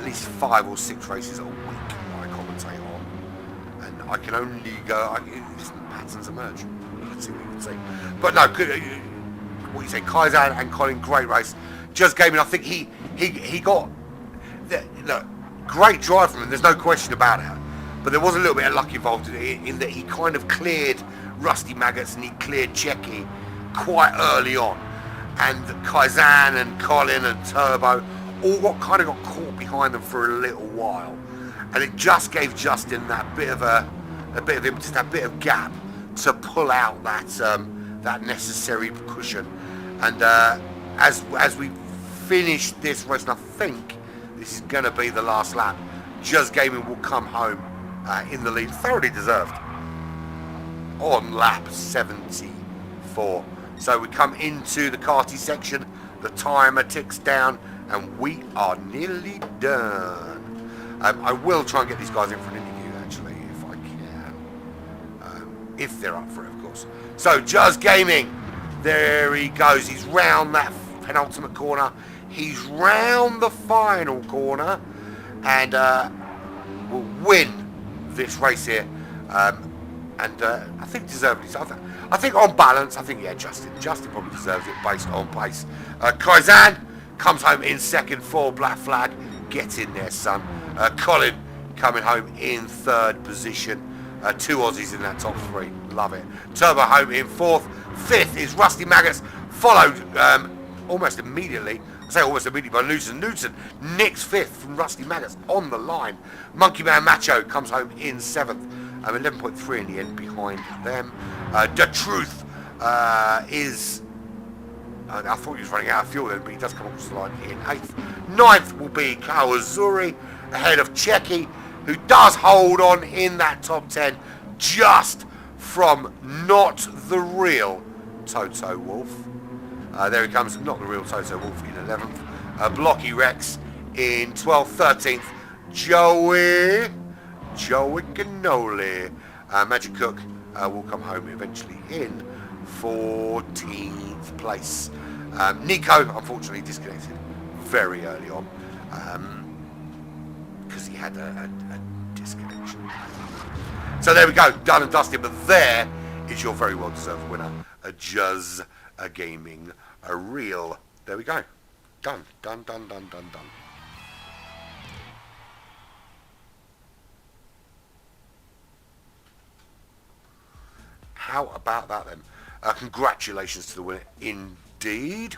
least 5 or 6 races a week I commentate on, and I can only go. Listen, patterns emerge. Let's see what you can say. But no, what you say, Kaizen and Colin, great race. Just gaming. I think he got look, great drive from him. There's no question about it. But there was a little bit of luck involved in that he kind of cleared Rusty Maggots and he cleared Checky quite early on, and Kaizen and Colin and Turbo all got caught behind them for a little while, and it just gave Justin that bit of impetus, that bit of gap to pull out that necessary cushion. And as we finish this race, and I think this is going to be the last lap, Just Gaming will come home in the lead, thoroughly deserved, on lap 74. So we come into the karty section, the timer ticks down, and we are nearly done. I will try and get these guys in for an interview, actually, if I can. If they're up for it, of course. So, Just Gaming, there he goes. He's round that penultimate corner. He's round the final corner, and will win this race here. And I think deservedly so. I think on balance, Justin probably deserves it based on pace. Kaizen comes home in second for Black Flag. Get in there, son. Colin coming home in third position. 2 Aussies in that top 3. Love it. Turbo home in fourth. Fifth is Rusty Maggots, followed almost immediately. I say almost immediately by Newton. Newton nicks fifth from Rusty Maggots on the line. Monkey Man Macho comes home in seventh. 11.3 in the end behind them. The Truth is... I thought he was running out of fuel then, but he does come across the line in 8th. 9th will be Kawazuri, ahead of Checky, who does hold on in that top 10, just from not the real Toto Wolff. There he comes, not the real Toto Wolff in 11th. Blocky Rex in 12th. 13th, Joey Cannoli. Magic Cook will come home eventually in 14th place. Nico, unfortunately, disconnected very early on because he had a disconnection. So there we go, done and dusted. But there is your very well deserved winner, Just Gaming, a real. There we go, done. How about that then? Congratulations to the winner, indeed.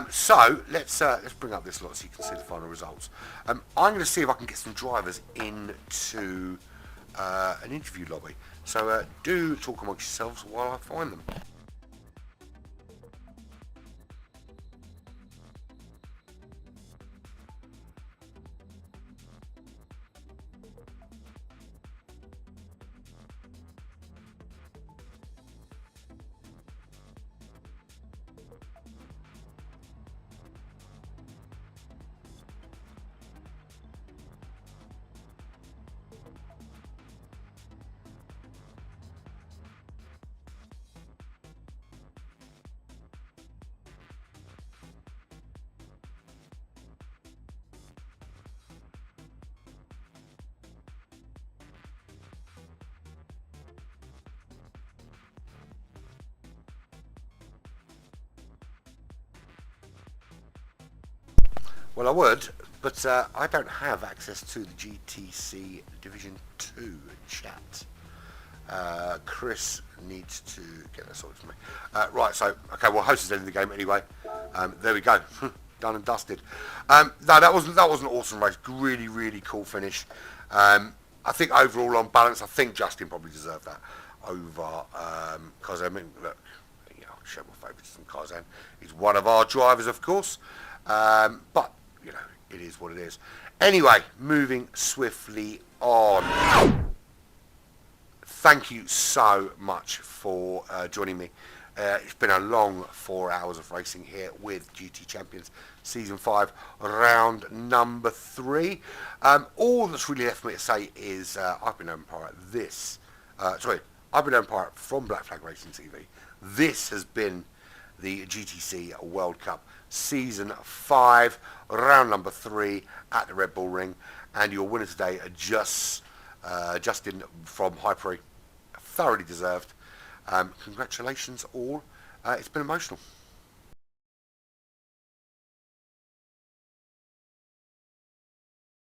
So let's bring up this lot so you can see the final results. I'm going to see if I can get some drivers into an interview lobby. So do talk amongst yourselves while I find them. Well, I would, but I don't have access to the GTC Division 2 chat. Chris needs to get that sorted for me. Right, so, okay, well, host is ending the game anyway. There we go. Done and dusted. No, that was an awesome race. Really, really cool finish. I think overall, on balance, I think Justin probably deserved that over Kazan. I mean, look, you know, show my favouritism. Kazan. He's one of our drivers, of course. But, you know, it is what it is. Anyway, moving swiftly on. Thank you so much for joining me. It's been a long 4 hours of racing here with GT Champions Season 5, round number 3. All that's really left for me to say is I've been umpire I've been umpire from Black Flag Racing TV. This has been the GTC World Cup Season 5, round number 3 at the Red Bull Ring. And your winner today, Justin from Hyper, thoroughly deserved. Congratulations all. It's been emotional.